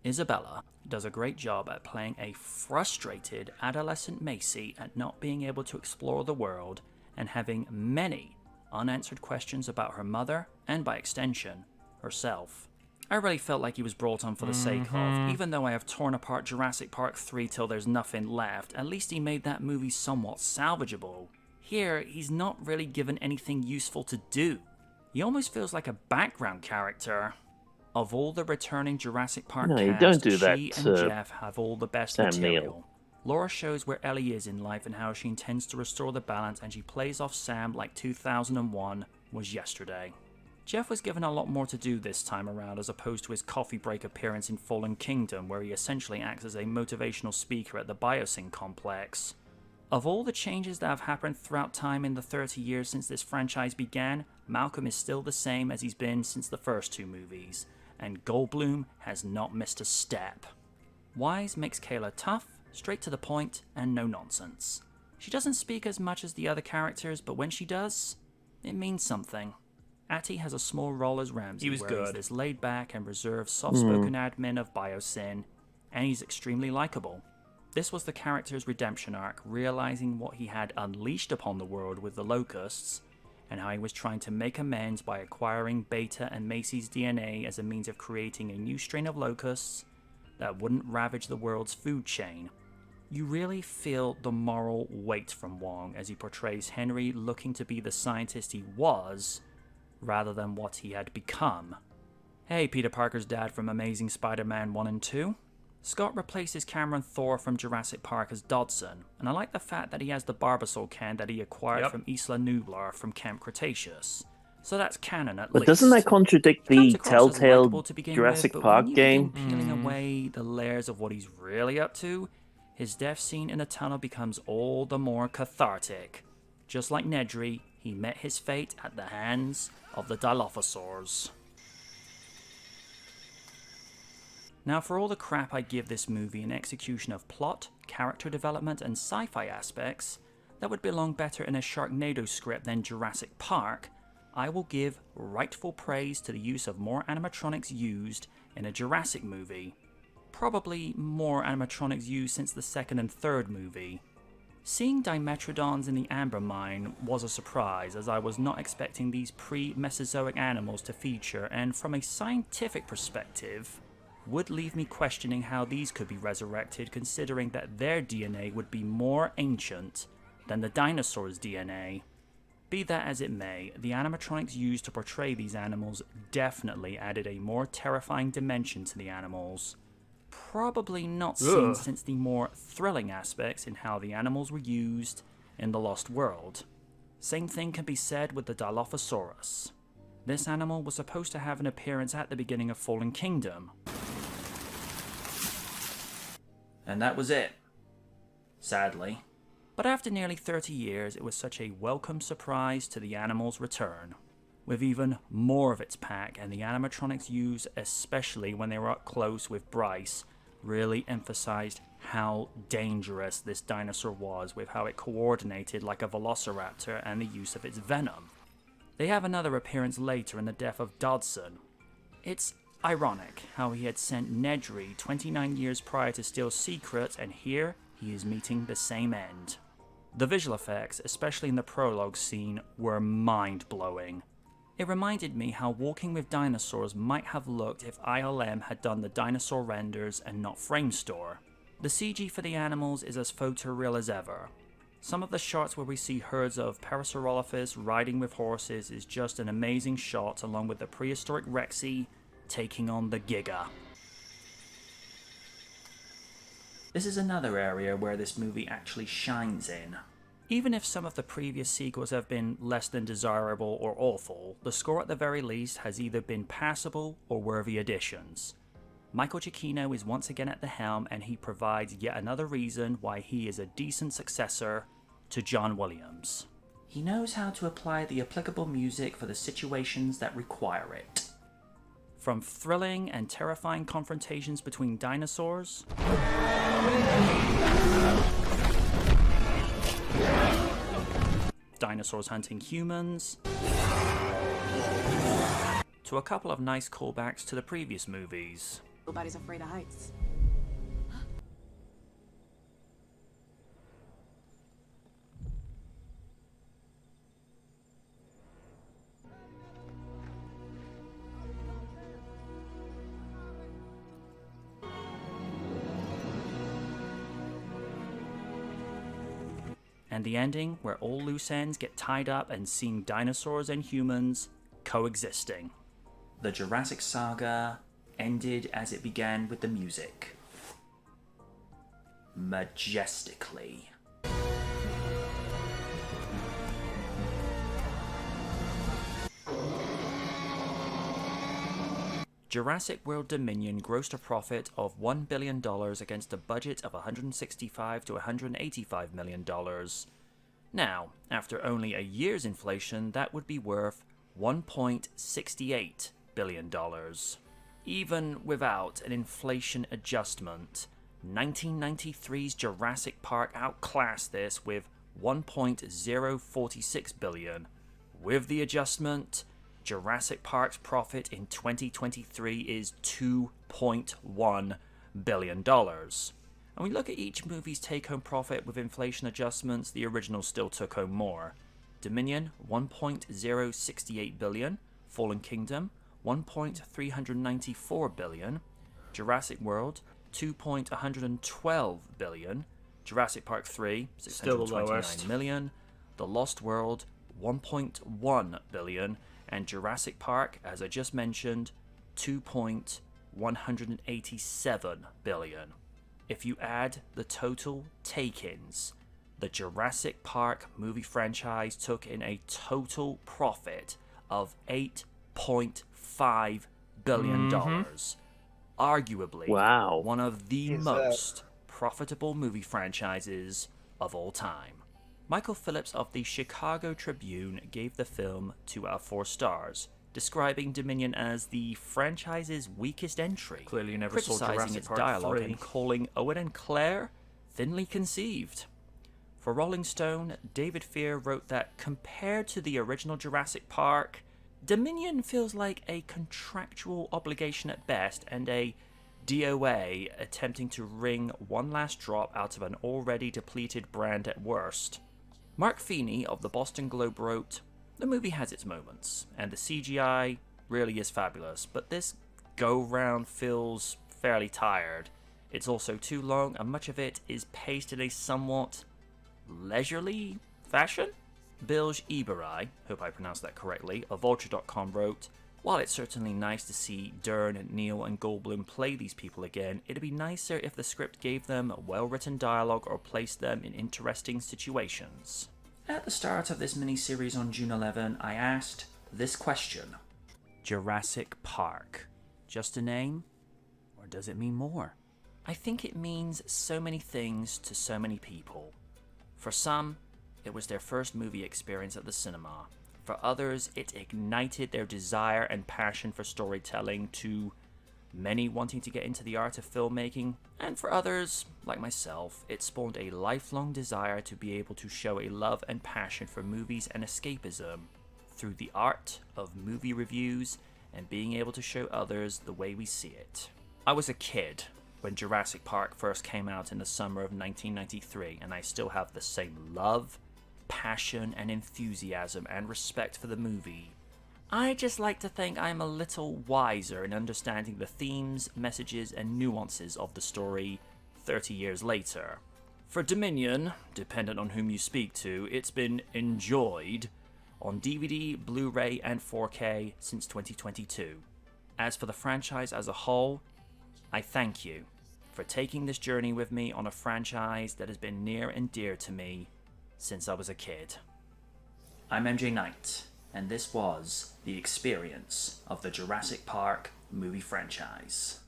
S1: Isabella does a great job at playing a frustrated adolescent Macy at not being able to explore the world and having many unanswered questions about her mother and, by extension, herself. I really felt like he was brought on for the sake of, even though I have torn apart Jurassic Park 3 till there's nothing left, at least he made that movie somewhat salvageable. Here, he's not really given anything useful to do. He almost feels like a background character. Of all the returning Jurassic Park
S2: No, you
S1: cast,
S2: don't do that
S1: she and
S2: to
S1: Jeff have all the best
S2: Sam
S1: material.
S2: Neill.
S1: Laura shows where Ellie is in life and how she intends to restore the balance, and she plays off Sam like 2001 was yesterday. Jeff was given a lot more to do this time around as opposed to his coffee break appearance in Fallen Kingdom, where he essentially acts as a motivational speaker at the Biosyn complex. Of all the changes that have happened throughout time in the 30 years since this franchise began, Malcolm is still the same as he's been since the first 2 movies, and Goldblum has not missed a step. Wise makes Kayla tough, straight to the point, and no nonsense. She doesn't speak as much as the other characters, but when she does, it means something. Atty has a small role as Ramsey,
S17: He was
S1: where he's
S17: good.
S1: this laid-back and reserved, soft-spoken admin of Biosyn, and he's extremely likable. This was the character's redemption arc, realizing what he had unleashed upon the world with the Locusts, and how he was trying to make amends by acquiring Beta and Macy's DNA as a means of creating a new strain of locusts that wouldn't ravage the world's food chain. You really feel the moral weight from Wong as he portrays Henry looking to be the scientist he was, rather than what he had become. Hey, Peter Parker's dad from Amazing Spider-Man 1 and 2. Scott replaces Cameron Thor from Jurassic Park as Dodson, and I like the fact that he has the Barbasol can that he acquired from Isla Nublar from Camp Cretaceous. So that's canon at
S2: But
S1: least.
S2: doesn't that contradict
S1: He comes
S2: the
S1: across as
S2: Telltale
S1: likable to begin
S2: Jurassic
S1: with, but
S2: Park
S1: when you
S2: game?
S1: begin peeling away the layers of what he's really up to, his death scene in the tunnel becomes all the more cathartic. Just like Nedry, he met his fate at the hands of the Dilophosaurs. Now, for all the crap I give this movie in execution of plot, character development, and sci-fi aspects that would belong better in a Sharknado script than Jurassic Park, I will give rightful praise to the use of more animatronics used in a Jurassic movie. Probably more animatronics used since the second and third movie. Seeing Dimetrodons in the Amber Mine was a surprise, as I was not expecting these pre-Mesozoic animals to feature, and from a scientific perspective, would leave me questioning how these could be resurrected, considering that their DNA would be more ancient than the dinosaurs' DNA. Be that as it may, the animatronics used to portray these animals definitely added a more terrifying dimension to the animals. Probably not seen since the more thrilling aspects in how the animals were used in The Lost World. Same thing can be said with the Dilophosaurus. This animal was supposed to have an appearance at the beginning of Fallen Kingdom.
S17: And that was it. Sadly.
S1: But after nearly 30 years, it was such a welcome surprise to the animal's return, with even more of its pack, and the animatronics used, especially when they were up close with Bryce, really emphasized how dangerous this dinosaur was, with how it coordinated like a velociraptor and the use of its venom. They have another appearance later in the death of Dodson. It's ironic how he had sent Nedry 29 years prior to steal secrets, and here he is meeting the same end. The visual effects, especially in the prologue scene, were mind-blowing. It reminded me how Walking with Dinosaurs might have looked if ILM had done the dinosaur renders and not Framestore. The CG for the animals is as photoreal as ever. Some of the shots where we see herds of Parasaurolophus riding with horses is just an amazing shot, along with the prehistoric Rexy taking on the Giga.
S17: This is another area where this movie actually shines in.
S1: Even if some of the previous sequels have been less than desirable or awful, the score at the very least has either been passable or worthy additions. Michael Giacchino is once again at the helm, and he provides yet another reason why he is a decent successor to John Williams.
S17: He knows how to apply the applicable music for the situations that require it.
S1: From thrilling and terrifying confrontations between dinosaurs, dinosaurs hunting humans, to a couple of nice callbacks to the previous movies.
S18: Nobody's afraid of heights.
S1: And the ending where all loose ends get tied up and seeing dinosaurs and humans coexisting.
S17: The Jurassic Saga ended as it began with the music. Majestically.
S1: Jurassic World Dominion grossed a profit of $1 billion against a budget of $165 to $185 million. Now, after only a year's inflation, that would be worth $1.68 billion. Even without an inflation adjustment, 1993's Jurassic Park outclassed this with $1.046 billion. With the adjustment, Jurassic Park's profit in 2023 is $2.1 billion. And we look at each movie's take-home profit with inflation adjustments, the original still took home more. Dominion, $1.068 billion. Fallen Kingdom, $1.394 billion. Jurassic World, $2.112 billion. Jurassic Park 3, $629 million. The Lost World, $1.1 billion. And Jurassic Park, as I just mentioned, $2.187 billion. If you add the total take-ins, the Jurassic Park movie franchise took in a total profit of $8.5 billion. Arguably, one of the most profitable movie franchises of all time. Michael Phillips of the Chicago Tribune gave the film 2 out of 4 stars, describing Dominion as the franchise's weakest entry, Clearly you never saw criticizing Jurassic its Park dialogue 3. and calling Owen and Claire thinly conceived. For Rolling Stone, David Fear wrote that compared to the original Jurassic Park, Dominion feels like a contractual obligation at best and a DOA attempting to wring one last drop out of an already depleted brand at worst. Mark Feeney of the Boston Globe wrote, "The movie has its moments, and the CGI really is fabulous, but this go-round feels fairly tired. It's also too long, and much of it is paced in a somewhat leisurely fashion?" Bilge Eberai, hope I pronounced that correctly, of Vulture.com wrote, "While it's certainly nice to see Dern, Neal, and Goldblum play these people again, it'd be nicer if the script gave them well-written dialogue or placed them in interesting situations."
S17: At the start of this miniseries on June 11, I asked this question.
S1: Jurassic Park. Just a name? Or does it mean more? I think it means so many things to so many people. For some, it was their first movie experience at the cinema. For others, it ignited their desire and passion for storytelling, to many wanting to get into the art of filmmaking, and for others, like myself, it spawned a lifelong desire to be able to show a love and passion for movies and escapism through the art of movie reviews and being able to show others the way we see it. I was a kid when Jurassic Park first came out in the summer of 1993, and I still have the same love, passion, and enthusiasm and respect for the movie. I just like to think I'm a little wiser in understanding the themes, messages, and nuances of the story 30 years later. For Dominion, dependent on whom you speak to, it's been enjoyed on DVD, Blu-ray, and 4K since 2022. As for the franchise as a whole, I thank you for taking this journey with me on a franchise that has been near and dear to me since I was a kid. I'm MJ Knight, and this was the experience of the Jurassic Park movie franchise.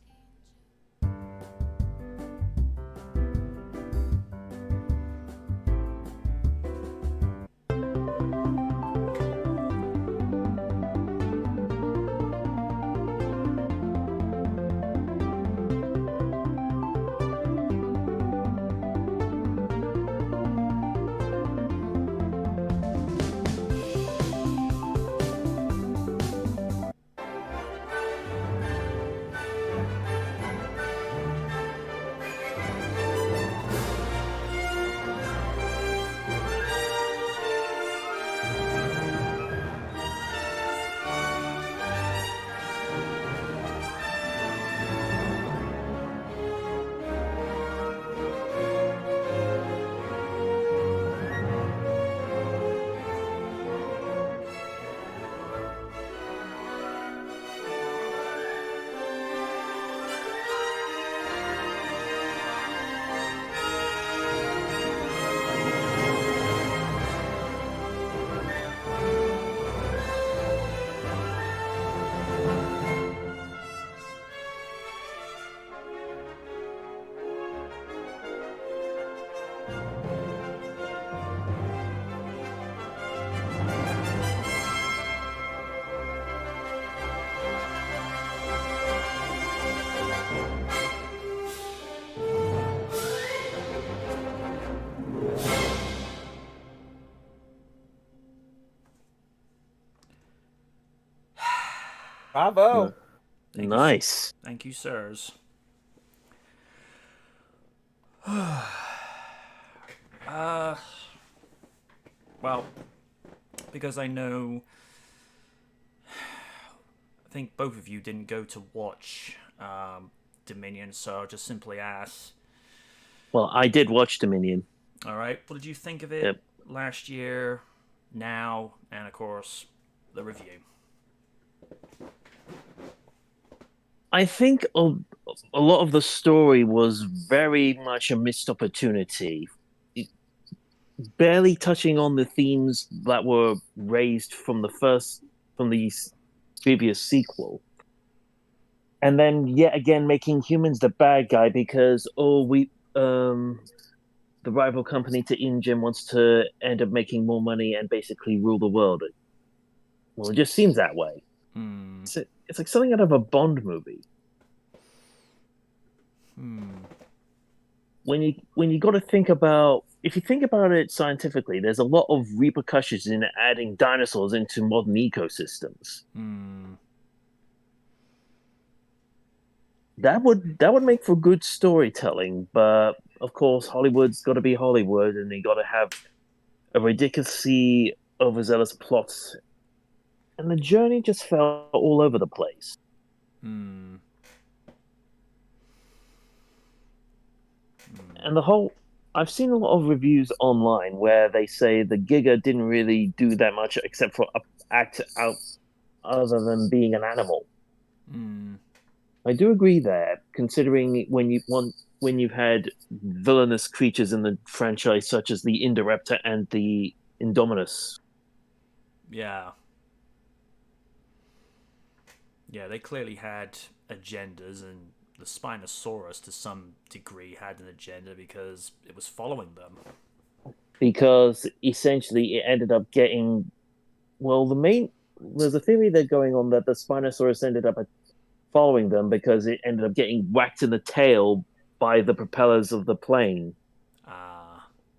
S3: Bravo.
S2: Nice.
S1: Thank you, sirs. Well, because I know, I think both of you didn't go to watch Dominion, so I'll just simply ask.
S2: Well, I did watch Dominion.
S1: All right, what did you think of it last year, now, and of course, the review?
S2: I think a lot of the story was very much a missed opportunity, barely touching on the themes that were raised from the previous sequel, and then yet again making humans the bad guy because the rival company to InGen wants to end up making more money and basically rule the world. Well, it just seems that way. It's like something out of a Bond movie. When you got to think about, if you think about it scientifically, there's a lot of repercussions in adding dinosaurs into modern ecosystems. That would make for good storytelling, but of course Hollywood's got to be Hollywood, and they got to have a ridiculously overzealous plot, and the journey just fell all over the place. And I've seen a lot of reviews online where they say the Giga didn't really do that much except for act out other than being an animal. I do agree there, considering when you've had villainous creatures in the franchise such as the Indoraptor and the Indominus.
S1: Yeah, they clearly had agendas, and the Spinosaurus to some degree had an agenda because it was following them.
S2: Because essentially it ended up getting, there's a theory that's going on that the Spinosaurus ended up following them because it ended up getting whacked in the tail by the propellers of the plane.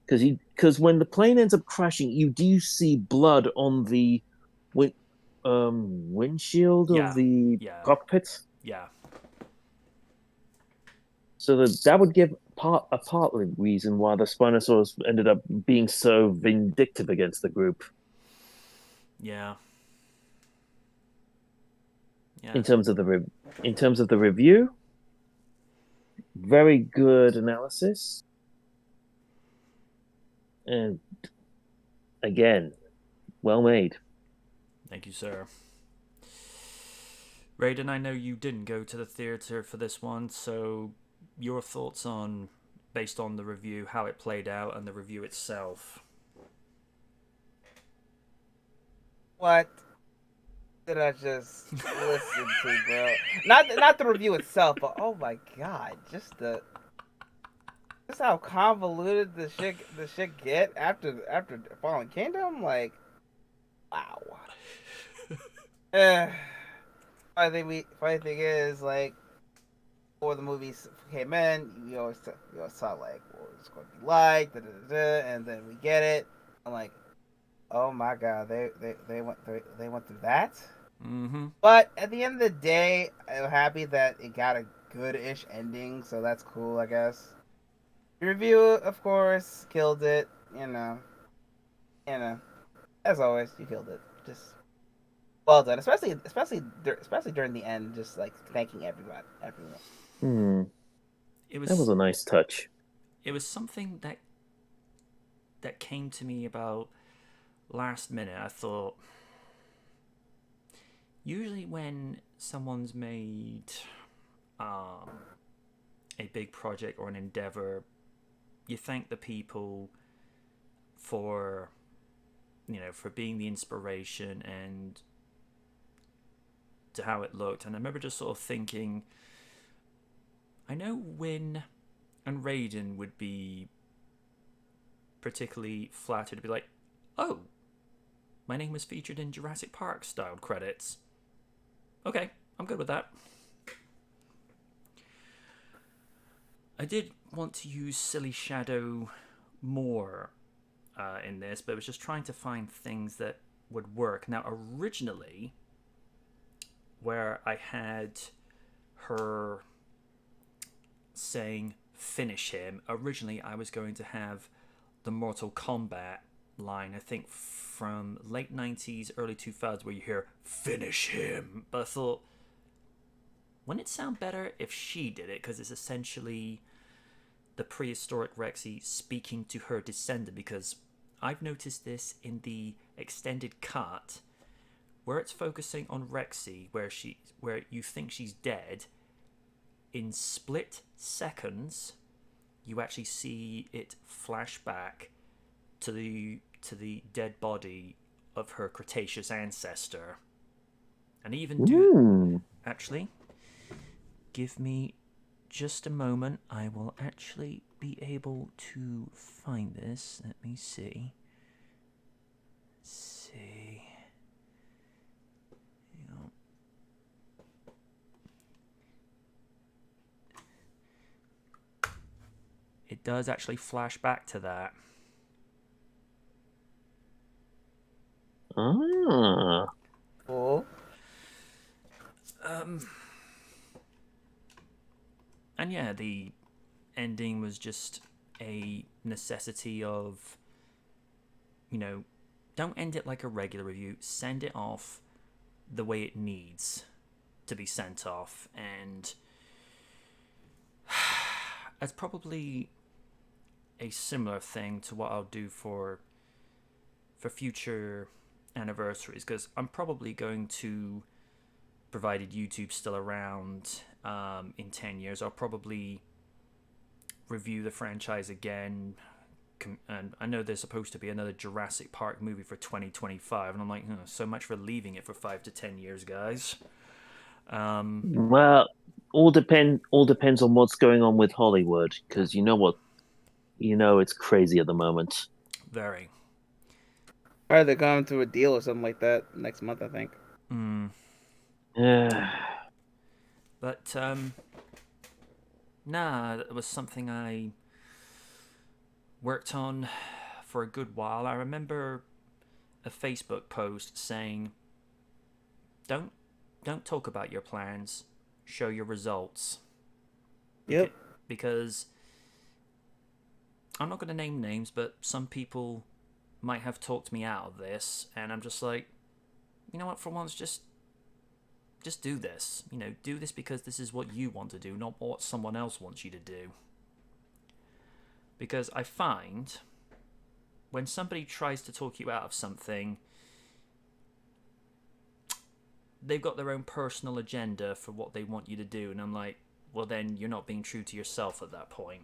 S2: Because when the plane ends up crashing, you do see blood on the windshield of the cockpit.
S1: Yeah.
S2: So that would give a partly reason why the Spinosaurus ended up being so vindictive against the group.
S1: Yeah.
S2: In terms of the review, very good analysis. And again, well made.
S1: Thank you, sir. Raiden, I know you didn't go to the theater for this one, so your thoughts on, based on the review, how it played out and the review itself.
S3: What did I just listen to, bro? Not the review itself, but oh my god, just how convoluted the shit get after Fallen Kingdom. Like, wow. Funny thing is, like, before the movies came in, you always saw like what it's going to be like, and then we get it. I'm like, oh my god, they went through that.
S1: Mm-hmm.
S3: But at the end of the day, I'm happy that it got a good-ish ending, so that's cool, I guess. The review, of course, killed it. You know, as always, you killed it. Just well done, especially during the end, just like thanking everyone.
S2: That was a nice touch.
S1: It was something that came to me about last minute. I thought, usually when someone's made a big project or an endeavor, you thank the people for being the inspiration and to how it looked. And I remember just sort of thinking, I know Wynn and Raiden would be particularly flattered to be like, oh, my name was featured in Jurassic Park styled credits. Okay, I'm good with that. I did want to use Silly Shadow more in this, but I was just trying to find things that would work. Now, originally, where I had her saying finish him, originally I was going to have the Mortal Kombat line, I think from late 90s, early 2000s, where you hear finish him. But I thought, wouldn't it sound better if she did it? Because it's essentially the prehistoric Rexy speaking to her descendant, because I've noticed this in the extended cut where it's focusing on Rexy, where you think she's dead. In split seconds, you actually see it flash back to the dead body of her Cretaceous ancestor, and even do actually. Give me just a moment. I will actually be able to find this. Let me see. It does actually flash back to that.
S2: Ah.
S3: Cool.
S1: And yeah, the ending was just a necessity of, don't end it like a regular review. Send it off the way it needs to be sent off. And that's probably a similar thing to what I'll do for future anniversaries, because I'm probably going to, provided YouTube's still around in 10 years, I'll probably review the franchise again. And I know there's supposed to be another Jurassic Park movie for 2025, and I'm like, so much for leaving it for 5 to 10 years, guys.
S2: Well, all depends on what's going on with Hollywood, because it's crazy at the moment.
S1: Very.
S3: Or they're going through a deal or something like that next month, I think.
S2: Yeah.
S1: But nah, it was something I worked on for a good while. I remember a Facebook post saying, don't talk about your plans, show your results.
S3: Yep.
S1: Because I'm not going to name names, but some people might have talked me out of this, and I'm just like, you know what, for once, just do this. Do this because this is what you want to do, not what someone else wants you to do. Because I find when somebody tries to talk you out of something, they've got their own personal agenda for what they want you to do, and I'm like, well, then you're not being true to yourself at that point.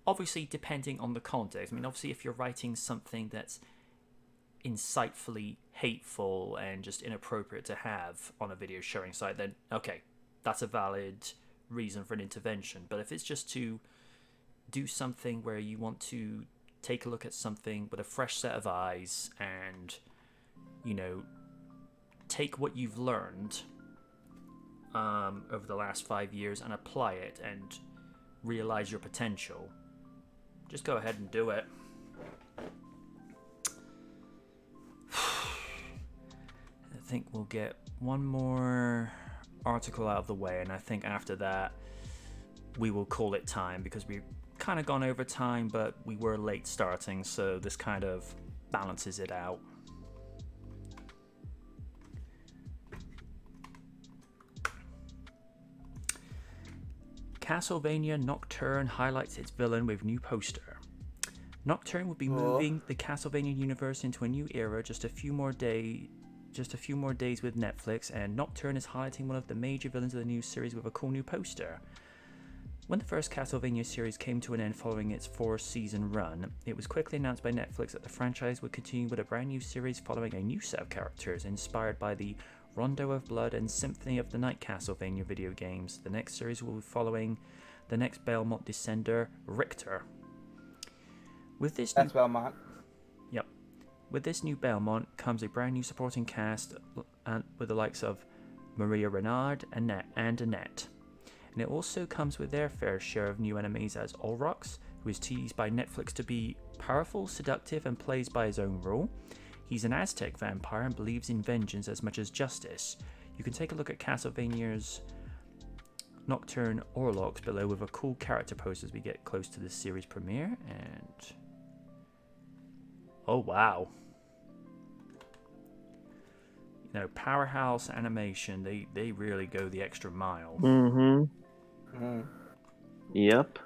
S1: Obviously, depending on the context. I mean, obviously, if you're writing something that's insightfully hateful and just inappropriate to have on a video sharing site, then okay, that's a valid reason for an intervention. But if it's just to do something where you want to take a look at something with a fresh set of eyes and, you know, take what you've learned over the last 5 years and apply it and realize your potential, just go ahead and do it. I think we'll get one more article out of the way, and I think after that we will call it time, because we've kind of gone over time, but we were late starting, so this kind of balances it out. Castlevania Nocturne highlights its villain with new poster. Nocturne will be moving the Castlevania universe into a new era just a few more days with Netflix, and Nocturne is highlighting one of the major villains of the new series with a cool new poster. When the first Castlevania series came to an end following its 4-season run, it was quickly announced by Netflix that the franchise would continue with a brand new series following a new set of characters inspired by the Rondo of Blood and Symphony of the Night Castlevania video games. The next series will be following the next Belmont descender, Richter.
S3: That's Belmont.
S1: Yep. With this new Belmont comes a brand new supporting cast with the likes of Maria Renard and Annette. And it also comes with their fair share of new enemies, as Olrox, who is teased by Netflix to be powerful, seductive, and plays by his own rule. He's an Aztec vampire and believes in vengeance as much as justice. You can take a look at Castlevania's Nocturne Orlocks below with a cool character poster as we get close to the series premiere. And oh wow, you know, Powerhouse Animation, they really go the extra mile.
S2: Yep.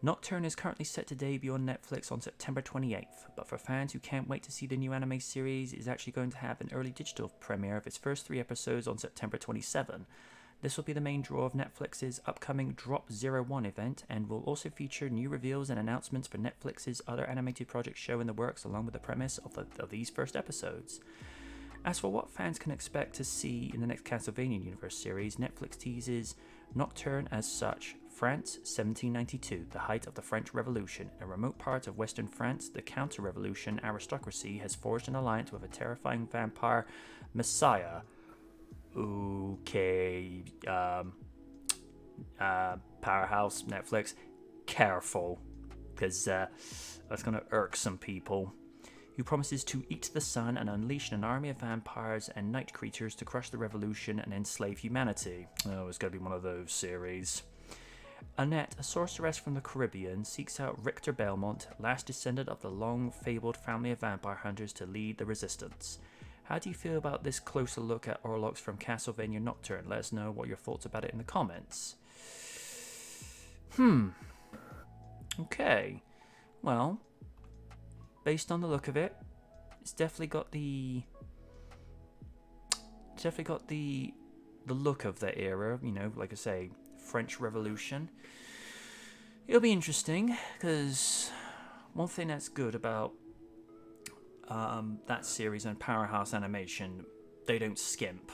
S1: Nocturne is currently set to debut on Netflix on September 28th, but for fans who can't wait to see the new anime series, it is actually going to have an early digital premiere of its first 3 episodes on September 27. This will be the main draw of Netflix's upcoming Drop 01 event, and will also feature new reveals and announcements for Netflix's other animated project show in the works, along with the premise of these first episodes. As for what fans can expect to see in the next Castlevania Universe series, Netflix teases Nocturne as such. France, 1792, the height of the French Revolution. In a remote part of Western France, the counter-revolution aristocracy has forged an alliance with a terrifying vampire messiah. Okay, Powerhouse, Netflix, careful, because that's going to irk some people. Who promises to eat the sun and unleash an army of vampires and night creatures to crush the revolution and enslave humanity. Oh, it's going to be one of those series. Annette, a sorceress from the Caribbean, seeks out Richter Belmont, last descendant of the long-fabled family of vampire hunters, to lead the resistance. How do you feel about this closer look at Orlocks from Castlevania Nocturne? Let us know what your thoughts about it in the comments. Okay. Well, based on the look of it, it's definitely got the look of that era, you know, like I say, French Revolution. It'll be interesting, because one thing that's good about that series and Powerhouse Animation, they don't skimp.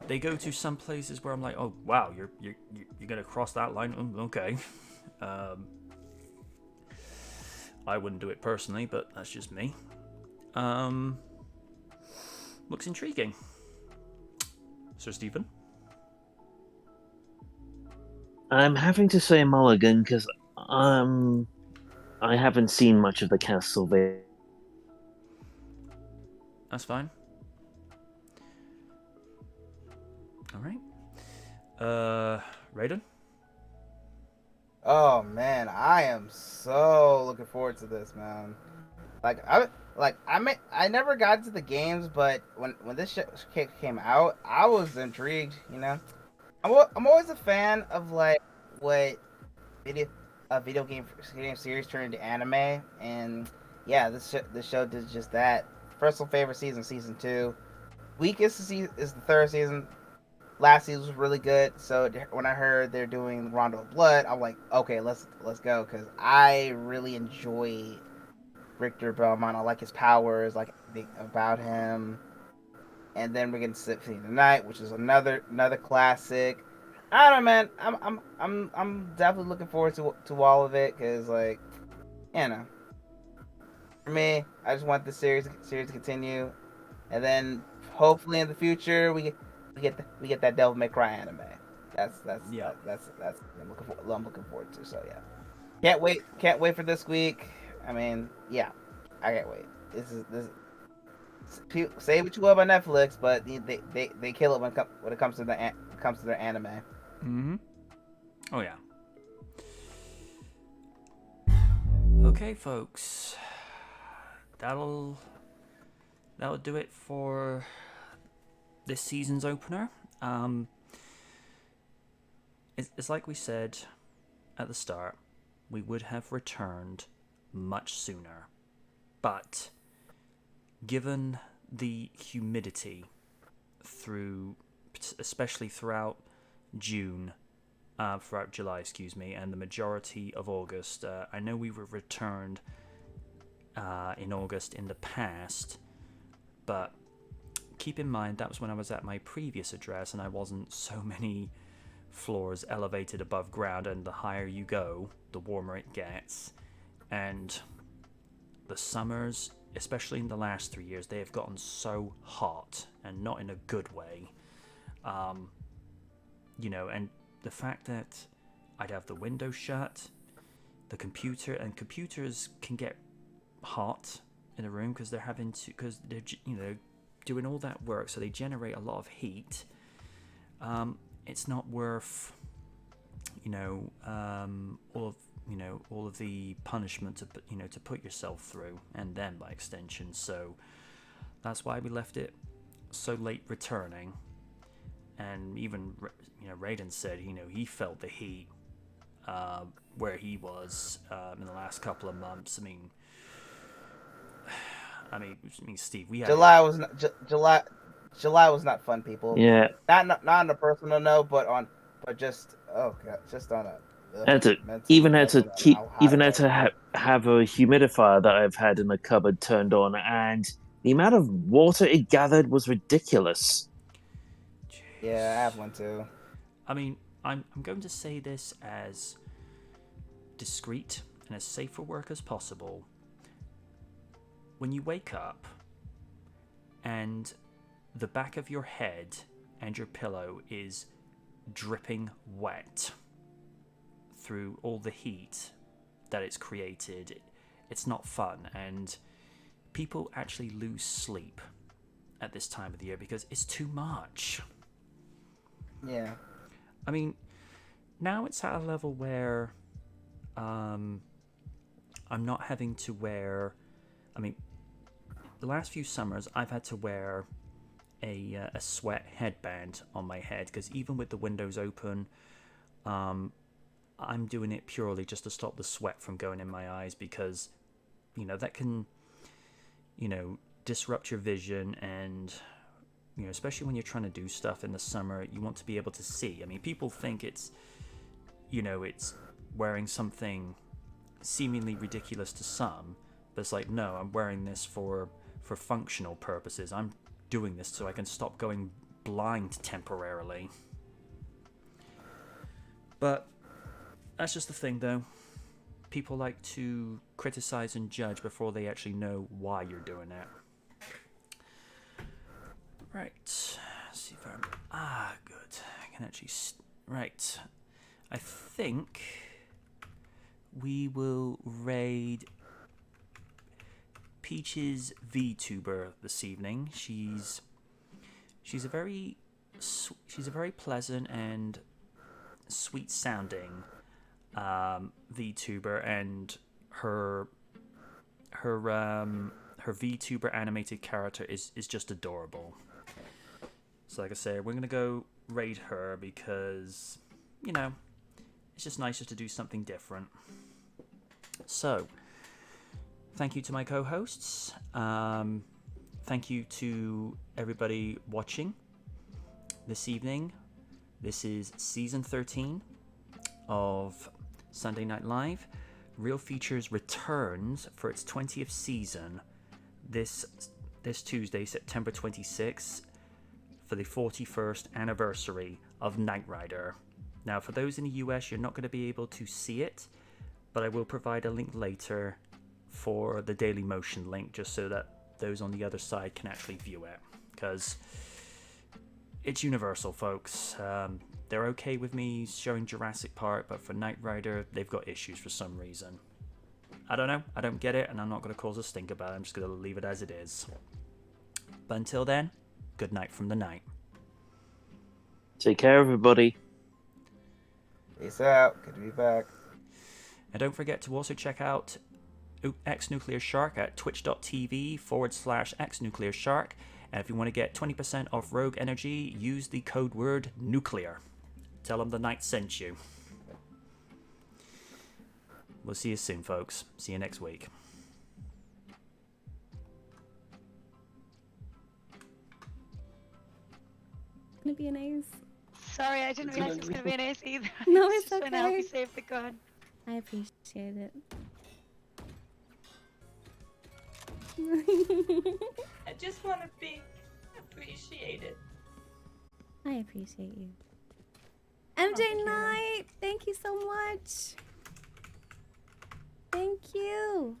S1: They go to some places where I'm like, oh wow, you're gonna cross that line. Okay. I wouldn't do it personally, but that's just me. Looks intriguing. Sir Stephen?
S2: I'm having to say mulligan because I haven't seen much of the Castlevania.
S1: That's fine. Alright. Raiden?
S3: Oh man, I am so looking forward to this, man. I never got into the games, but when this shit came out, I was intrigued. You know, I'm always a fan of like what a video game series turned into anime, and yeah, this show did just that. Personal favorite season 2. Weakest is the 3rd season. Last season was really good, so when I heard they're doing Rondo of Blood, I'm like, okay, let's go, because I really enjoy Richter Belmont. I like his powers, like everything about him. And then we're getting Symphony of the Night, which is another classic. I don't know, man. I'm definitely looking forward to all of it, because like, you know, for me, I just want the series to continue, and then hopefully in the future we get that Devil May Cry anime. That's I'm looking forward to. So yeah, can't wait for this week. I mean, yeah, I can't wait. This. Say what you will about Netflix, but they kill it when it comes to their anime.
S1: Mm-hmm. Oh yeah. Okay, folks. That'll do it for this season's opener. It's like we said at the start, we would have returned much sooner, but given the humidity especially throughout July, and the majority of August, I know we were returned in August in the past, but keep in mind that was when I was at my previous address and I wasn't so many floors elevated above ground, and the higher you go, the warmer it gets. And the summers, especially in the last 3 years, they have gotten so hot, and not in a good way. And the fact that I'd have the window shut, the computers can get hot in a room because they're doing all that work, so they generate a lot of heat. It's not worth all of the punishment to put yourself through, and then by extension. So that's why we left it so late returning. And even Raiden said he felt the heat where he was in the last couple of months. I mean, Steve, we had
S3: July was not fun, people.
S2: Yeah.
S3: Not on a personal note, but on a
S2: had to have a humidifier that I've had in the cupboard turned on, and the amount of water it gathered was ridiculous.
S3: Yeah, I have one too.
S1: I mean, I'm going to say this as discreet and as safe for work as possible. When you wake up and the back of your head and your pillow is dripping wet through all the heat that it's created, it's not fun, and people actually lose sleep at this time of the year because it's too much.
S3: Yeah.
S1: I mean, now it's at a level where I'm not having to wear... I mean, the last few summers I've had to wear a sweat headband on my head, because even with the windows open, I'm doing it purely just to stop the sweat from going in my eyes, because that can disrupt your vision, and especially when you're trying to do stuff in the summer, you want to be able to see. I mean, people think it's wearing something seemingly ridiculous to some, but it's like, no, I'm wearing this for functional purposes. I'm doing this so I can stop going blind temporarily. But that's just the thing, though. People like to criticize and judge before they actually know why you're doing it. Right. Let's see if I'm... good. I can actually... Right. I think we will raid Peach's VTuber this evening. She's a very pleasant and sweet sounding VTuber, and her VTuber animated character is just adorable. So like I say, we're gonna go raid her because it's just nicer to do something different. So, thank you to my co-hosts. Thank you to everybody watching this evening. This is season 13 of Sunday Night Live. Real Features returns for its 20th season this Tuesday, September 26th, for the 41st anniversary of Knight Rider. Now, for those in the US, you're not going to be able to see it, but I will provide a link later for the Daily Motion link, just so that those on the other side can actually view it, because it's Universal, folks. They're okay with me showing Jurassic Park, but for Knight Rider, they've got issues for some reason. I don't know, I don't get it, and I'm not going to cause a stink about it. I'm just going to leave it as it is. But until then, good night from the night.
S2: Take care, everybody.
S18: Peace out. Good to be back.
S1: And don't forget to also check out X Nuclear Shark at twitch.tv/X Nuclear Shark. And if you want to get 20% off Rogue Energy, use the code word nuclear. Tell them the Knight sent you. We'll see you soon, folks. See you next week.
S19: Gonna be an ace.
S20: Sorry, I didn't realize it was gonna be an ace either.
S19: No,
S20: I was
S19: it's
S20: just trying to help
S19: okay.
S20: you save the gun.
S19: I appreciate it.
S21: I just want to be appreciated.
S19: I appreciate you. MJ Knight, thank you so much. Thank you.